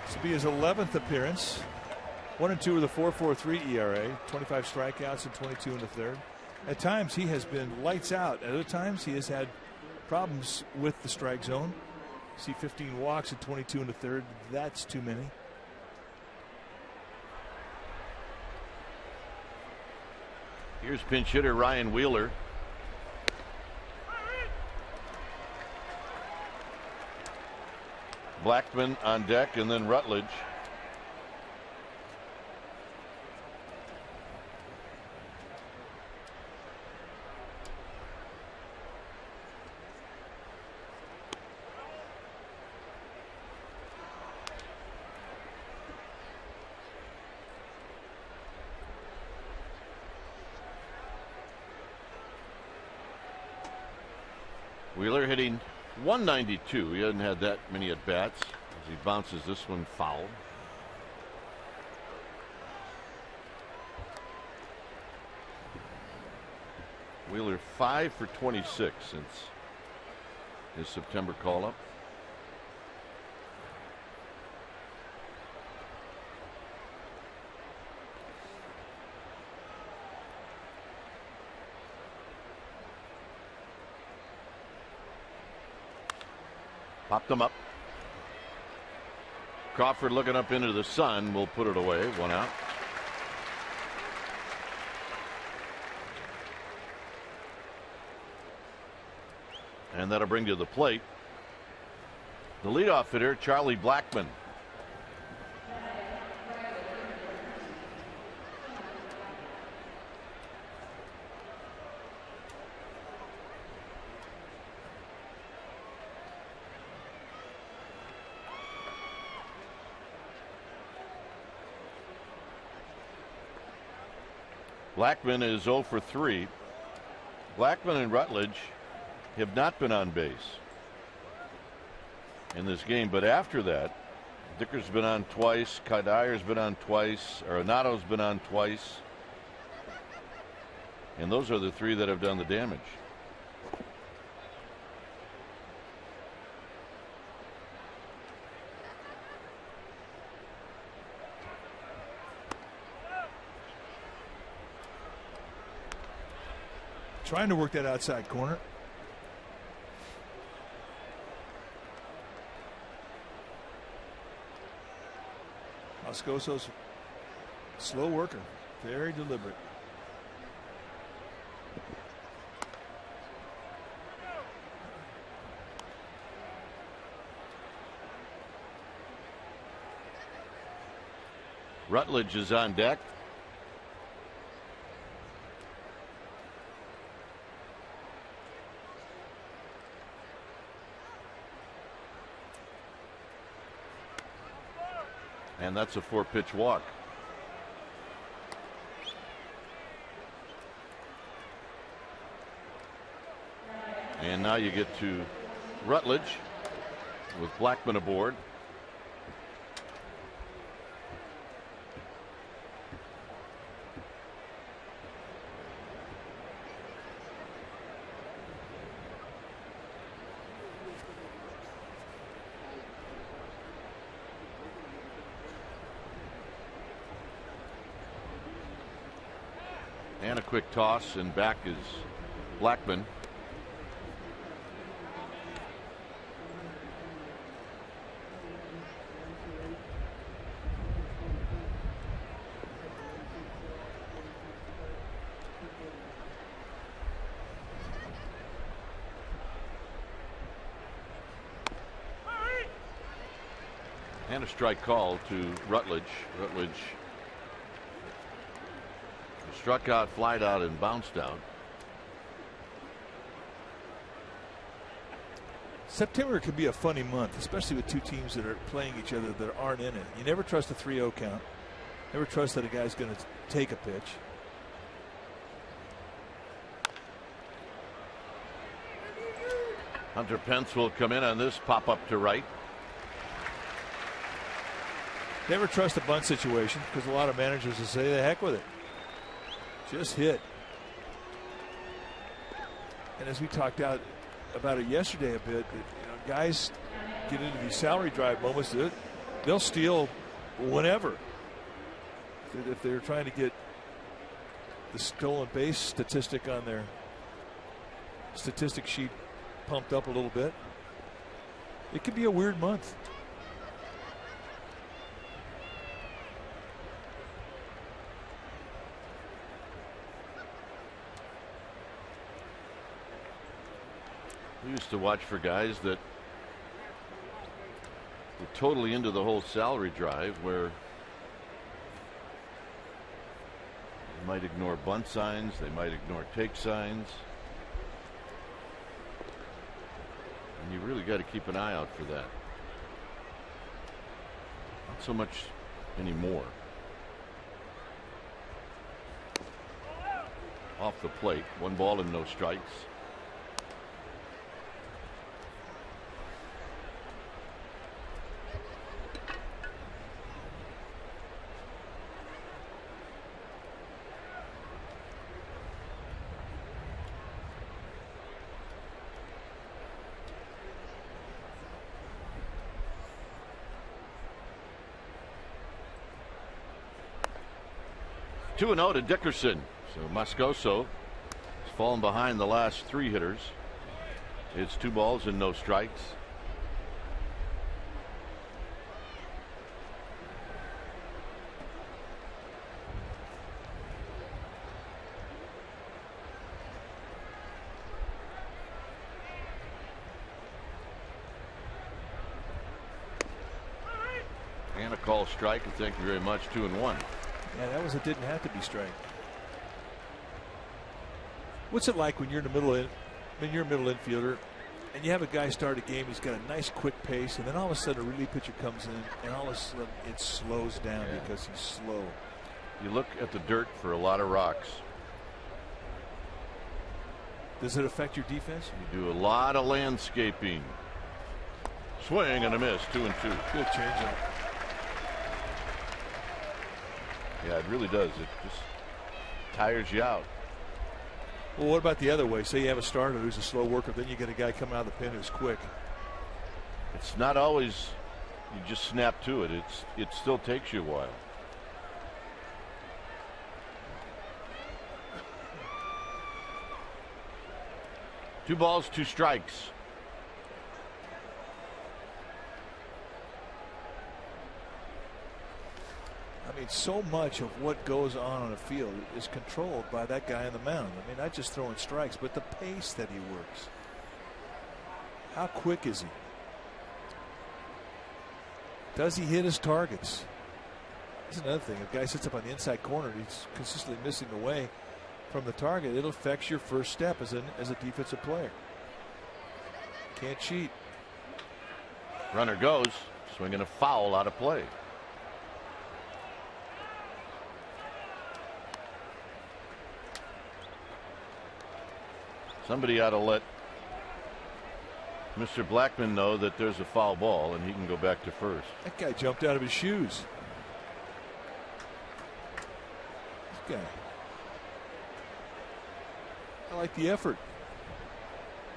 This will be his 11th appearance. 1-2 with a 4.43 ERA, 25 strikeouts and 22 in the third. At times he has been lights out. At other times he has had problems with the strike zone. See 15 walks and 22 in the third. That's too many.
Here's pinch hitter Ryan Wheeler. Blackman on deck, and then Rutledge. Wheeler hitting 192. He hasn't had that many at bats as he bounces this one foul. Wheeler 5 for 26 since his September call up. Popped them up. Crawford looking up into the sun will put it away. 1 out. And that'll bring to the plate the leadoff hitter, Charlie Blackman. Blackman is 0 for 3. Blackman and Rutledge have not been on base in this game, but after that, Dicker's been on twice, Kadir's been on twice, Arenado's been on twice, and those are the 3 that have done the damage.
Trying to work that outside corner. Moscoso's slow worker, very deliberate.
Rutledge is on deck. And that's a 4-pitch walk. And now you get to Rutledge with Blackman aboard. And a quick toss, and back is Blackman. And a strike call to Rutledge. Rutledge Struck out, flied out, and bounced out.
September can be a funny month, especially with two teams that are playing each other that aren't in it. You never trust a 3-0 count. Never trust that a guy's going to take a pitch.
Hunter Pence will come in on this pop up to right.
Never trust a bunt situation because a lot of managers will say, the heck with it. Just hit. And as we talked about it yesterday a bit, guys get into these salary drive moments, they'll steal whenever. If they're trying to get the stolen base statistic on their statistic sheet pumped up a little bit, it could be a weird month.
We used to watch for guys that were totally into the whole salary drive, where they might ignore bunt signs, they might ignore take signs. And you really got to keep an eye out for that. Not so much anymore. Off the plate, 1 ball and no strikes. Two and 0 to Dickerson. So Moscoso has fallen behind the last 3 hitters. It's 2 balls and no strikes. And a call strike. Thank you very much. 2 and 1.
Yeah, that was, it didn't have to be strike. What's it like when you're in the middle you're a middle infielder and you have a guy start a game, he's got a nice quick pace, and then all of a sudden a relief pitcher comes in and all of a sudden it slows down because he's slow.
You look at the dirt for a lot of rocks.
Does it affect your defense?
You do a lot of landscaping. Swing and a miss. 2 and 2.
Good changeup.
Yeah, it really does. It just tires you out.
Well, what about the other way? Say you have a starter who's a slow worker, then you get a guy coming out of the pen who's quick.
It's not always you just snap to it. It still takes you a while. Two balls, 2 strikes.
I mean, so much of what goes on a field is controlled by that guy on the mound. I mean, not just throwing strikes, but the pace that he works. How quick is he? Does he hit his targets? That's another thing. If a guy sits up on the inside corner and he's consistently missing away from the target, it affects your first step as a defensive player. Can't cheat.
Runner goes, swinging a foul out of play. Somebody ought to let Mr. Blackman know that there's a foul ball and he can go back to first.
That guy jumped out of his shoes. This guy. I like the effort.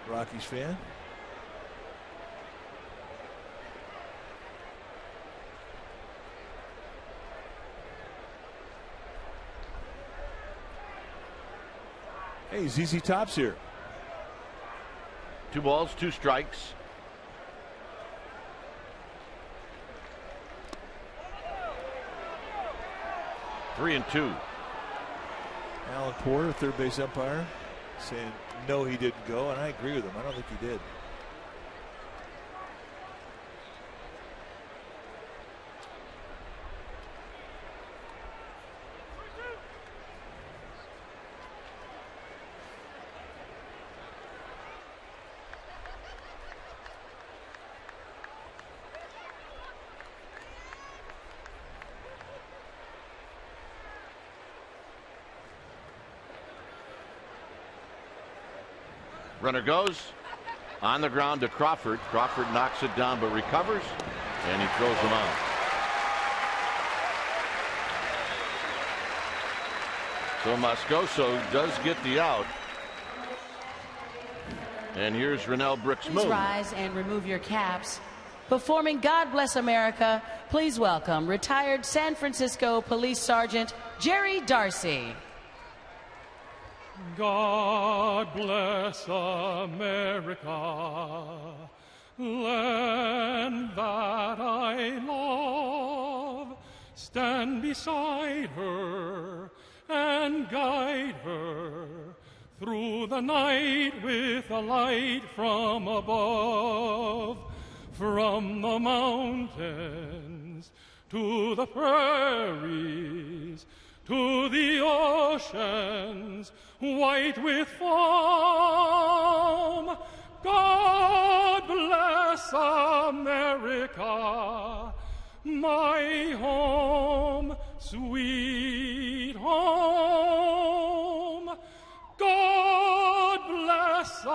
Rockies fan. Hey, ZZ Top's here.
2 balls, 2 strikes. Three and 2.
Alan Porter, third base umpire, saying no, he didn't go, and I agree with him. I don't think he did.
Runner goes on the ground to Crawford. Crawford knocks it down but recovers, and he throws him out. So Moscoso does get the out. And here's Rennell Brooks
Please
Moon.
rise and remove your caps. Performing God Bless America, please welcome retired San Francisco Police Sergeant Jerry Darcy.
God bless America, land that I love. Stand beside her and guide her through the night with a light from above. From the mountains to the prairies, to the oceans white with foam. God bless America, my home, sweet home. God bless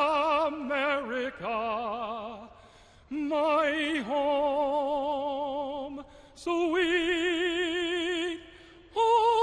America, my home, sweet home.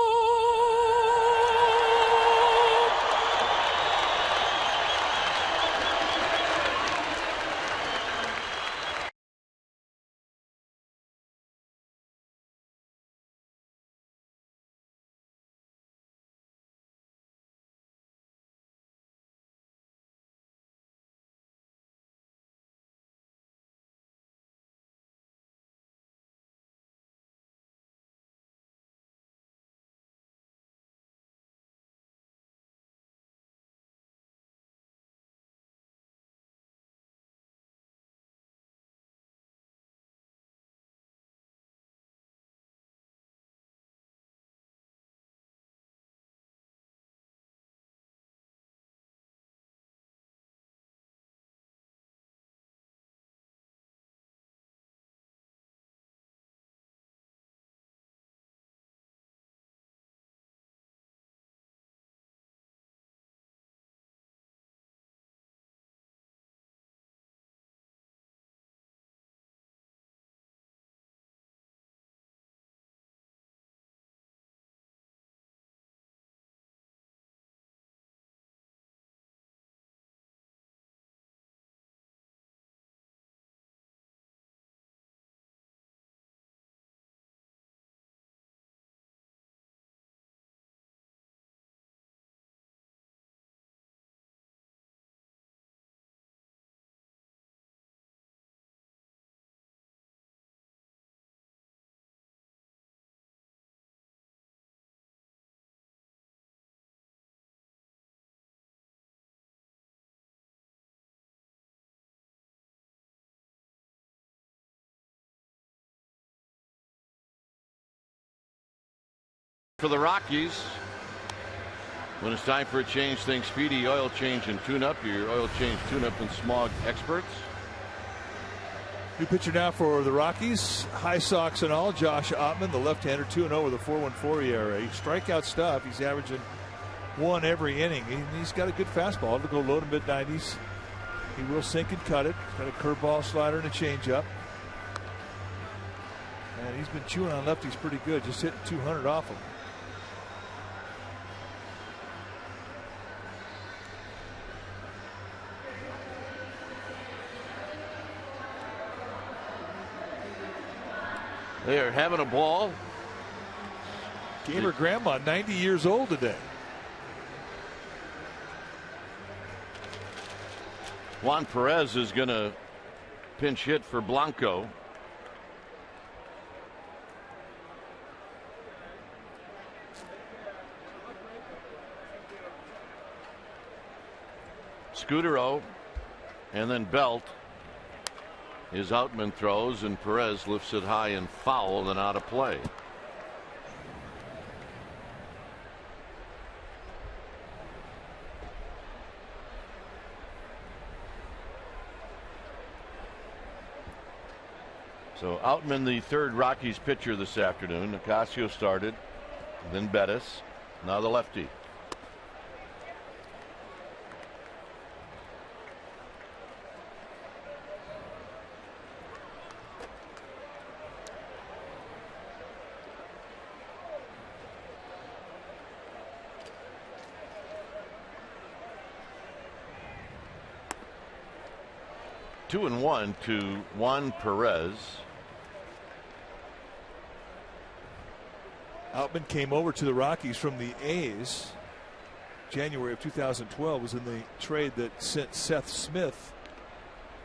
For the Rockies, when it's time for a change, think Speedy Oil Change and Tune-Up, your oil change, tune-up, and smog experts.
New pitcher now for the Rockies. High Sox and all. Josh Ottman, the left-hander, 2-0 with a 4.14 ERA. Strikeout stuff. He's averaging one every inning. He's got a good fastball. It'll go low to mid-90s. He will sink and cut it. He's got a curveball, slider, and a changeup. And he's been chewing on lefties pretty good, just hitting 200 off him.
They are having a ball.
Gamer Grandma, 90 years old today.
Juan Perez is going to pinch hit for Blanco. Scudero and then Belt. His Outman throws, and Perez lifts it high and foul and out of play. So Outman, the third Rockies pitcher this afternoon. Nicasio started, then Bettis, now the lefty. 2-1 to Juan Perez.
Outman came over to the Rockies from the A's. January of 2012 was in the trade that sent Seth Smith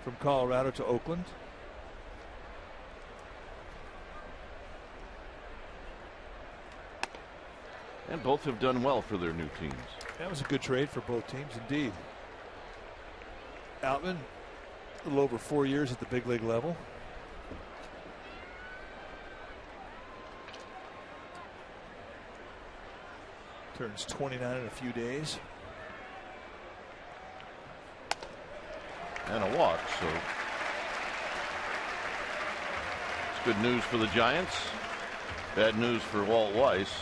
from Colorado to Oakland.
And both have done well for their new teams.
That was a good trade for both teams, indeed. Outman, a little over 4 years at the big league level. Turns 29 in a few days.
And a walk, so it's good news for the Giants. Bad news for Walt Weiss,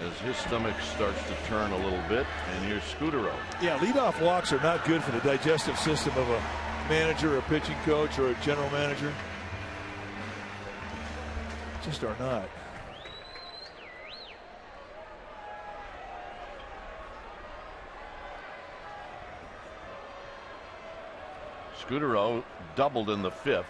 as his stomach starts to turn a little bit. And here's Scutaro.
Yeah, leadoff walks are not good for the digestive system of a manager, or a pitching coach, or a general manager. Just are not.
Scutaro doubled in the 5th.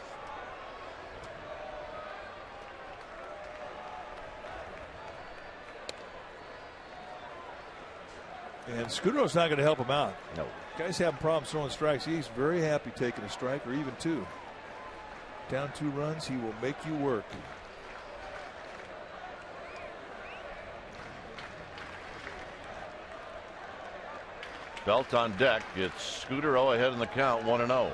And Scutaro's not going to help him out.
No.
Guy's having problems throwing strikes. He's very happy taking a strike, or even 2. Down 2 runs, he will make you work.
Belt on deck. It's Scutaro ahead in the count, 1-0.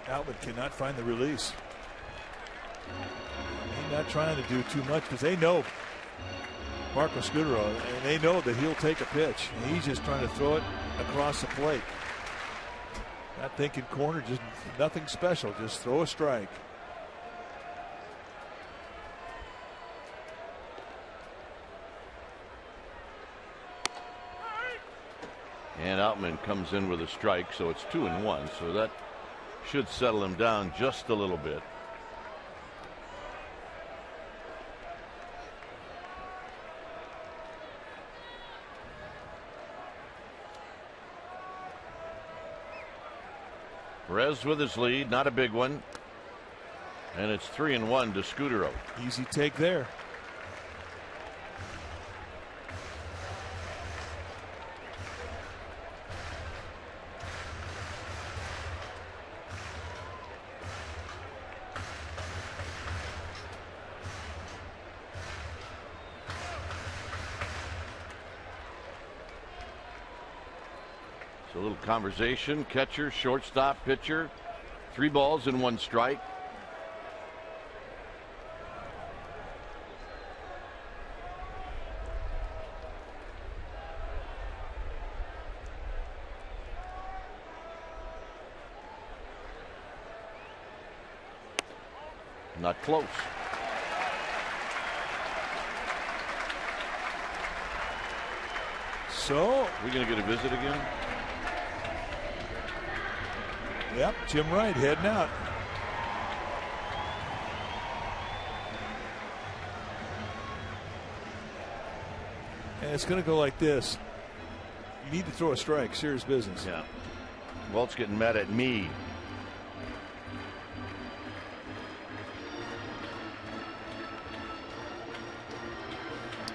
Outman cannot find the release. He's not trying to do too much because they know Marco Scutaro, and they know that he'll take a pitch. And he's just trying to throw it across the plate. Not thinking corner, just nothing special. Just throw a strike.
And Outman comes in with a strike, so it's 2-1. So that should settle him down just a little bit. Perez with his lead, not a big one. And it's 3-1 to Scutaro.
Easy take there.
A little conversation. Catcher, shortstop, pitcher. 3 balls and 1 strike. Not close.
So
we're going to get a visit again.
Yep, Jim Wright heading out. And it's going to go like this. You need to throw a strike. Serious business.
Yeah. Walt's getting mad at me.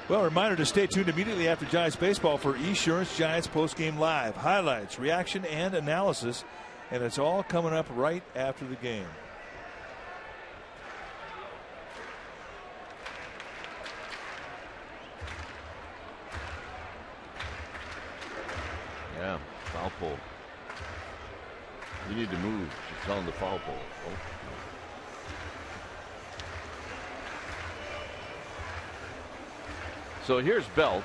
Well, a reminder to stay tuned immediately after Giants baseball for Esurance Giants postgame live. Highlights, reaction, and analysis. And it's all coming up right after the game.
Yeah, foul pole. You need to move. She's telling the foul pole. Oh. So here's Belt.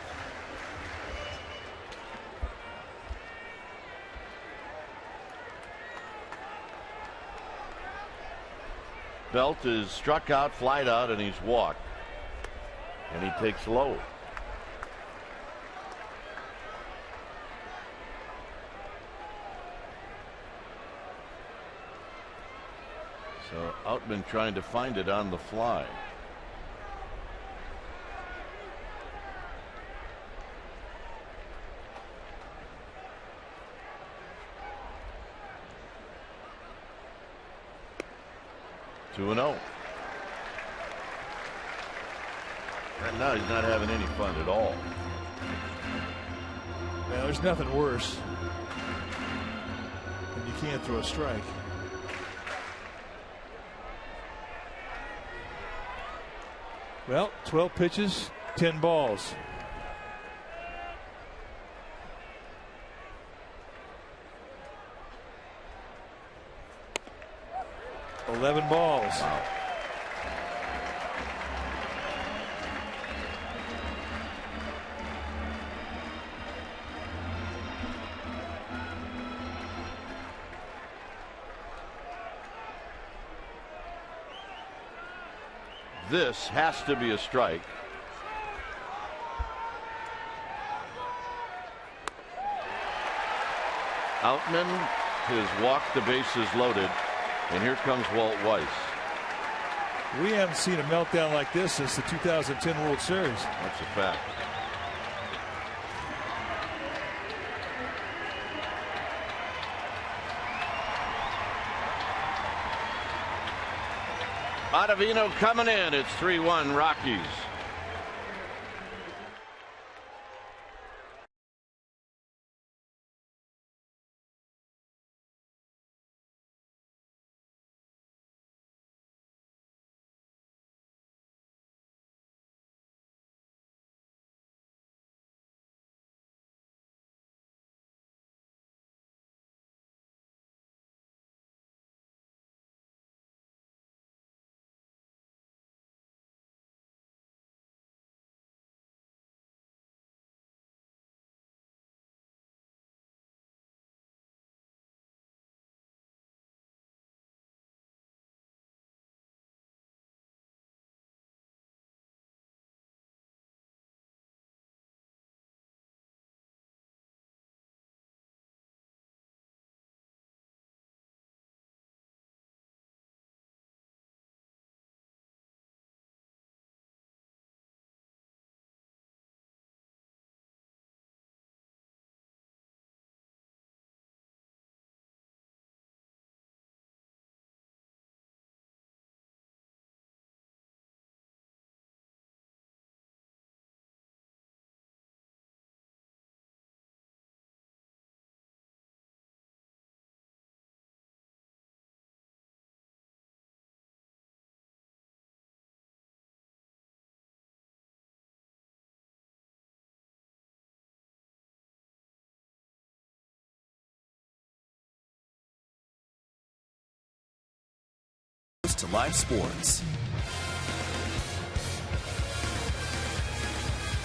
Belt is struck out, flied out, and he's walked. And he takes low. So Outman trying to find it on the fly. Two and 0. And now he's not having any fun at all.
Well, there's nothing worse than you can't throw a strike. Well, 12 pitches, 10 balls. $11 balls.
Wow. This has to be a strike. Outman has walked the bases loaded, and here comes Walt Weiss.
We haven't seen a meltdown like this since the 2010 World Series.
That's a fact. Ottavino coming in. It's 3-1 Rockies.
To live sports.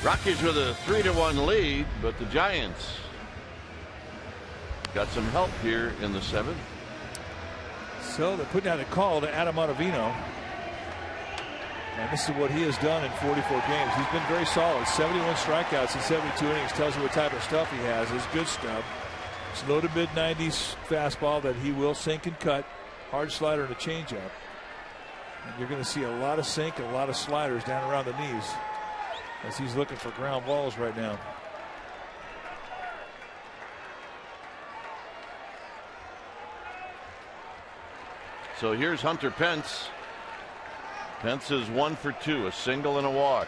Rockies with a 3-1 lead, but the Giants got some help here in the 7th.
So they're putting out a call to Adam Ottavino. And this is what he has done in 44 games. He's been very solid. 71 strikeouts in 72 innings. Tells you what type of stuff he has. It's good stuff. Slow to mid-90s fastball that he will sink and cut. Hard slider and a changeup. And you're going to see a lot of sink and a lot of sliders down around the knees as he's looking for ground balls right now.
So here's Hunter Pence. Pence is 1 for 2, a single and a walk.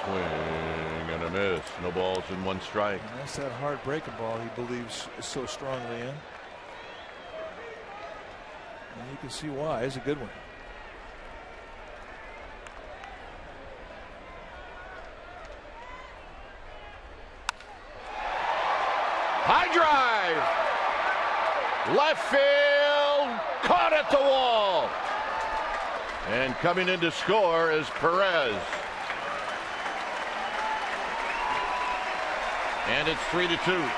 Swing and a miss. No balls and 1 strike.
And that's that hard breaking ball he believes so strongly in. And you can see why. It's a good one.
High drive. Left field. Caught at the wall. And coming in to score is Perez. And it's 3-2.
Well,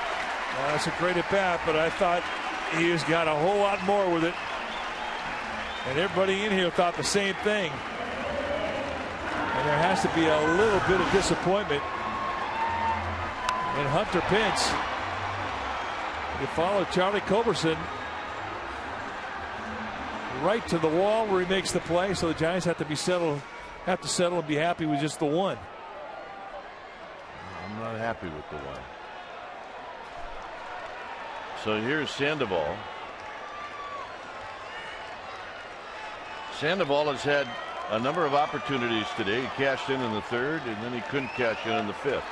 that's a great at bat, but I thought he has got a whole lot more with it. And everybody in here thought the same thing. And there has to be a little bit of disappointment in Hunter Pence. You follow Charlie Culberson. right to the wall where he makes the play. So the Giants have to settle and be happy with just the one.
I'm not happy with the one. So here's Sandoval. Sandoval has had a number of opportunities today. He cashed in the third, and then he couldn't cash in the fifth.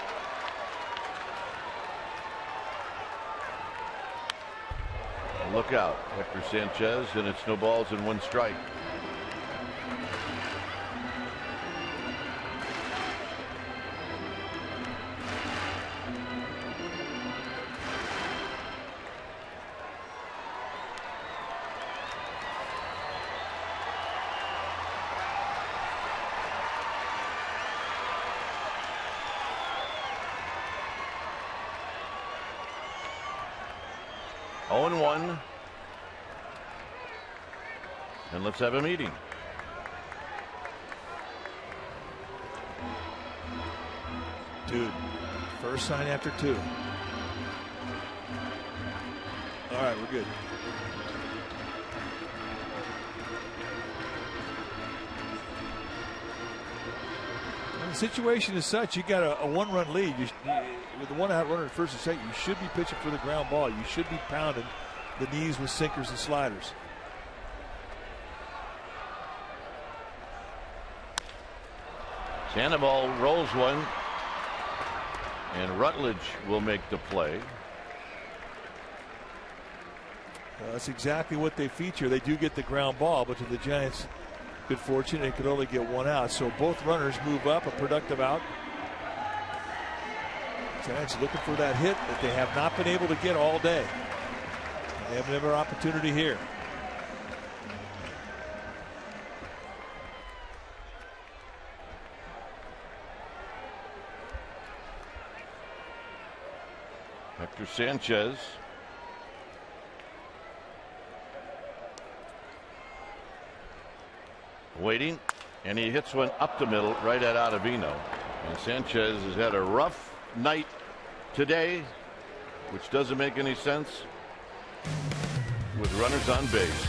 Look out, Hector Sanchez, and it's no balls and one strike. And let's have a meeting.
Dude, first sign after 2. All right, we're good. When the situation is such, you got a 1-run lead. With the 1-out runner at first and second, you should be pitching for the ground ball. You should be pounding the knees with sinkers and sliders.
Sandoval rolls one, and Rutledge will make the play.
That's exactly what they feature. They do get the ground ball, but to the Giants' good fortune, they could only get 1 out. So both runners move up, a productive out. Giants looking for that hit that they have not been able to get all day. They have another opportunity here.
Hector Sanchez. Waiting, and he hits one up the middle right at Ottavino. And Sanchez has had a rough night today, which doesn't make any sense with runners on base.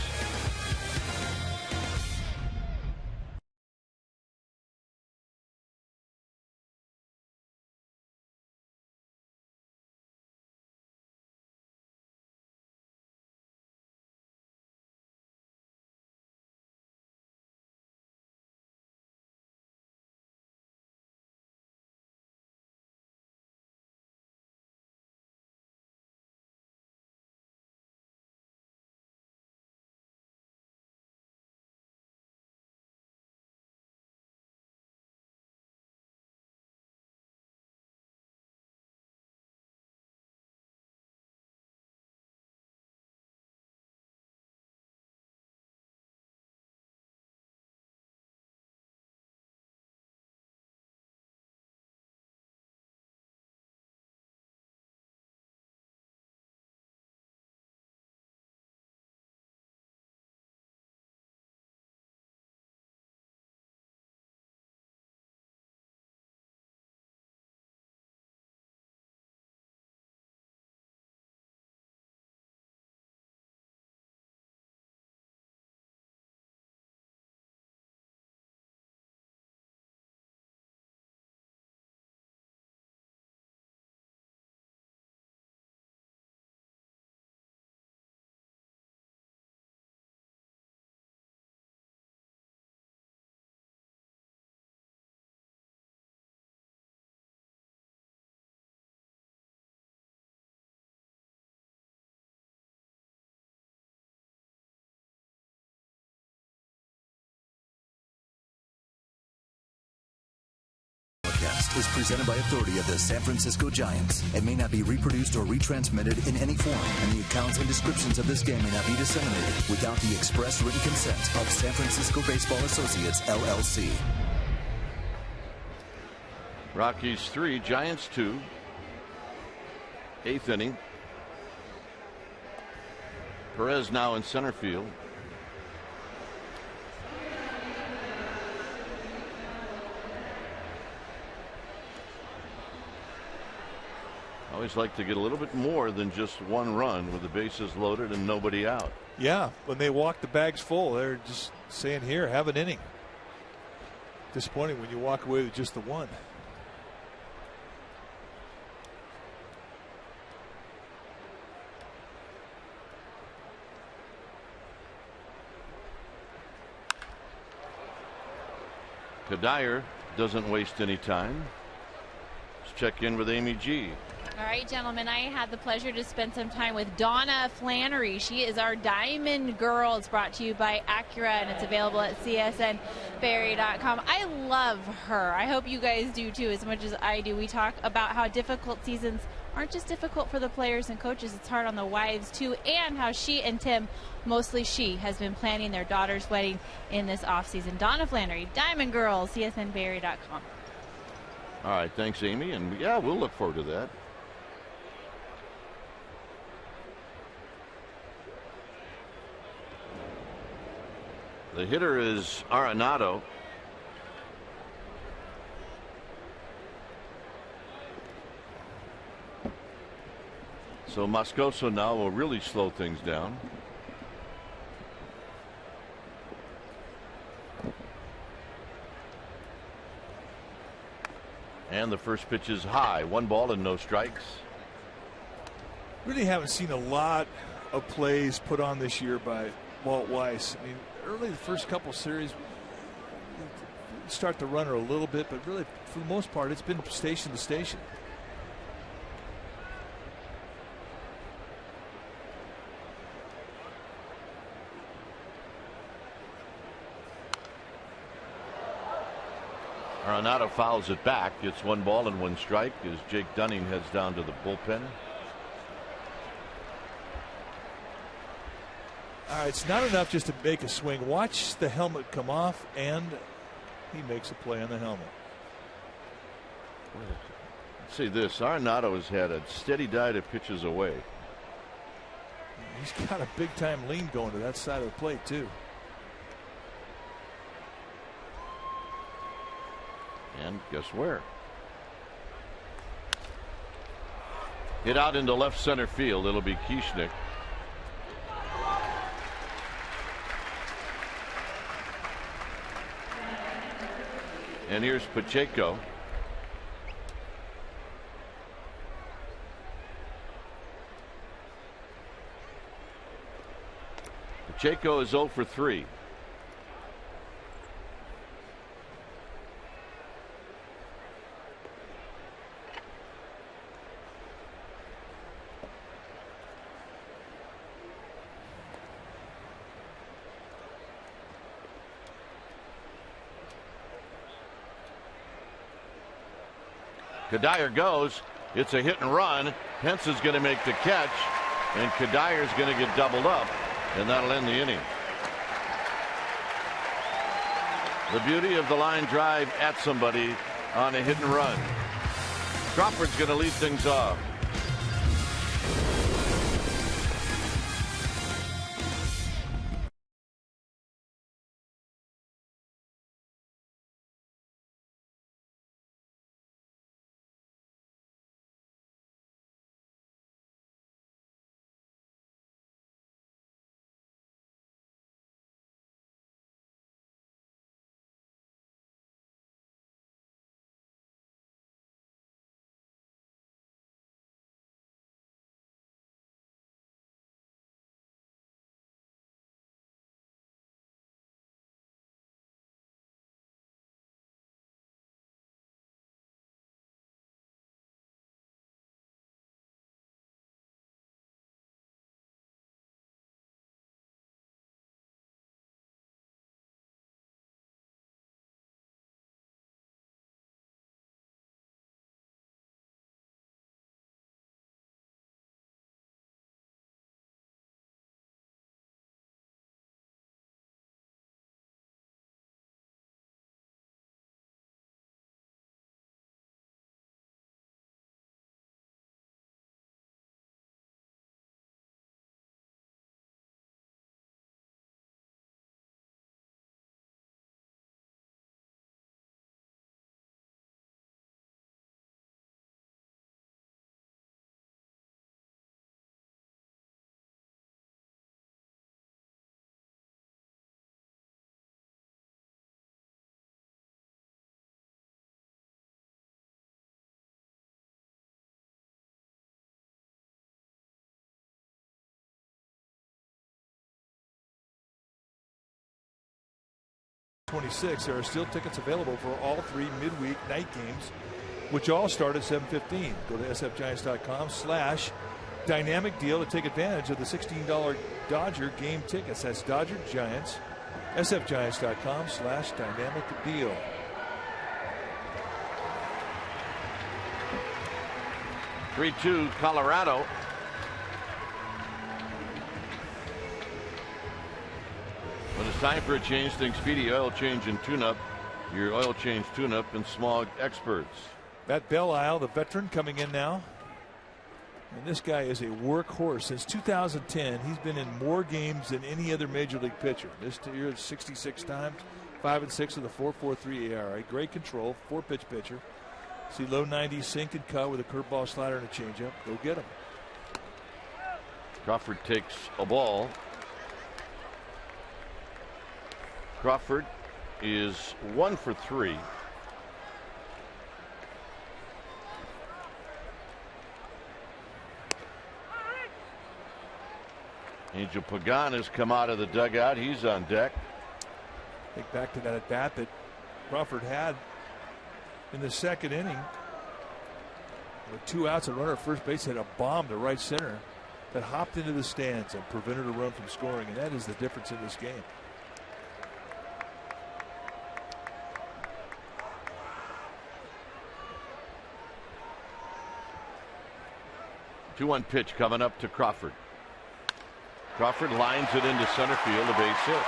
Is presented by authority of the San Francisco Giants and may not be reproduced or retransmitted in any form, and the accounts and descriptions of this game may not be disseminated without the express written consent of San Francisco Baseball Associates, LLC.
Rockies 3, Giants 2. 8th inning. Perez now in center field. always like to get a little bit more than just one run with the bases loaded and nobody out.
Yeah, when they walk the bags full, they're just saying, here, have an inning. Disappointing when you walk away with just the one.
Kadire doesn't waste any time. Let's check in with Amy G.
All right, gentlemen, I had the pleasure to spend some time with Donna Flannery. She is our Diamond Girl. It's brought to you by Acura, and it's available at csnferry.com. I love her. I hope you guys do, too, as much as I do. We talk about how difficult seasons aren't just difficult for the players and coaches. It's hard on the wives, too, and how she and Tim, mostly she, has been planning their daughter's wedding in this offseason. Donna Flannery, Diamond Girl, csnferry.com.
All right, thanks, Amy. And, yeah, we'll look forward to that. The hitter is Arenado. So Moscoso now will really slow things down. And the first pitch is high. 1 ball and no strikes.
Really haven't seen a lot of plays put on this year by Walt Weiss. I mean, early the first couple series, start the runner a little bit, but really for the most part, it's been station to station.
Arenado fouls it back. It's 1 ball and 1 strike as Jake Dunning heads down to the bullpen.
All right, it's not enough just to make a swing. Watch the helmet come off, and he makes a play on the helmet.
Let's see this. Arenado has had a steady diet of pitches away.
He's got a big-time lean going to that side of the plate, too.
And guess where? Hit out into left center field. It'll be Kieschnick. And here's Pacheco. Pacheco is 0 for 3. Kadire goes. It's a hit and run. Pence is going to make the catch, and Kadire is going to get doubled up, and that'll end the inning. The beauty of the line drive at somebody on a hit and run. Crawford's going to lead things off.
26th. There are still tickets available for all 3 midweek night games, which all start at 7:15. Go to sfgiants.com/dynamic deal to take advantage of the $16 Dodger game tickets. That's Dodger Giants, sfgiants.com/dynamic deal.
(3-2) Colorado. When it's time for a change, think Speedy Oil Change and Tune-Up. Your oil change tune-up and smog experts.
Matt Belisle, the veteran, coming in now. And this guy is a workhorse. Since 2010, he's been in more games than any other major league pitcher. This year, 66 times, 5 and 6 with a 4.43 ERA. Great control, 4-pitch pitcher. See low 90s sink and cut with a curveball, slider, and a changeup. Go get him.
Crawford takes a ball. Crawford is 1 for 3. Angel Pagan has come out of the dugout. He's on deck.
Think back to that at bat that Crawford had in the second inning. With 2 outs, a runner at first base had a bomb to right center that hopped into the stands and prevented a run from scoring, and that is the difference in this game.
2-1 pitch coming up to Crawford. Crawford lines it into center field, a base hit.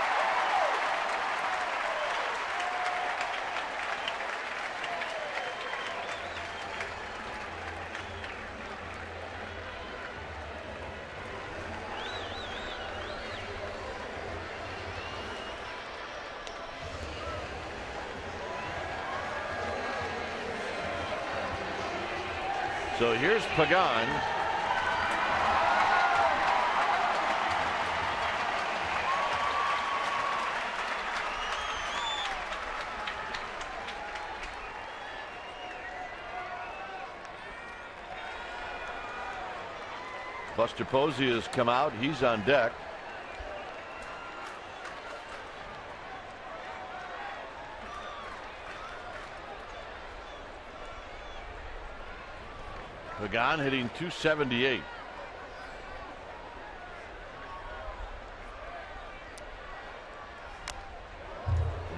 So here's Pagan. Buster Posey has come out. He's on deck. Pagan hitting .278.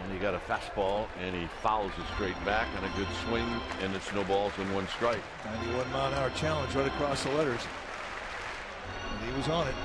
And he got a fastball and he fouls it straight back on a good swing, and it's no balls and 1 strike.
91-mile-an-hour challenge right across the letters. And he was on it.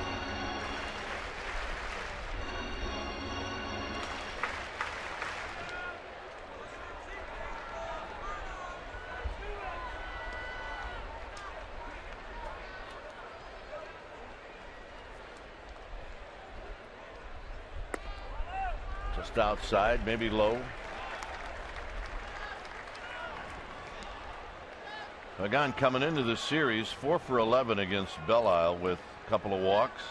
Just outside, maybe low. Pagan coming into the series 4 for 11 against Belisle with a couple of walks.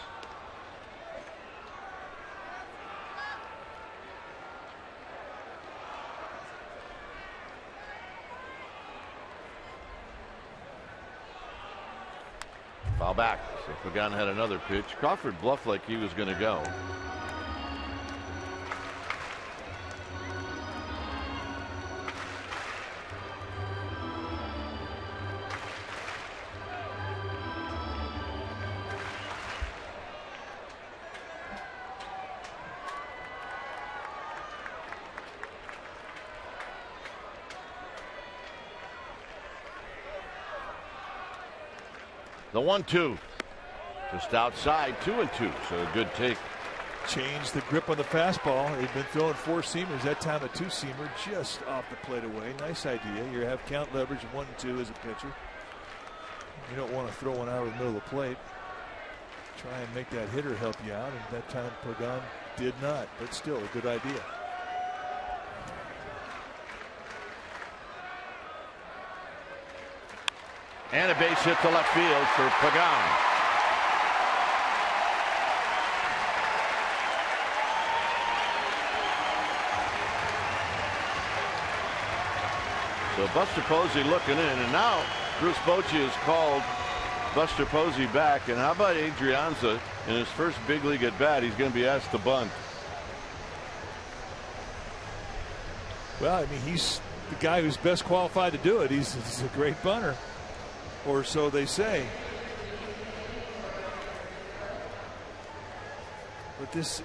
Foul back. So Pagan had another pitch. Crawford bluffed like he was going to go. The 1-2 just outside, 2-2, so a good take.
Changed the grip on the fastball. They've been throwing 4 seamers. That time a 2-seamer just off the plate away. Nice idea. You have count leverage 1-2 as a pitcher. You don't want to throw one out of the middle of the plate. Try and make that hitter help you out, and that time Pagan did not, but still a good idea.
And a base hit to left field for Pagan. So Buster Posey looking in, and now Bruce Bochy has called Buster Posey back. And how about Adrianza in his first big league at bat? He's going to be asked to bunt.
Well, I mean, he's the guy who's best qualified to do it. He's a great bunter, or so they say. But this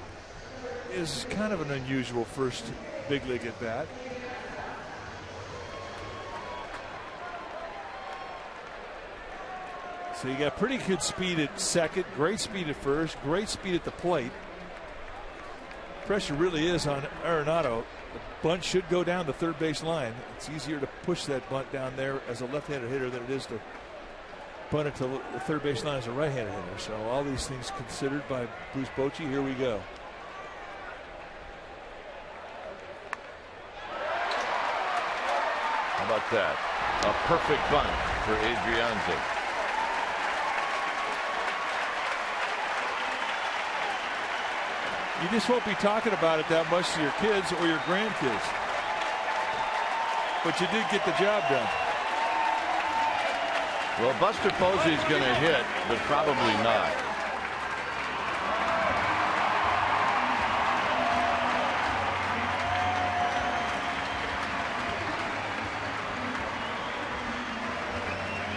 is kind of an unusual first big league at bat. So you got pretty good speed at second, great speed at first, great speed at the plate. Pressure really is on Arenado. The bunt should go down the third base line. It's easier to push that bunt down there as a left-handed hitter than it is to bunt it to the third base line as a right-handed hitter. So all these things considered by Bruce Bochy. Here we go.
How about that? A perfect bunt for Adrianza.
You just won't be talking about it that much to your kids or your grandkids. But you did get the job done.
Well, Buster Posey's going to hit, but probably not.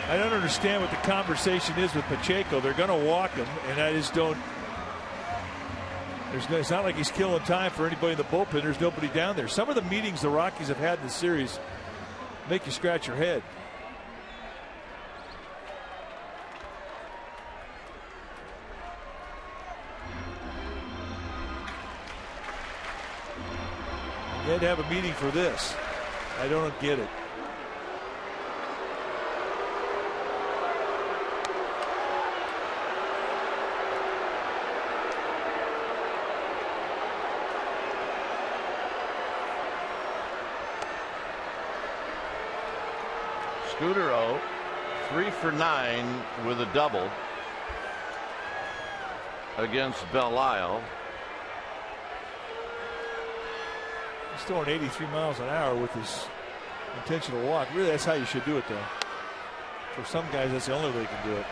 I don't understand what the conversation is with Pacheco. They're going to walk him, and I just don't. It's not like he's killing time for anybody in the bullpen. There's nobody down there. Some of the meetings the Rockies have had in the series make you scratch your head. You had to have a meeting for this. I don't get it.
Scudero 3 for 9 with a double against Belle-Isle.
He's throwing 83 miles an hour with his intentional walk. Really, that's how you should do it, though. For some guys, that's the only way they can do it.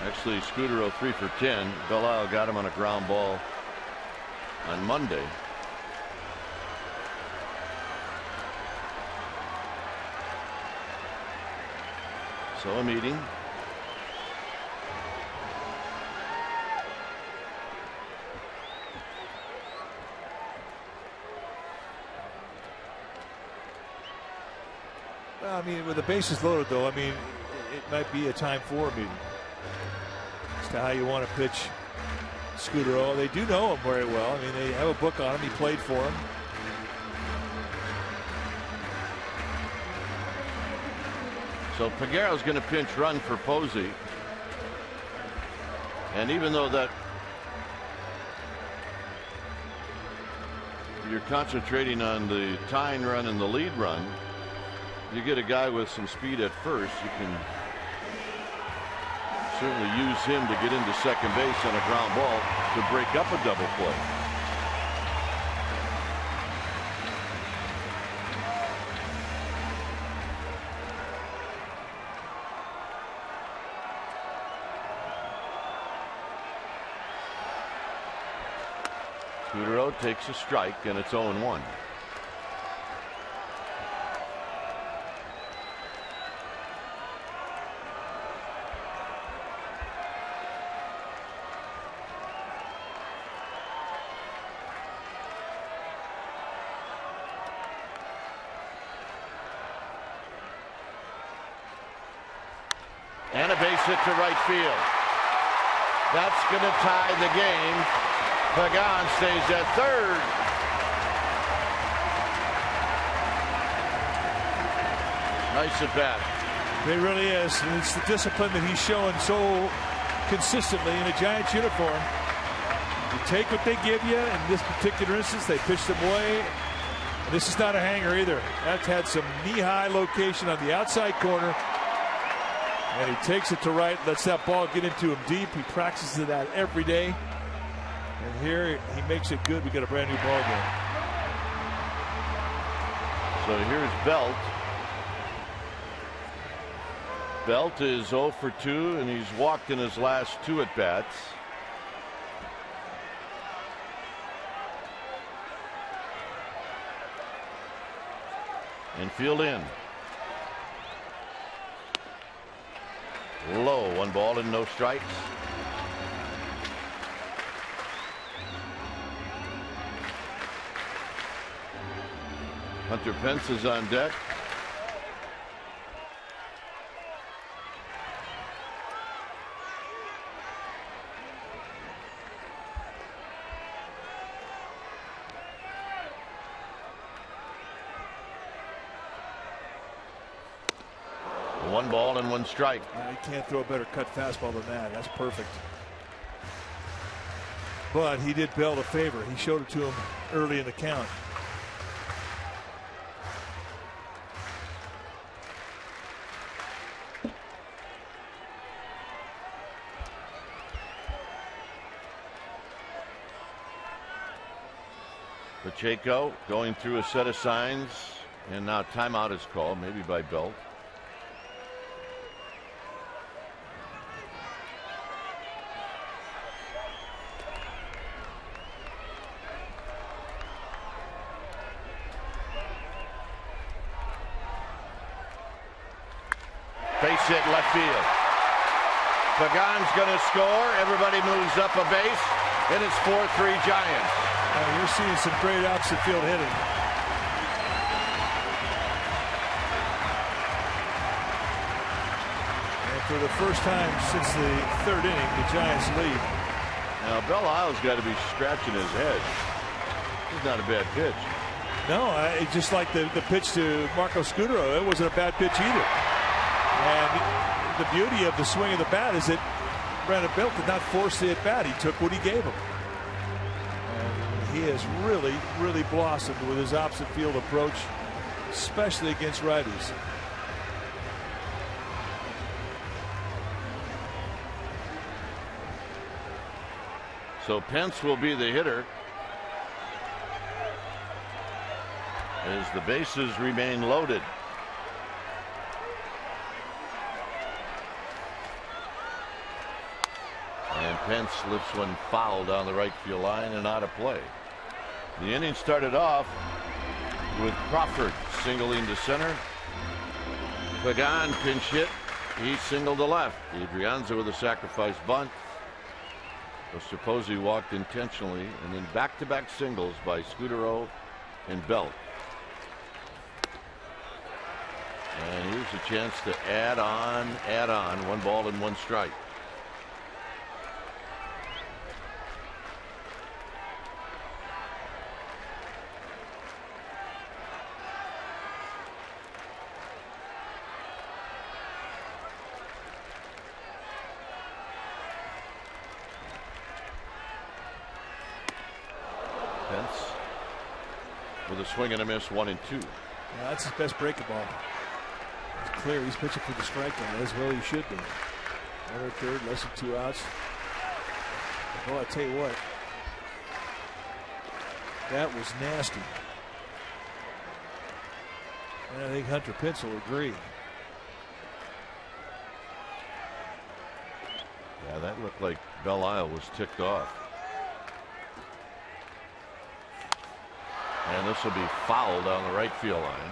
Actually, Scudero 3 for 10. Belle-Isle got him on a ground ball on Monday. So a meeting.
Well, I mean, with the bases loaded, though, I mean, it might be a time for a meeting as to how you want to pitch Scudero. They do know him very well. I mean, they have a book on him. He played for him.
So Peguero's going to pinch run for Posey. And even though that you're concentrating on the tying run and the lead run, you get a guy with some speed at first, you can certainly use him to get into second base on a ground ball to break up a double play. Scudero takes a strike, and it's 0-1. And a base hit to right field. That's going to tie the game. Pagan stays at third. Nice at bat.
It really is. And it's the discipline that he's showing so consistently in a Giants uniform. You take what they give you. In this particular instance, they pitched him away. And this is not a hanger either. That's had some knee-high location on the outside corner. And he takes it to right, lets that ball get into him deep. He practices that every day. And here he makes it good. We got a brand new ball game.
So here's Belt. Belt is 0 for 2, and he's walked in his last 2 at bats. Infield in. Low, 1 ball and no strikes. Hunter Pence is on deck. One ball and 1 strike.
You can't throw a better cut fastball than that. That's perfect. But he did Bell a favor. He showed it to him early in the count.
Pacheco going through a set of signs, and now timeout is called, maybe by Belt. Base hit left field. Pagan's going to score. Everybody moves up a base, and it's 4-3 Giants.
You're seeing some great opposite field hitting. And for the first time since the 3rd inning, the Giants lead.
Now, Belle Isle's got to be scratching his head. It's not a bad pitch.
No, just like the pitch to Marco Scudero, it wasn't a bad pitch either. And the beauty of the swing of the bat is that Brandon Belt did not force the at-bat. He took what he gave him. And he has really, really blossomed with his opposite field approach, especially against righties.
So Pence will be the hitter as the bases remain loaded. And Pence lifts one foul down the right field line and out of play. The inning started off with Crawford singling to center. Pagan pinch hit. He singled to left. Adrianza with a sacrifice bunt. Supposedly walked intentionally, and then back-to-back singles by Scudero and Belt. And here's a chance to add on. 1 ball and 1 strike. With a swing and a miss, 1-2.
Yeah, that's his best breaking ball. It's clear he's pitching for the strikeout, as well he should be. Another third, less than 2 outs. Well, I tell you what, that was nasty. And I think Hunter Pence will agree.
Yeah, that looked like Belle Isle was ticked off. And this will be foul down the right field line.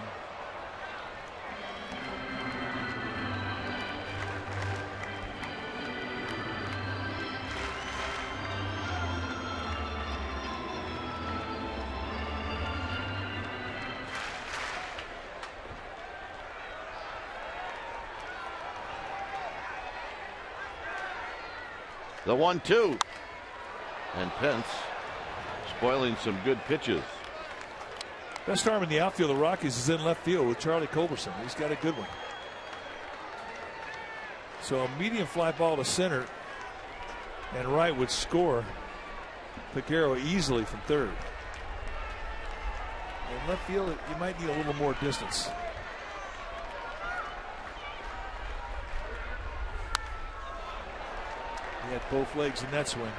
The 1-2. And Pence spoiling some good pitches.
Best arm in the outfield of the Rockies is in left field with Charlie Culberson. He's got a good one. So a medium fly ball to center and right would score Picaro easily from third. In left field, you might need a little more distance. He had both legs in that swing.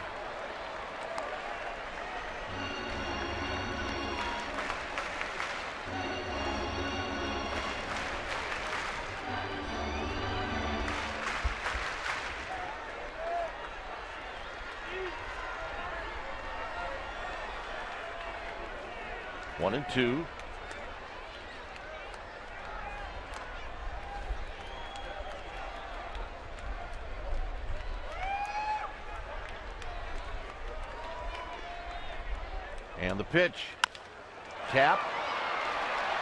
the pitch. Tap.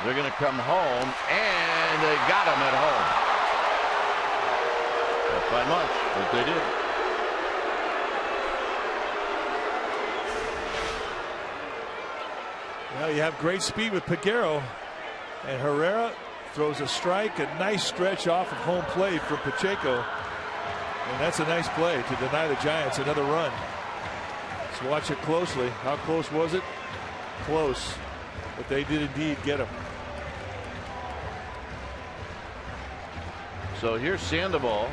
They're going to come home, and they got him at home. Not by much, but they did.
Well, you have great speed with Peguero, and Herrera throws a strike, a nice stretch off of home plate from Pacheco, and that's a nice play to deny the Giants another run. So watch it closely. How close was it? Close, but they did indeed get him.
So here's Sandoval.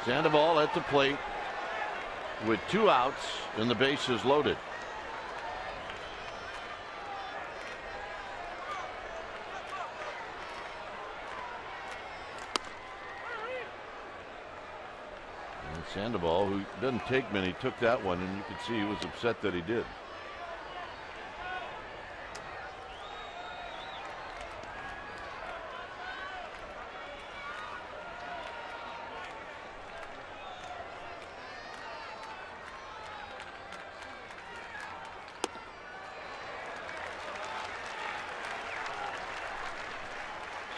Sandoval at the plate with 2 outs and the bases loaded. And Sandoval, who doesn't take many, took that one, and you could see he was upset that he did.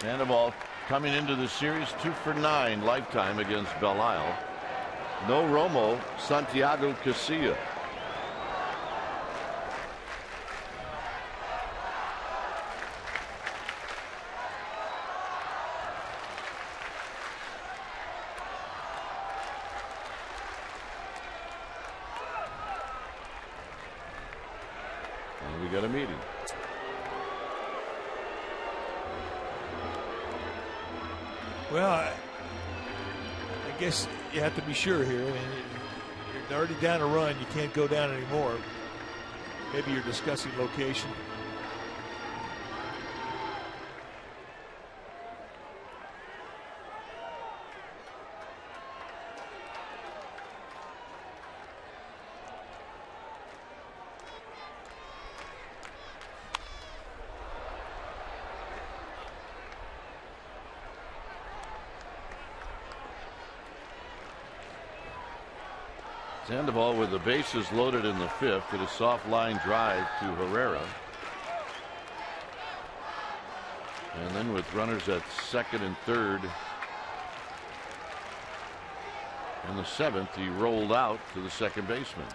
Sandoval coming into the series 2 for 9 lifetime against Belle Isle. No Romo, Santiago Casilla. And we got a meeting.
Well, I guess you have to be sure here. I mean, you're already down a run. You can't go down anymore. Maybe you're discussing location.
Sandoval with the bases loaded in the 5th at a soft line drive to Herrera. And then with runners at 2nd and 3rd in the 7th, he rolled out to the second baseman.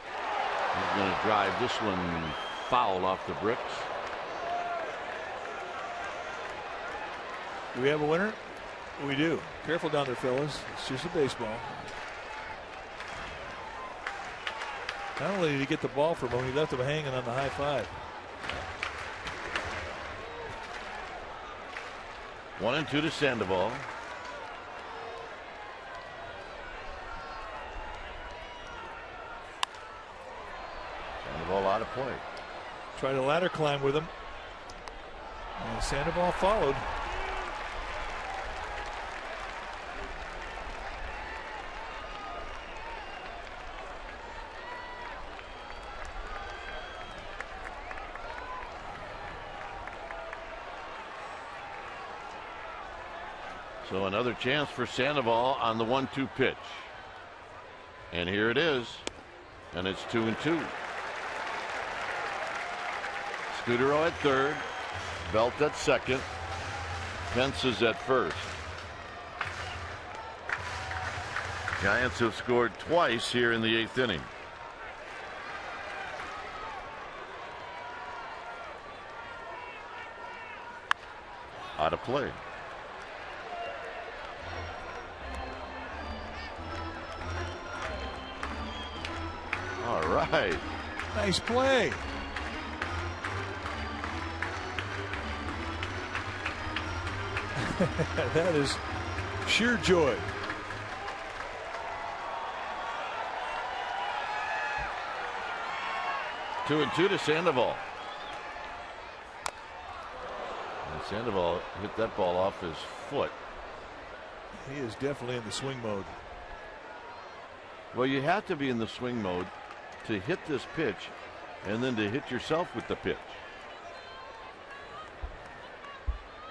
He's going to drive this one foul off the bricks.
Do we have a winner? We do. Careful down there, fellas. It's just a baseball. Not only did he get the ball from him, he left him hanging on the high five.
1-2 to Sandoval. Sandoval out of play.
Tried a ladder climb with him. And Sandoval followed.
So another chance for Sandoval on the 1-2 pitch. And here it is. And it's 2-2. Scudero at 3rd. Belt at 2nd. Pence is at 1st. Giants have scored twice here in the 8th inning. Out of play. All right.
Nice play. That is sheer joy.
Two and two to Sandoval. And Sandoval hit that ball off his foot.
He is definitely in the swing mode.
Well, you have to be in the swing mode to hit this pitch and then to hit yourself with the pitch.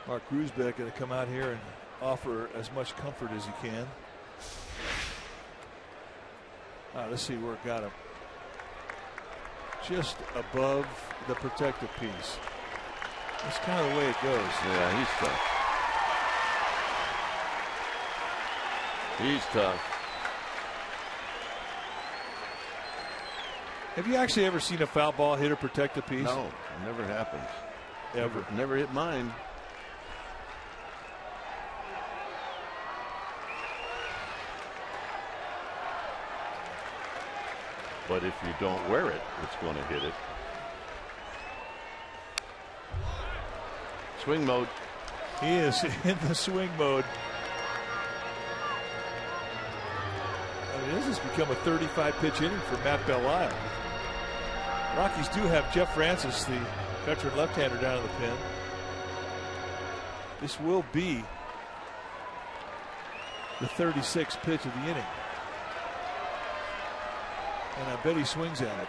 Mark Grusbeck going to come out here and offer as much comfort as he can. Let's see where it got him. Just above the protective piece. That's kind of the way it goes.
Yeah, he's tough. He's tough.
Have you actually ever seen a foul ball hit a protective piece?
No, it never happens.
Ever.
Never hit mine. But if you don't wear it, it's going to hit it. Swing mode.
He is in the swing mode. I mean, this has become a 35-pitch inning for Matt Belisle. Rockies do have Jeff Francis, the veteran left-hander, down in the pen. This will be the 36th pitch of the inning. And I bet he swings at it.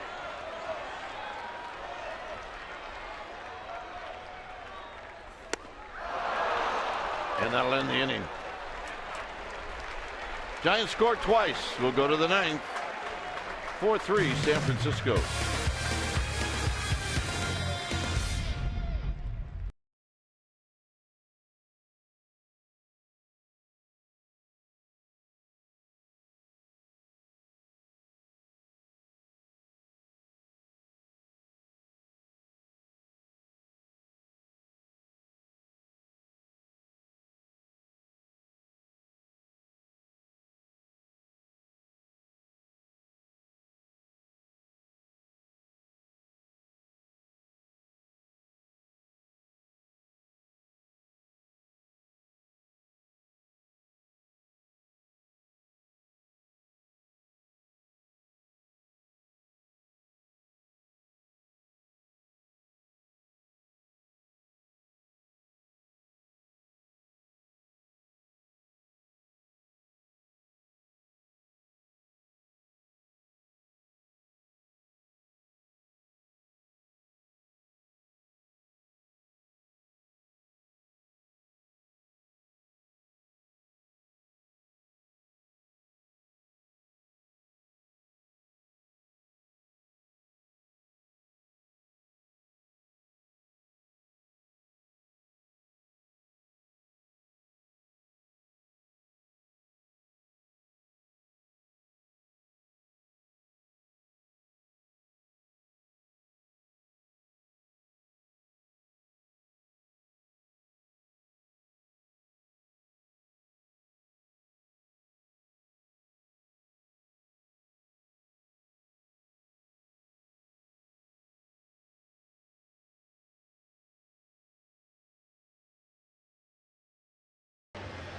And that'll end the inning. Giants scored twice. We'll go to the ninth. 4-3 San Francisco.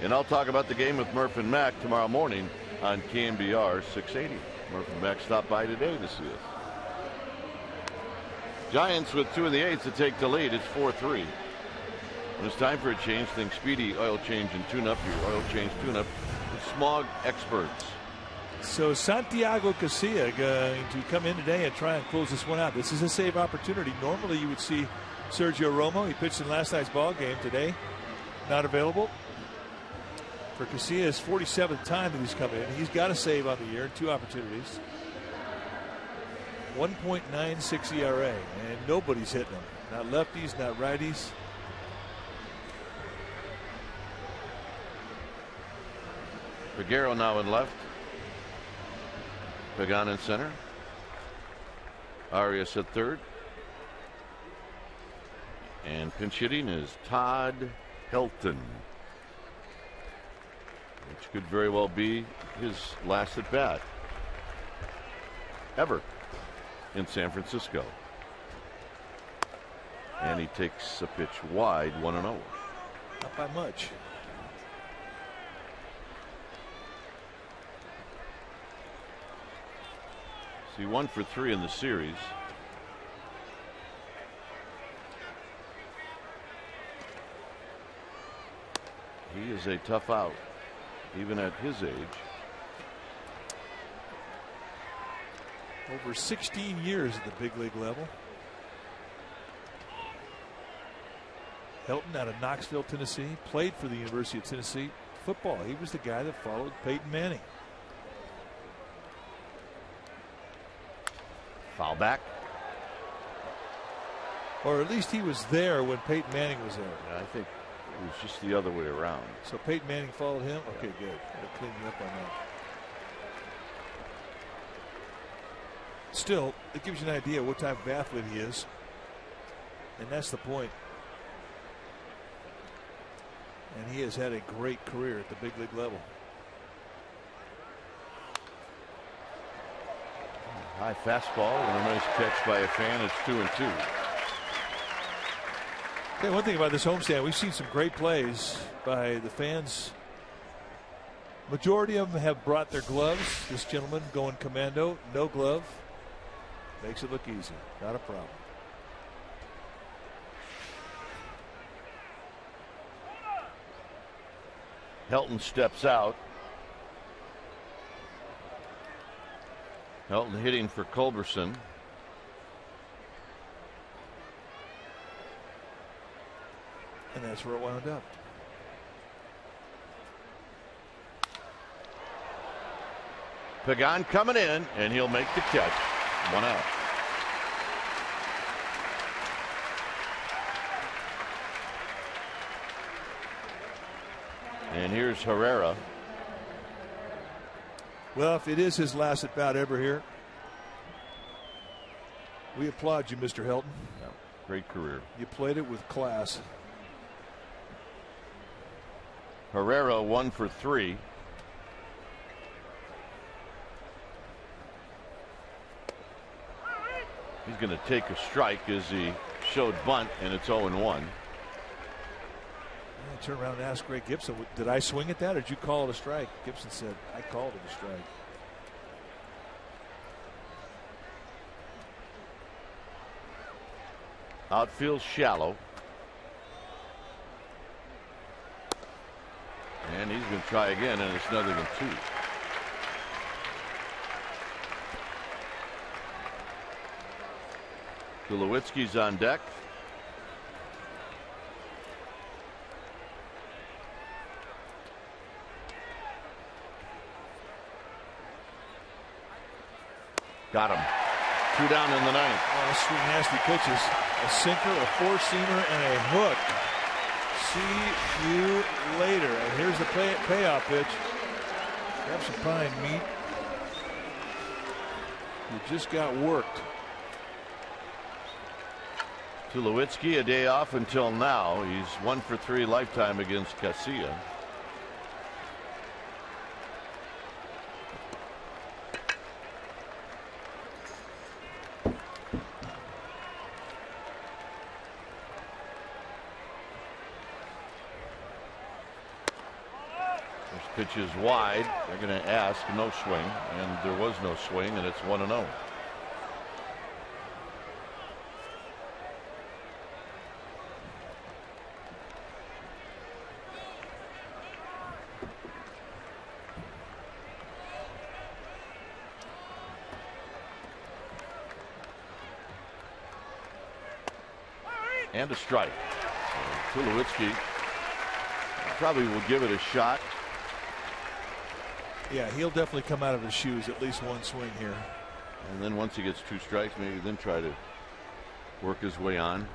And I'll talk about the game with Murph and Mac tomorrow morning on KMBR 680. Murph and Mac stopped by today to see us. Giants with 2 in the 8th to take the lead. It's 4-3. When it's time for a change, think Speedy Oil Change and Tune-Up. Your oil change tune-up with Smog experts.
So Santiago Casilla going to come in today and try and close this one out. This is a save opportunity. Normally you would see Sergio Romo. He pitched in last night's ball game. Today, not available. For Casillas, 47th time that he's come in. He's got a save on the year, 2 opportunities. 1.96 ERA, and nobody's hitting him. Not lefties, not righties.
Figueroa now in left. Pagan in center. Arias at third. And pinch hitting is Todd Helton, which could very well be his last at bat ever in San Francisco. And he takes a pitch wide, 1-0.
Not by much.
See, 1 for 3 in the series. He is a tough out, even at his age.
Over 16 years at the big league level. Helton out of Knoxville, Tennessee, played for the University of Tennessee football. He was the guy that followed Peyton Manning.
Foul back.
Or at least he was there when Peyton Manning was there.
Yeah, I think it was just the other way around.
So Peyton Manning followed him? Okay, good. I'll clean you up on that. Still, it gives you an idea what type of athlete he is. And that's the point. And he has had a great career at the big league level.
High fastball and a nice catch by a fan. It's 2-2.
Okay, one thing about this homestand, we've seen some great plays by the fans. Majority of them have brought their gloves. This gentleman going commando, no glove. Makes it look easy. Not a problem.
Helton steps out. Helton hitting for Culberson.
And that's where it wound up.
Pagan coming in, and he'll make the catch. 1 out. And here's Herrera.
Well, if it is his last at bat ever here, we applaud you, Mr. Helton.
Yeah, great career.
You played it with class.
Herrera 1 for 3. He's going to take a strike as he showed bunt, and it's 0-1.
I turned around and asked Greg Gibson, did I swing at that or did you call it a strike? Gibson said, I called it a strike.
Outfield shallow. And he's going to try again, and it's nothing than 2. Tulowitzki's on deck. Got him. 2 down in the 9th.
Oh, sweet nasty pitches. A sinker, a four-seamer, and a hook. See you later. And here's the payoff pitch. Grab some pine meat. You just got worked.
Tulowitzki a day off until now. He's 1 for 3 lifetime against Casilla. This pitch is wide. They're going to ask no swing, and there was no swing, and it's 1-0. And a strike. So Tulowitzki probably will give it a shot.
Yeah, he'll definitely come out of his shoes at least one swing here.
And then once he gets 2 strikes, maybe then try to work his way on.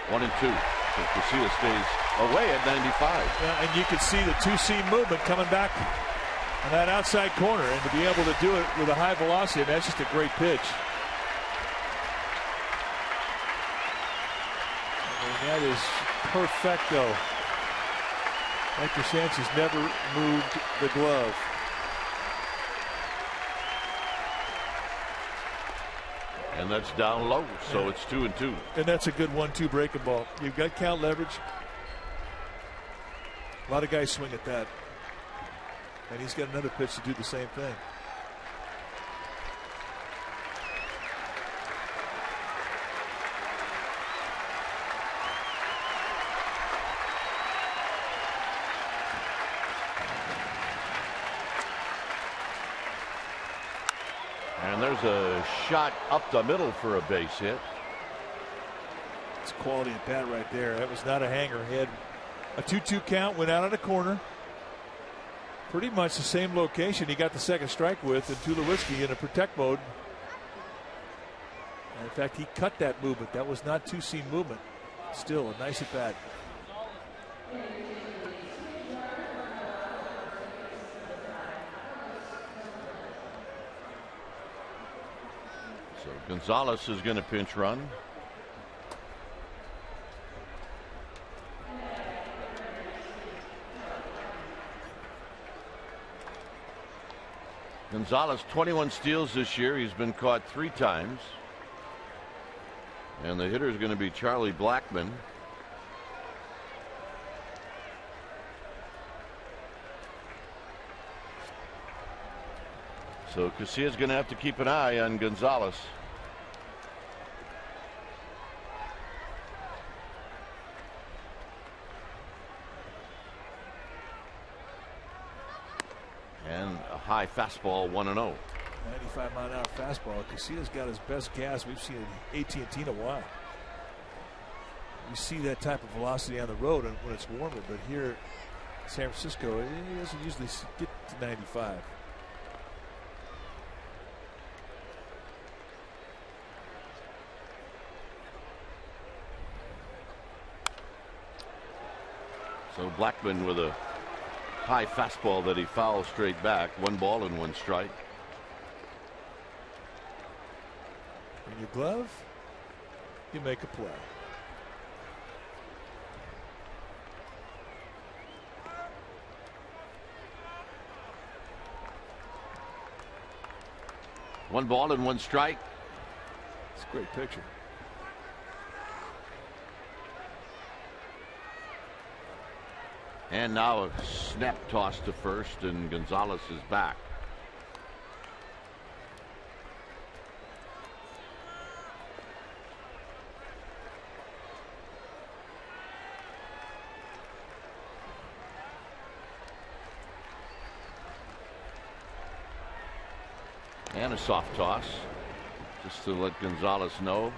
One and 2. So Casilla stays away at 95.
Yeah, and you can see the two-seam movement coming back on that outside corner, and to be able to do it with a high velocity, that's just a great pitch. And that is perfecto. Hector Sanchez never moved the glove.
And that's down low, so it's 2 and 2.
And that's a good 1-2 breaking ball. You've got count leverage. A lot of guys swing at that. And he's got another pitch to do the same thing.
there's a shot up the middle for a base hit.
It's quality at bat right there. That was not a hanger. He had a 2-2 count, went out of the corner. Pretty much the same location he got the second strike with, and Tulowitzki in a protect mode. And in fact, he cut that movement. That was not two-seam movement. Still a nice at bat.
So Gonzalez is going to pinch run. Gonzalez 21 steals this year. He's been caught 3 times. And the hitter is going to be Charlie Blackmon. So Casillas going to have to keep an eye on Gonzalez. And a high fastball, 1-0.
95-mile-an-hour fastball. Casillas got his best gas we've seen at AT&T in a while. You see that type of velocity on the road when it's warmer, but here in San Francisco, he doesn't usually get to 95.
So Blackmon with a high fastball that he fouls straight back. 1 ball and 1 strike.
In your glove, you make a play.
One ball and 1 strike.
It's a great picture.
And now a snap toss to first, and Gonzalez is back. And a soft toss just to let Gonzalez know.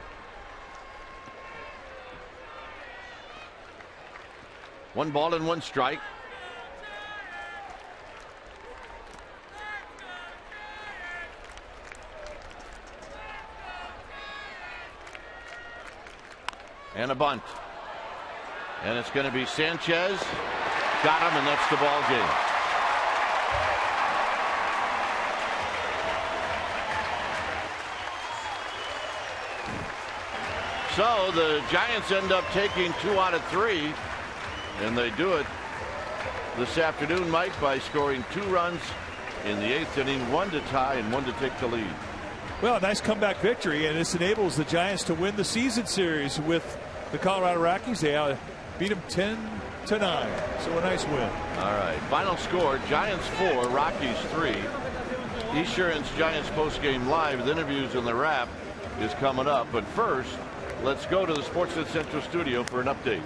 1 ball and 1 strike. And a bunt. And it's going to be Sanchez. Got him, and that's the ball game. So the Giants end up taking 2 out of 3. And they do it this afternoon, Mike, by scoring 2 runs in the 8th inning, 1 to tie and 1 to take the lead.
Well, a nice comeback victory, and this enables the Giants to win the season series with the Colorado Rockies. They beat them 10-9, so a nice win.
All right, final score: Giants 4, Rockies 3. Esurance Giants postgame live with interviews and the wrap is coming up. But first, let's go to the Sportsnet Central studio for an update.